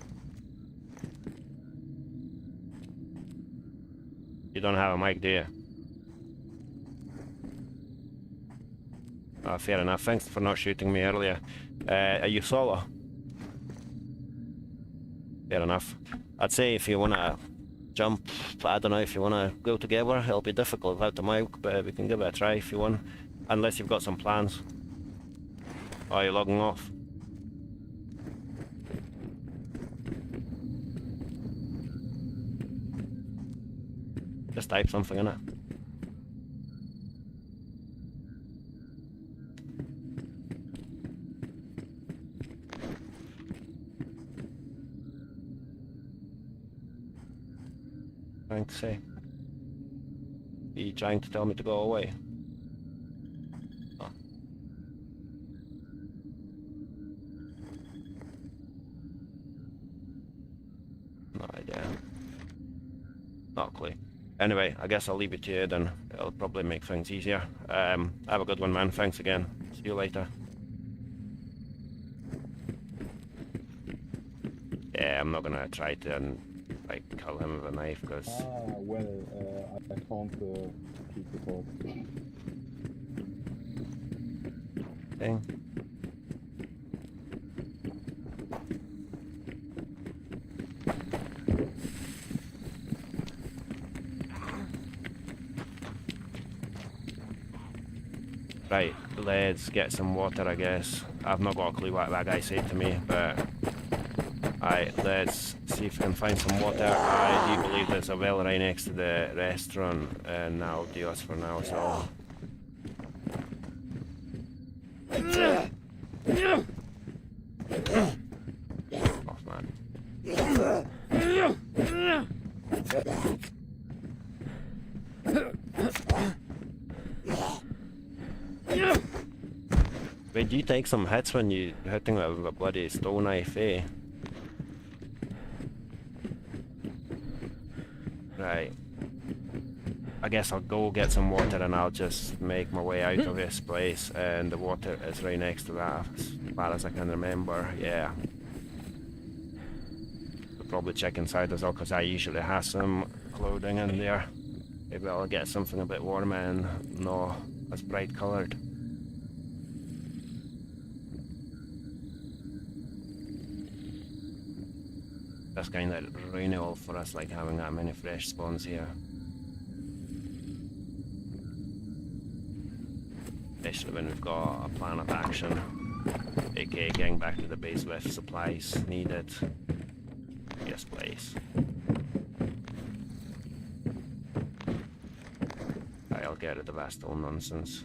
[SPEAKER 1] You don't have a mic, do you? Oh, fair enough. Thanks for not shooting me earlier. Are you solo? Fair enough. I'd say if you wanna jump, I don't know, if you wanna go together, it'll be difficult without the mic, but we can give it a try if you want. Unless you've got some plans. Or are you logging off? Just type something in it. Trying to say. Are you trying to tell me to go away? Oh. No idea. Not a clue. Anyway, I guess I'll leave it to you then. It'll probably make things easier. Have a good one, man. Thanks again. See you later. Yeah, I'm not gonna try to like kill him with a knife because.
[SPEAKER 3] Well, I can't keep the talk.
[SPEAKER 1] Thing. Right, let's get some water, I guess. I've not got a clue what that guy said to me, but alright, let's see if we can find some water. I do believe there's a well right next to the restaurant, and that'll do us for now, so. Oh, man. Wait, do you take some hits when you hitting it with a bloody stone knife, eh? Right. I guess I'll go get some water and I'll just make my way out of this place, and the water is right next to that as far as I can remember, yeah. I'll probably check inside as well because I usually have some clothing in there. Maybe I'll get something a bit warmer and not as bright coloured. That's kind of ruinable for us, like having that many fresh spawns here. Especially when we've got a plan of action, aka getting back to the base with supplies needed. Yes, please. I'll get rid of that stone nonsense.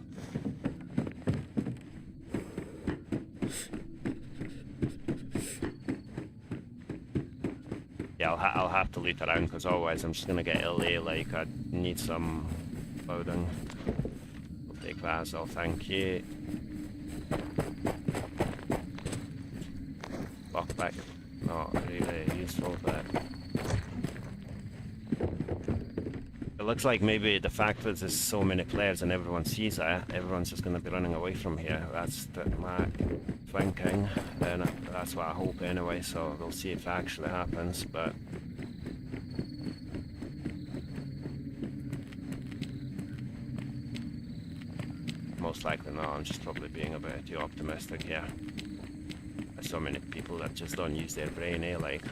[SPEAKER 1] Yeah, I'll have to loot around because otherwise I'm just gonna get LA. Like, I need some clothing. I'll take that as well, thank you. Lockback, not really useful, but it looks like maybe the fact that there's so many players and everyone sees it, everyone's just gonna be running away from here. That's my thinking, and that's what I hope anyway, so we'll see if it actually happens, but most likely not. I'm just probably being a bit too optimistic here. There's so many people that just don't use their brain, eh? Like,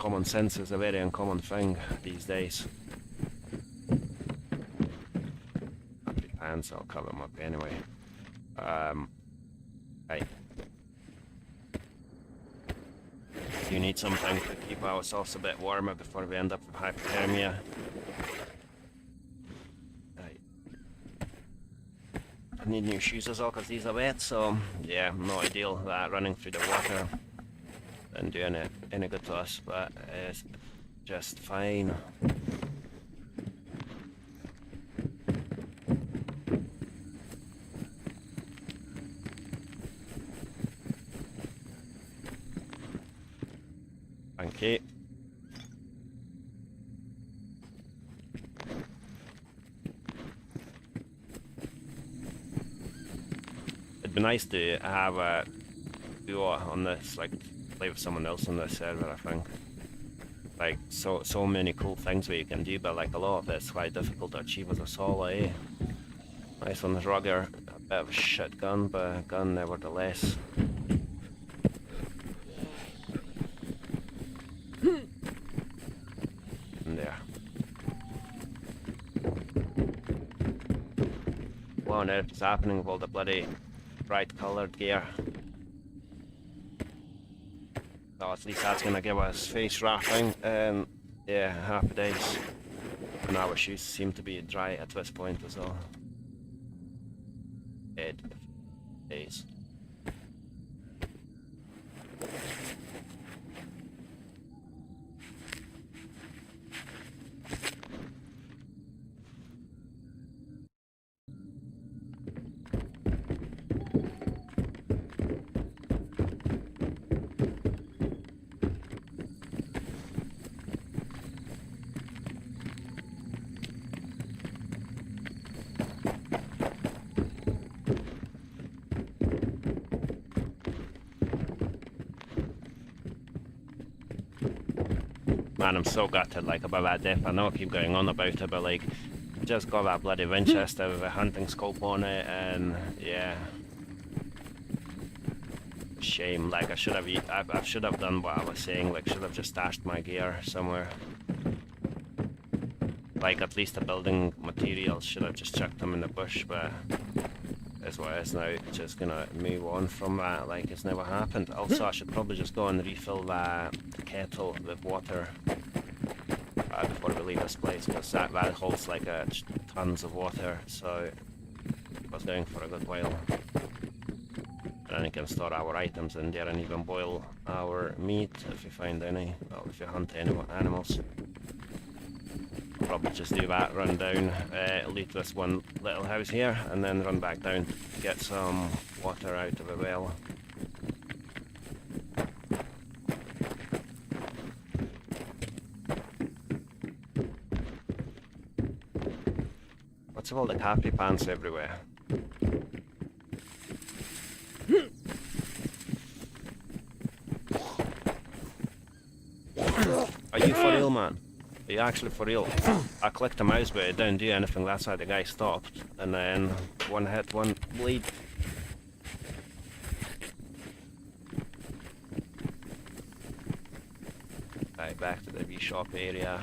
[SPEAKER 1] common sense is a very uncommon thing these days. Happy pants, I'll cover them up anyway. Right. You need something to keep ourselves a bit warmer before we end up with hypothermia. Right. I need new shoes as well because these are wet, so yeah, no ideal that running through the water and doing it any good to us, but it's just fine. Thank you. It'd be nice to have a duo on this, like play with someone else on this server, I think. Like so many cool things that you can do, but like a lot of it's quite difficult to achieve as a solo, eh? Nice on the Rugger, a bit of a shit gun, but a gun nevertheless. There. What on earth is happening with all the bloody bright coloured gear? So at least that's gonna give us face wrapping and yeah, happy days. And our shoes seem to be dry at this point as well. Days. Man, I'm so gutted, like, about that death. I know I keep going on about it, but, like, just got that bloody Winchester with a hunting scope on it, and, yeah. Shame, like, I should have done what I was saying, like, should have just stashed my gear somewhere. Like, at least the building materials, should have just chucked them in the bush, but is what it is now. Just gonna move on from that like it's never happened. Also, I should probably just go and refill the kettle with water before we leave this place, because that holds like tons of water, so I was going for a good while. And then we can store our items in there and even boil our meat if we find any, well, if we hunt any animals. Probably just do that, run down, loot this one little house here, and then run back down to get some water out of the well. What's with all the happy pants everywhere? Are you for real, man? Are you actually for real? I clicked the mouse, but it didn't do anything. That's why the guy stopped. And then one hit, one bleed. Right, back to the V-shop area.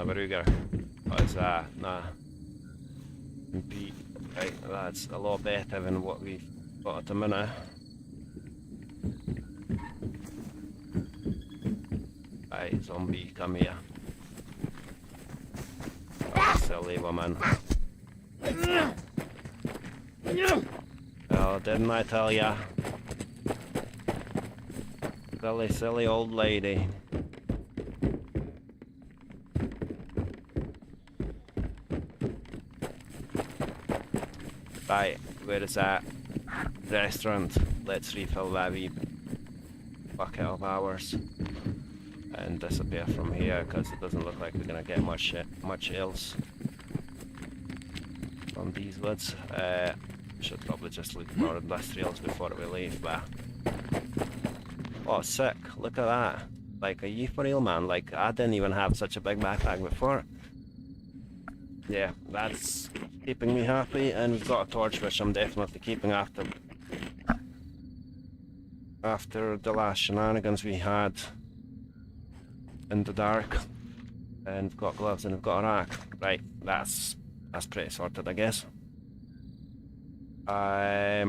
[SPEAKER 1] Ruger. What is that? Nah. MP. Right, that's a lot better than what we've got at the minute. Right, zombie, come here. Oh, silly woman. Oh, didn't I tell ya? Silly, silly old lady. Right, where is that restaurant? Let's refill that wee bucket of ours and disappear from here, because it doesn't look like we're gonna get much else from these woods. Should probably just look more industrials before we leave, but Oh, sick. Look at that. Like, are you for real, man? Like, I didn't even have such a big backpack before. Yeah, that's keeping me happy, and we've got a torch, which I'm definitely keeping after the last shenanigans we had in the dark. And we've got gloves and we've got a rack. Right, that's pretty sorted, I guess. Yeah,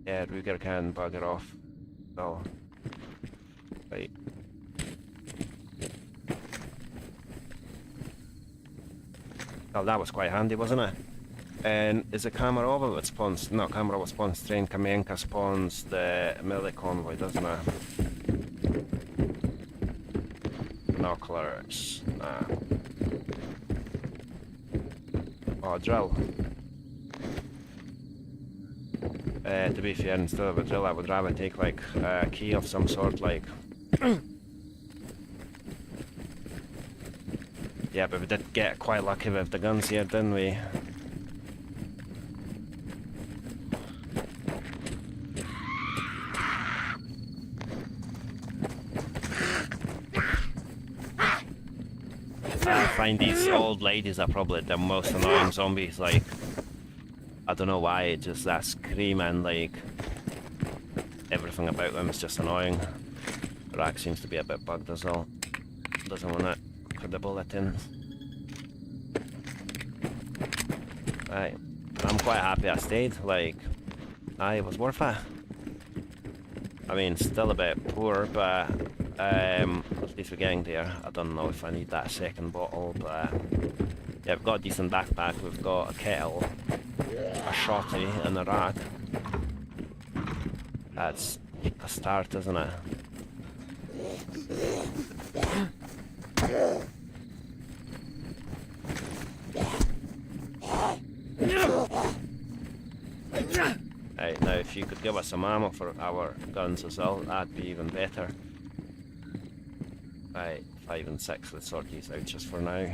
[SPEAKER 1] Ruger can bugger off. So, right. Well, that was quite handy, wasn't it? And is it Kamarova that spawns? No, Kamarova spawns train. Kamienka spawns the melee convoy, doesn't it? Binoculars. Nah. Oh, drill. To be fair, instead of a drill, I would rather take like a key of some sort, like. Yeah, but we did get quite lucky with the guns here, didn't we? I find these old ladies are probably the most annoying zombies, like, I don't know why, just that scream and like, everything about them is just annoying. The rack seems to be a bit bugged as well. Doesn't want to put the bullet in. Right, I'm quite happy I stayed, like, it was worth it. I mean, still a bit poor, but at least we're getting there. I don't know if I need that second bottle, but yeah, we've got a decent backpack, we've got a kettle, a shotty, and a rack. That's a start, isn't it? Right, now if you could give us some ammo for our guns as well, that'd be even better. Right, 5 and 6, let's sort these out just for now.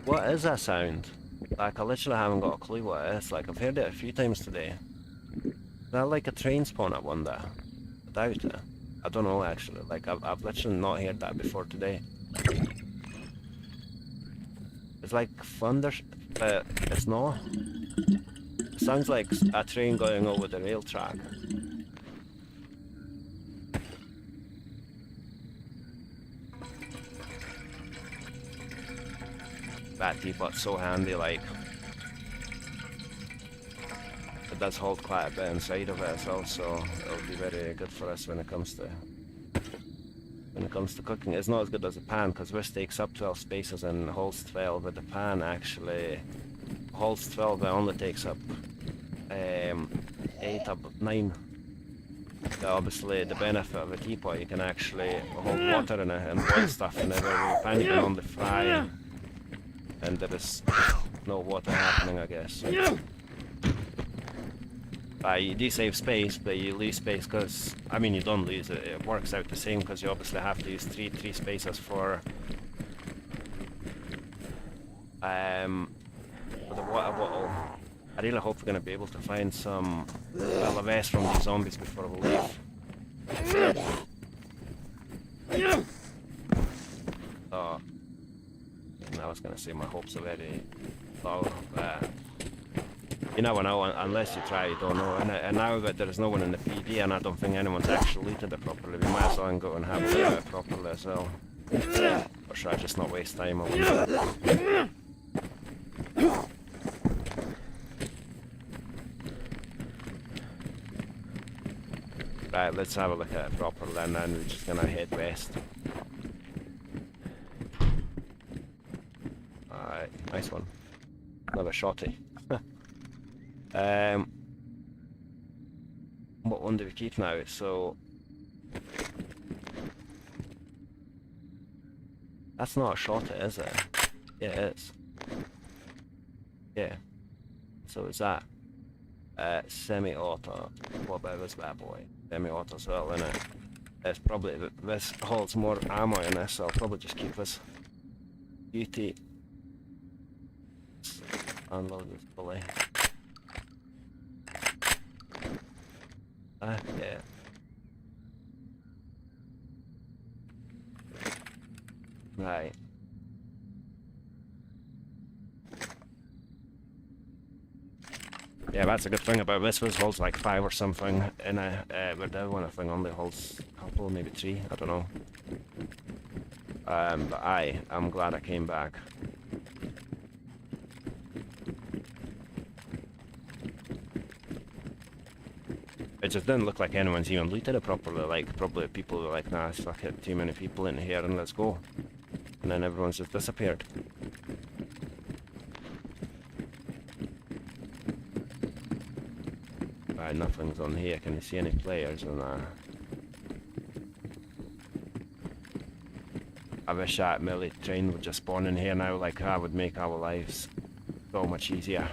[SPEAKER 1] What is that sound? Like, I literally haven't got a clue what it is. Like, I've heard it a few times today. Is that like a train spawn, I wonder? I doubt it. I don't know, actually. Like, I've literally not heard that before today. It's like thunder, but it's not. It sounds like a train going over the rail track. That teapot's so handy, like. It does hold quite a bit inside of it as well, so it'll be very good for us when it comes to cooking. It's not as good as a pan, because this takes up 12 spaces and holds 12, but the pan actually holds 12 but only takes up 8 up 9. So obviously the benefit of a teapot, you can actually hold water in it and boil stuff in it, where the pan you can only fry and there is no water happening, I guess. You do save space, but you lose space because, I mean, you don't lose it, it works out the same, because you obviously have to use three spaces for the water bottle. I really hope we're going to be able to find some LFS from these zombies before we leave. Oh, I was going to say my hopes are very low, but you never know, unless you try, you don't know. And now that there's no one in the PD, and I don't think anyone's actually looted it properly, we might as well go and have a look at it properly as well. Or should I just not waste time? I wonder. Right, let's have a look at it properly, and then we're just gonna head west. Alright, nice one. Another shotty. What one do we keep now? So that's not a shotty, is it? Yeah, it is. Yeah. So is that? Semi-auto. What about this bad boy? Semi-auto as well, innit? It's probably, this holds more ammo in this, so I'll probably just keep this beauty. Unload this fully. Yeah. Right. Yeah, that's a good thing about this. This holds like 5 or something, and but the other one I think only holds a couple, maybe 3. I don't know. But I'm glad I came back. It just didn't look like anyone's even looted it properly. Like, probably people were like, nah, fuck it, too many people in here and let's go. And then everyone's just disappeared. Right, nothing's on here. Can you see any players? And I wish that melee train would just spawn in here now. Like, that would make our lives so much easier.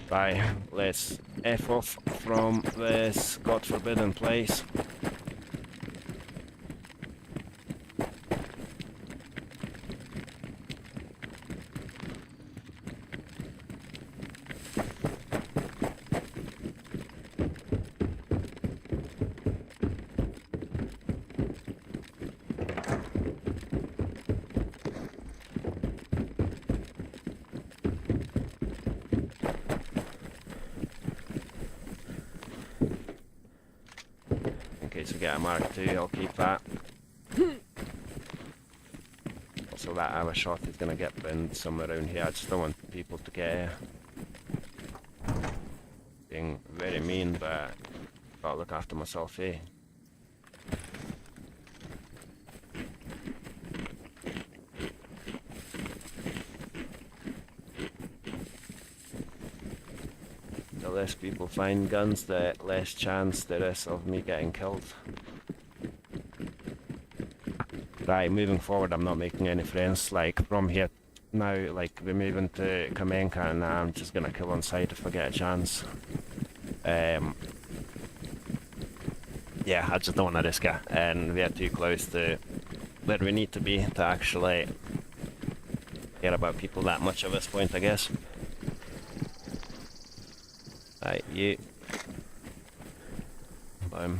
[SPEAKER 1] Right, let's F off from this God forbidden place. To get a Mark II, I'll keep that. Also, that hour shot is gonna get pinned somewhere around here. I just don't want people to get being very mean, but gotta look after myself, eh? The less people find guns, the less chance there is of me getting killed. Right, moving forward, I'm not making any friends. Like, from here now, like, we're moving to Kamenka, and I'm just gonna kill on sight if I get a chance. Yeah, I just don't want to risk it, and we're too close to where we need to be to actually care about people that much at this point, I guess. Right, you. Boom.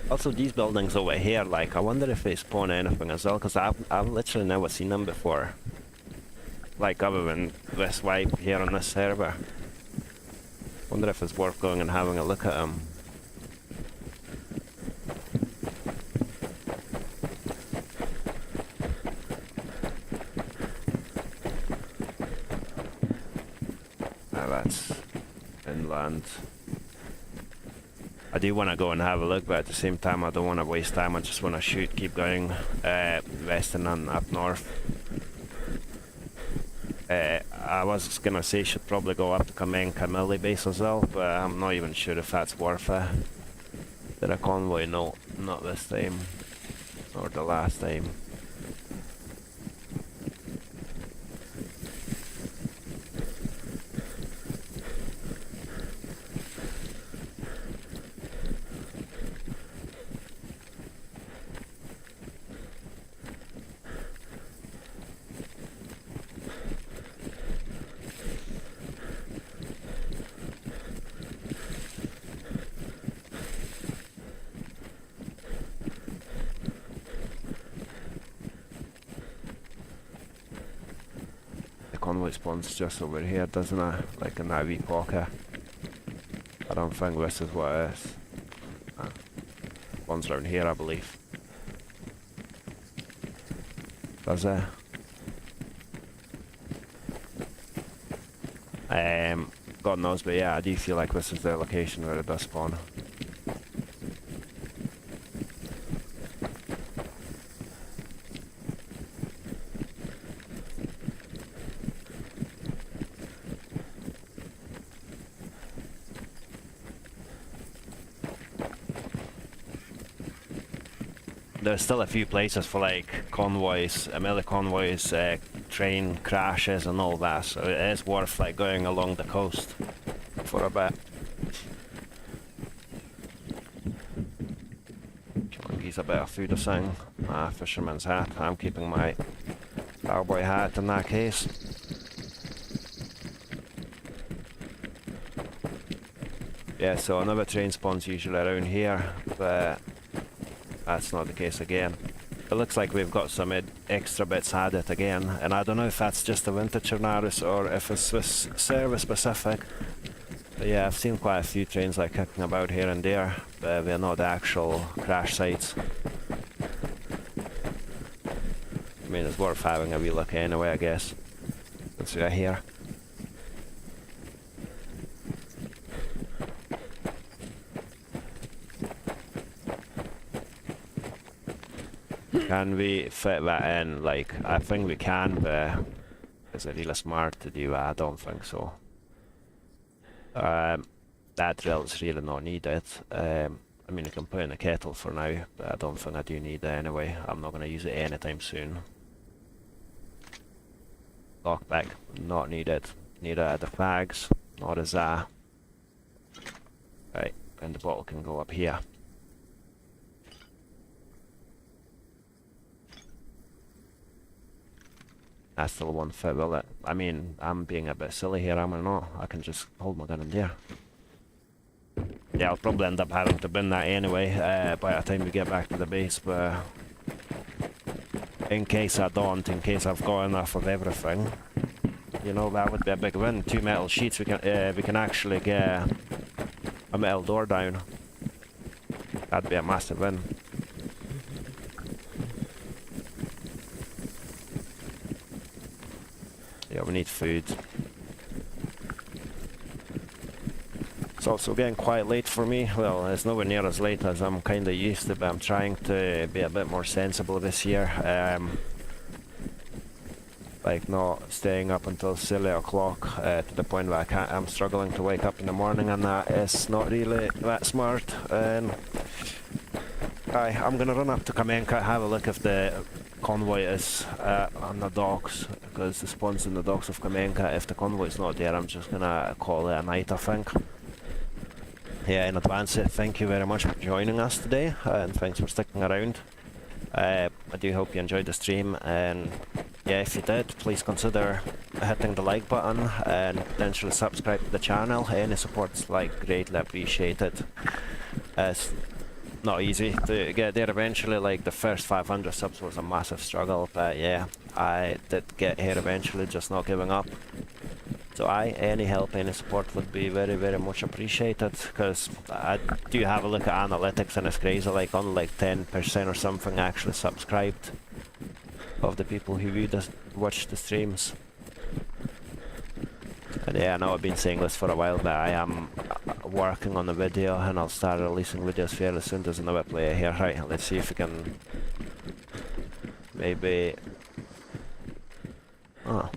[SPEAKER 1] Also, these buildings over here, like, I wonder if they spawn anything as well, because I've literally never seen them before. Like, other than this wipe here on this server. Wonder if it's worth going and having a look at them. Ah, that's inland. I do want to go and have a look, but at the same time I don't want to waste time. I just want to shoot, keep going west and then up north. I was going to say should probably go up to Kamenka Millie base as well, but I'm not even sure if that's worth it. Did a convoy? No, not this time. Or the last time. Convoy spawns just over here, doesn't it? Like in that wee pocket. I don't think this is what it is. spawns around here, I believe. Does it? God knows, but yeah, I do feel like this is the location where it does spawn. There's still a few places for like convoys, melee convoys, train crashes and all that, so it is worth like going along the coast for a bit. Come on, geez, a bit of food or something. Fisherman's hat. I'm keeping my cowboy hat in that case. Yeah, so another train spawns usually around here, but that's not the case again. It looks like we've got some extra bits added again, and I don't know if that's just the Winter Chernarus or if it's service specific. But yeah, I've seen quite a few trains like kicking about here and there, but they're not the actual crash sites. I mean, it's worth having a wee look anyway, I guess. Let's see here. Can we fit that in? Like, I think we can, but is it really smart to do that? I don't think so. That drill's really not needed. I mean, you can put in a kettle for now, but I don't think I do need it anyway. I'm not going to use it anytime soon. Lockback, not needed. Neither are the flags, nor is that. Right, and the bottle can go up here. I still won't fit, will it? I mean, I'm being a bit silly here, am I not? I can just hold my gun in there. Yeah, I'll probably end up having to bin that anyway, by the time we get back to the base, but in case I don't, in case I've got enough of everything, you know, that would be a big win. 2 metal sheets, we can actually get a metal door down. That'd be a massive win. Yeah, we need food. It's also getting quite late for me. Well, it's nowhere near as late as I'm kind of used to, but I'm trying to be a bit more sensible this year. Like not staying up until silly o'clock to the point where I'm struggling to wake up in the morning, and that is not really that smart. I'm gonna run up to Kamenka, have a look if the convoy is on the docks, because the spawn's in the docks of Kamenka. If the convoy's not there, I'm just gonna call it a night, I think. Yeah, in advance, thank you very much for joining us today, and thanks for sticking around. I do hope you enjoyed the stream, and yeah, if you did, please consider hitting the like button and potentially subscribe to the channel. Any support's like greatly appreciated. It's not easy to get there eventually. Like the first 500 subs was a massive struggle, but yeah, I did get here eventually, just not giving up. So any help, any support would be very, very much appreciated, because I do have a look at analytics and it's crazy, like only like 10% or something actually subscribed of the people who watch the streams. And yeah, I know I've been saying this for a while, but I am working on a video and I'll start releasing videos fairly soon. There's another player here. Right, let's see if we can maybe... Oh,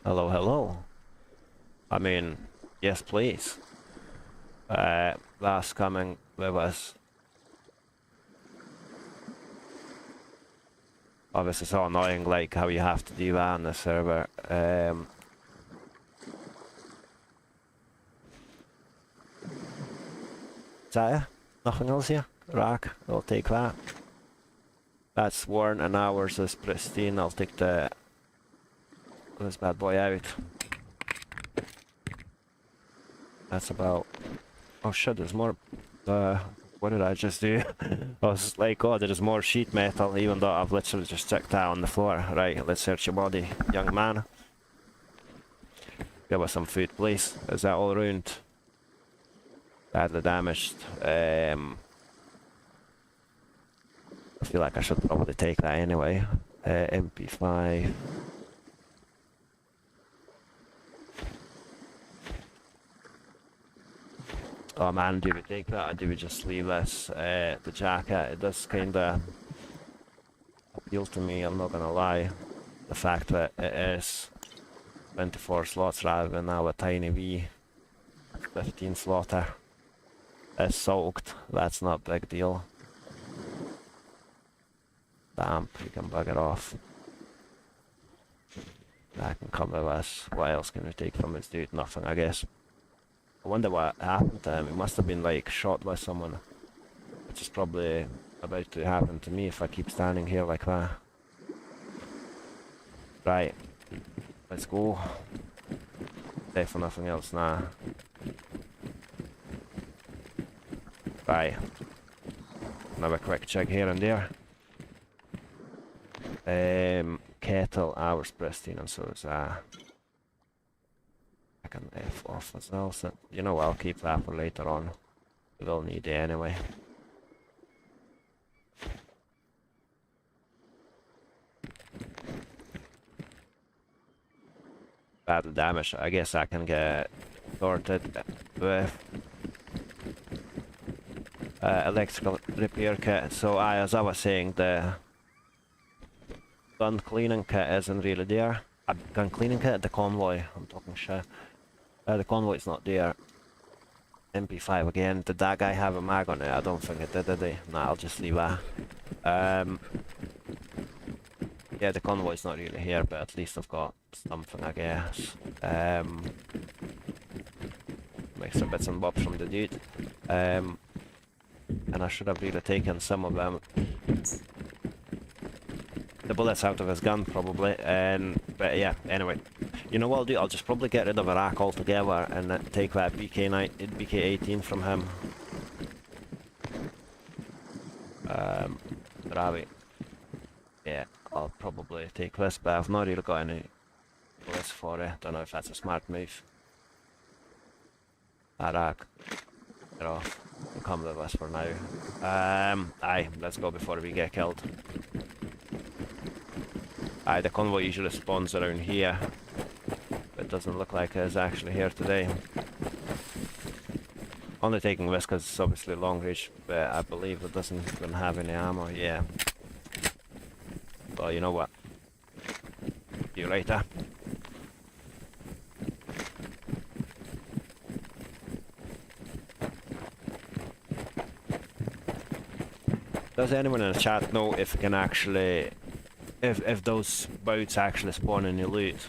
[SPEAKER 1] hello, hello. I mean, yes please. That's coming with us. Obviously, it's so annoying, like how you have to do that on the server. Is that it? Nothing else here? Rack, I'll take that. That's worn and ours is pristine. I'll take this bad boy out. That's about... Oh shit, there's more... what did I just do? I was like, oh, there's more sheet metal, even though I've literally just checked that on the floor. Right, let's search your body, young man. Give us some food, please. Is that all around? Badly damaged. I feel like I should probably take that anyway. MP5. Oh man, do we take that or do we just leave this? The jacket, it does kinda appeal to me, I'm not gonna lie. The fact that it is 24 slots rather than our tiny wee 15 slotter. It's soaked, that's not a big deal. Damn, you can bugger off. That can come with us. What else can we take from this dude? Nothing, I guess. I wonder what happened to him. He must have been like shot by someone. Which is probably about to happen to me if I keep standing here like that. Right. Let's go. Safe for nothing else now. Right. Another quick check here and there. Kettle, hours pristine, and so is I can F off as well, so you know I'll keep that for later on. We will need it anyway. Battle damage, I guess I can get sorted with electrical repair kit. So as I was saying, the gun cleaning kit isn't really there. Gun cleaning kit, the convoy, I'm talking shit. The convoy's not there. MP5 again. Did that guy have a mag on it? I don't think it did he? Nah, I'll just leave that. Yeah, the convoy's not really here, but at least I've got something, I guess. Make some bits and bobs from the dude. And I should have really taken some of them. The bullets out of his gun, probably. But yeah, anyway. You know what I'll do? I'll just probably get rid of Iraq altogether and take that BK-18 from him. Ravi. Yeah, I'll probably take this, but I've not really got any bullets for it. Don't know if that's a smart move. Iraq. Get off. Come with us for now. Aye, let's go before we get killed. Aye, the convoy usually spawns around here. But it doesn't look like it's actually here today. Only taking this because it's obviously long range, but I believe it doesn't even have any ammo, yeah. Well, you know what? See you later. Does anyone in the chat know if you can actually, if those boats actually spawn in your loot?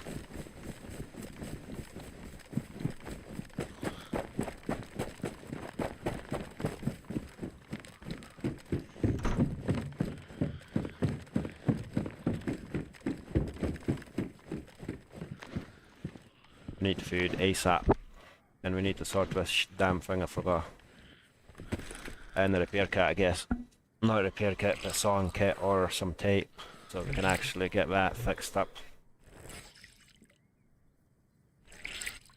[SPEAKER 1] We need food ASAP, and we need to sort this damn thing I forgot. And the repair kit, I guess. Not a repair kit, but a sawing kit or some tape, so we can actually get that fixed up.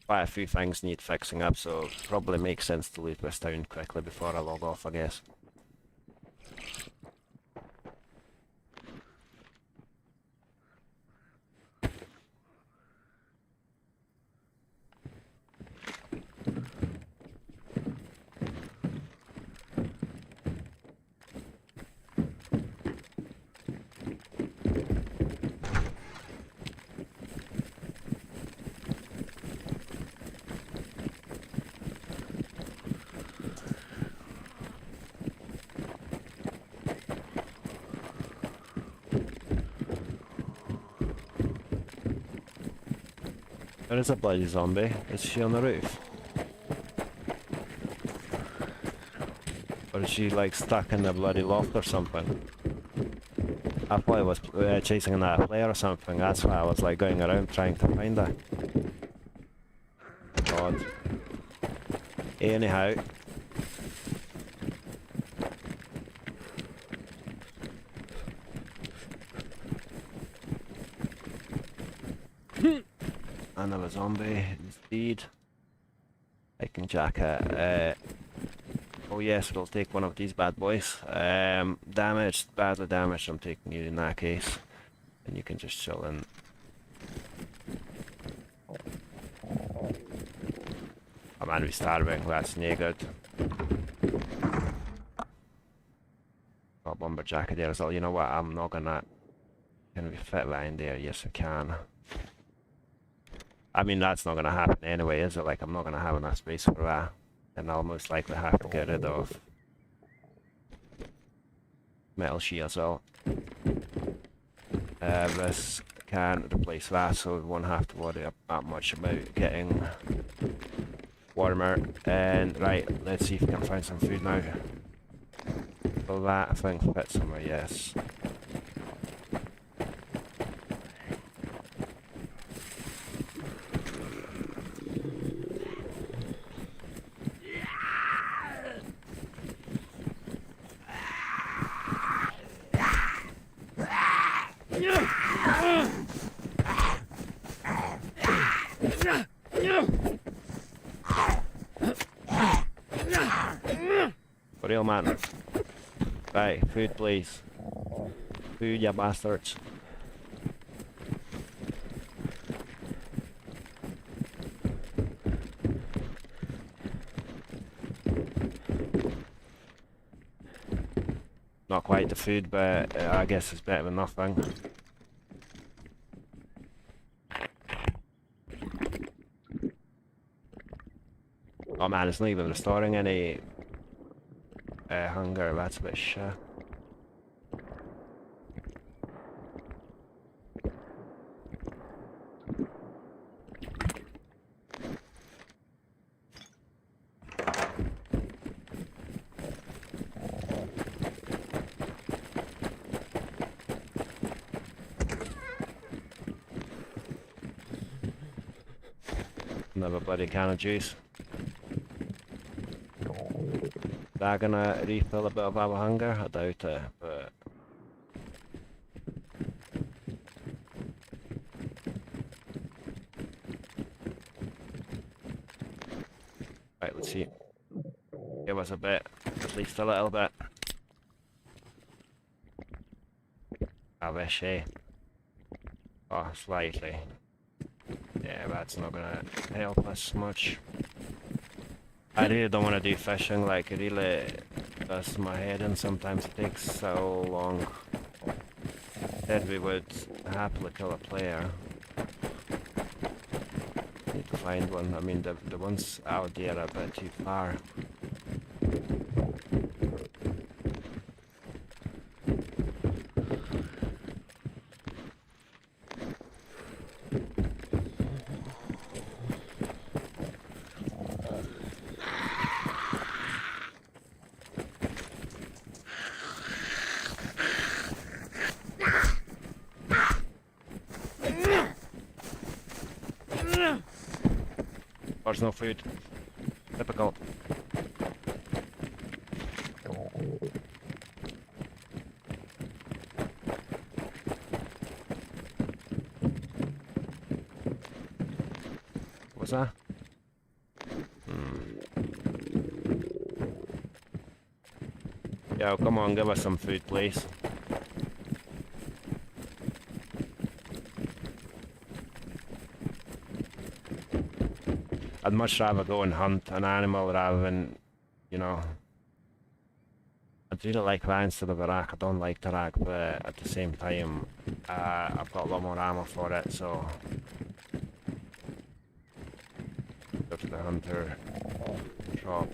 [SPEAKER 1] Quite a few things need fixing up, so it probably makes sense to loot this town quickly before I log off, I guess. There is a bloody zombie. Is she on the roof? Or is she like stuck in the bloody loft or something? I thought I was chasing that player or something. That's why I was like going around trying to find her. God. Anyhow. Another zombie, indeed. Hiking jacket. Oh yes, it'll take one of these bad boys. Damaged, badly damaged, I'm taking you in that case. And you can just chill in. Oh man, we're starving, that's no good. Got a lumberjack there as well. You know what, I'm not gonna... Can we fit that in there? Yes, we can. I mean, that's not gonna happen anyway, is it? Like, I'm not gonna have enough space for that. And I'll most likely have to get rid of metal sheet as well. This can replace that, so we won't have to worry that much about getting warmer. And right, let's see if we can find some food now. Will that thing fit somewhere? Yes. For real, man. Right, food please. Food, you bastards. Not quite the food, but I guess it's better than nothing. Oh man, it's not even restoring any hunger, that's a bit shit. Another bloody can of juice. Is that gonna refill a bit of our hunger? I doubt it, but... Right, let's see. Give us a bit, at least a little bit. I wish, eh? Oh, slightly. Yeah, that's not gonna help us much. I really don't want to do fishing, like, it really does my head in. Sometimes it takes so long. Said we would happily kill a player. Need to find one. I mean, the ones out there are a bit too far. There's no food. Typical. What's that? Yo, come on, give us some food, please. I'd much rather go and hunt an animal rather than, you know... I'd really like that instead of a rack. I don't like the rack, but at the same time, I've got a lot more ammo for it, so... Go to the hunter shop.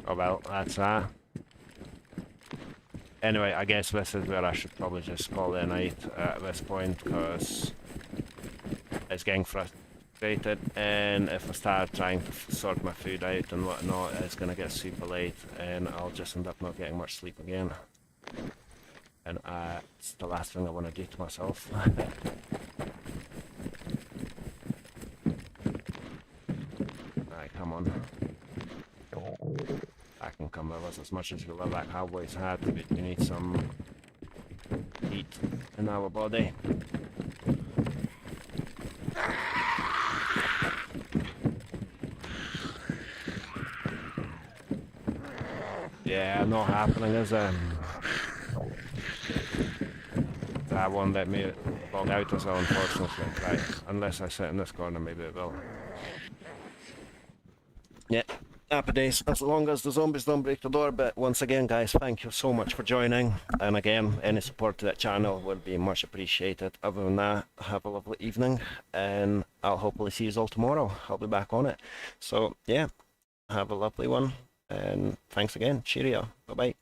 [SPEAKER 1] Oh well, that's that. Anyway, I guess this is where I should probably just call it a night at this point, because it's getting frustrated, and if I start trying to sort my food out and whatnot, it's gonna get super late, and I'll just end up not getting much sleep again. And it's the last thing I want to do to myself. Alright, come on. I can come love us as much as we love our cowboys hat. We need some heat in our body. Yeah, not happening, is it? That won't let me log out as well, unfortunately. Right, unless I sit in this corner, maybe it will. Yeah, happy days, as long as the zombies don't break the door. But once again, guys, thank you so much for joining. And again, any support to that channel would be much appreciated. Other than that, have a lovely evening, and I'll hopefully see you all tomorrow. I'll be back on it. So, yeah, have a lovely one, and thanks again. Cheerio. Bye-bye.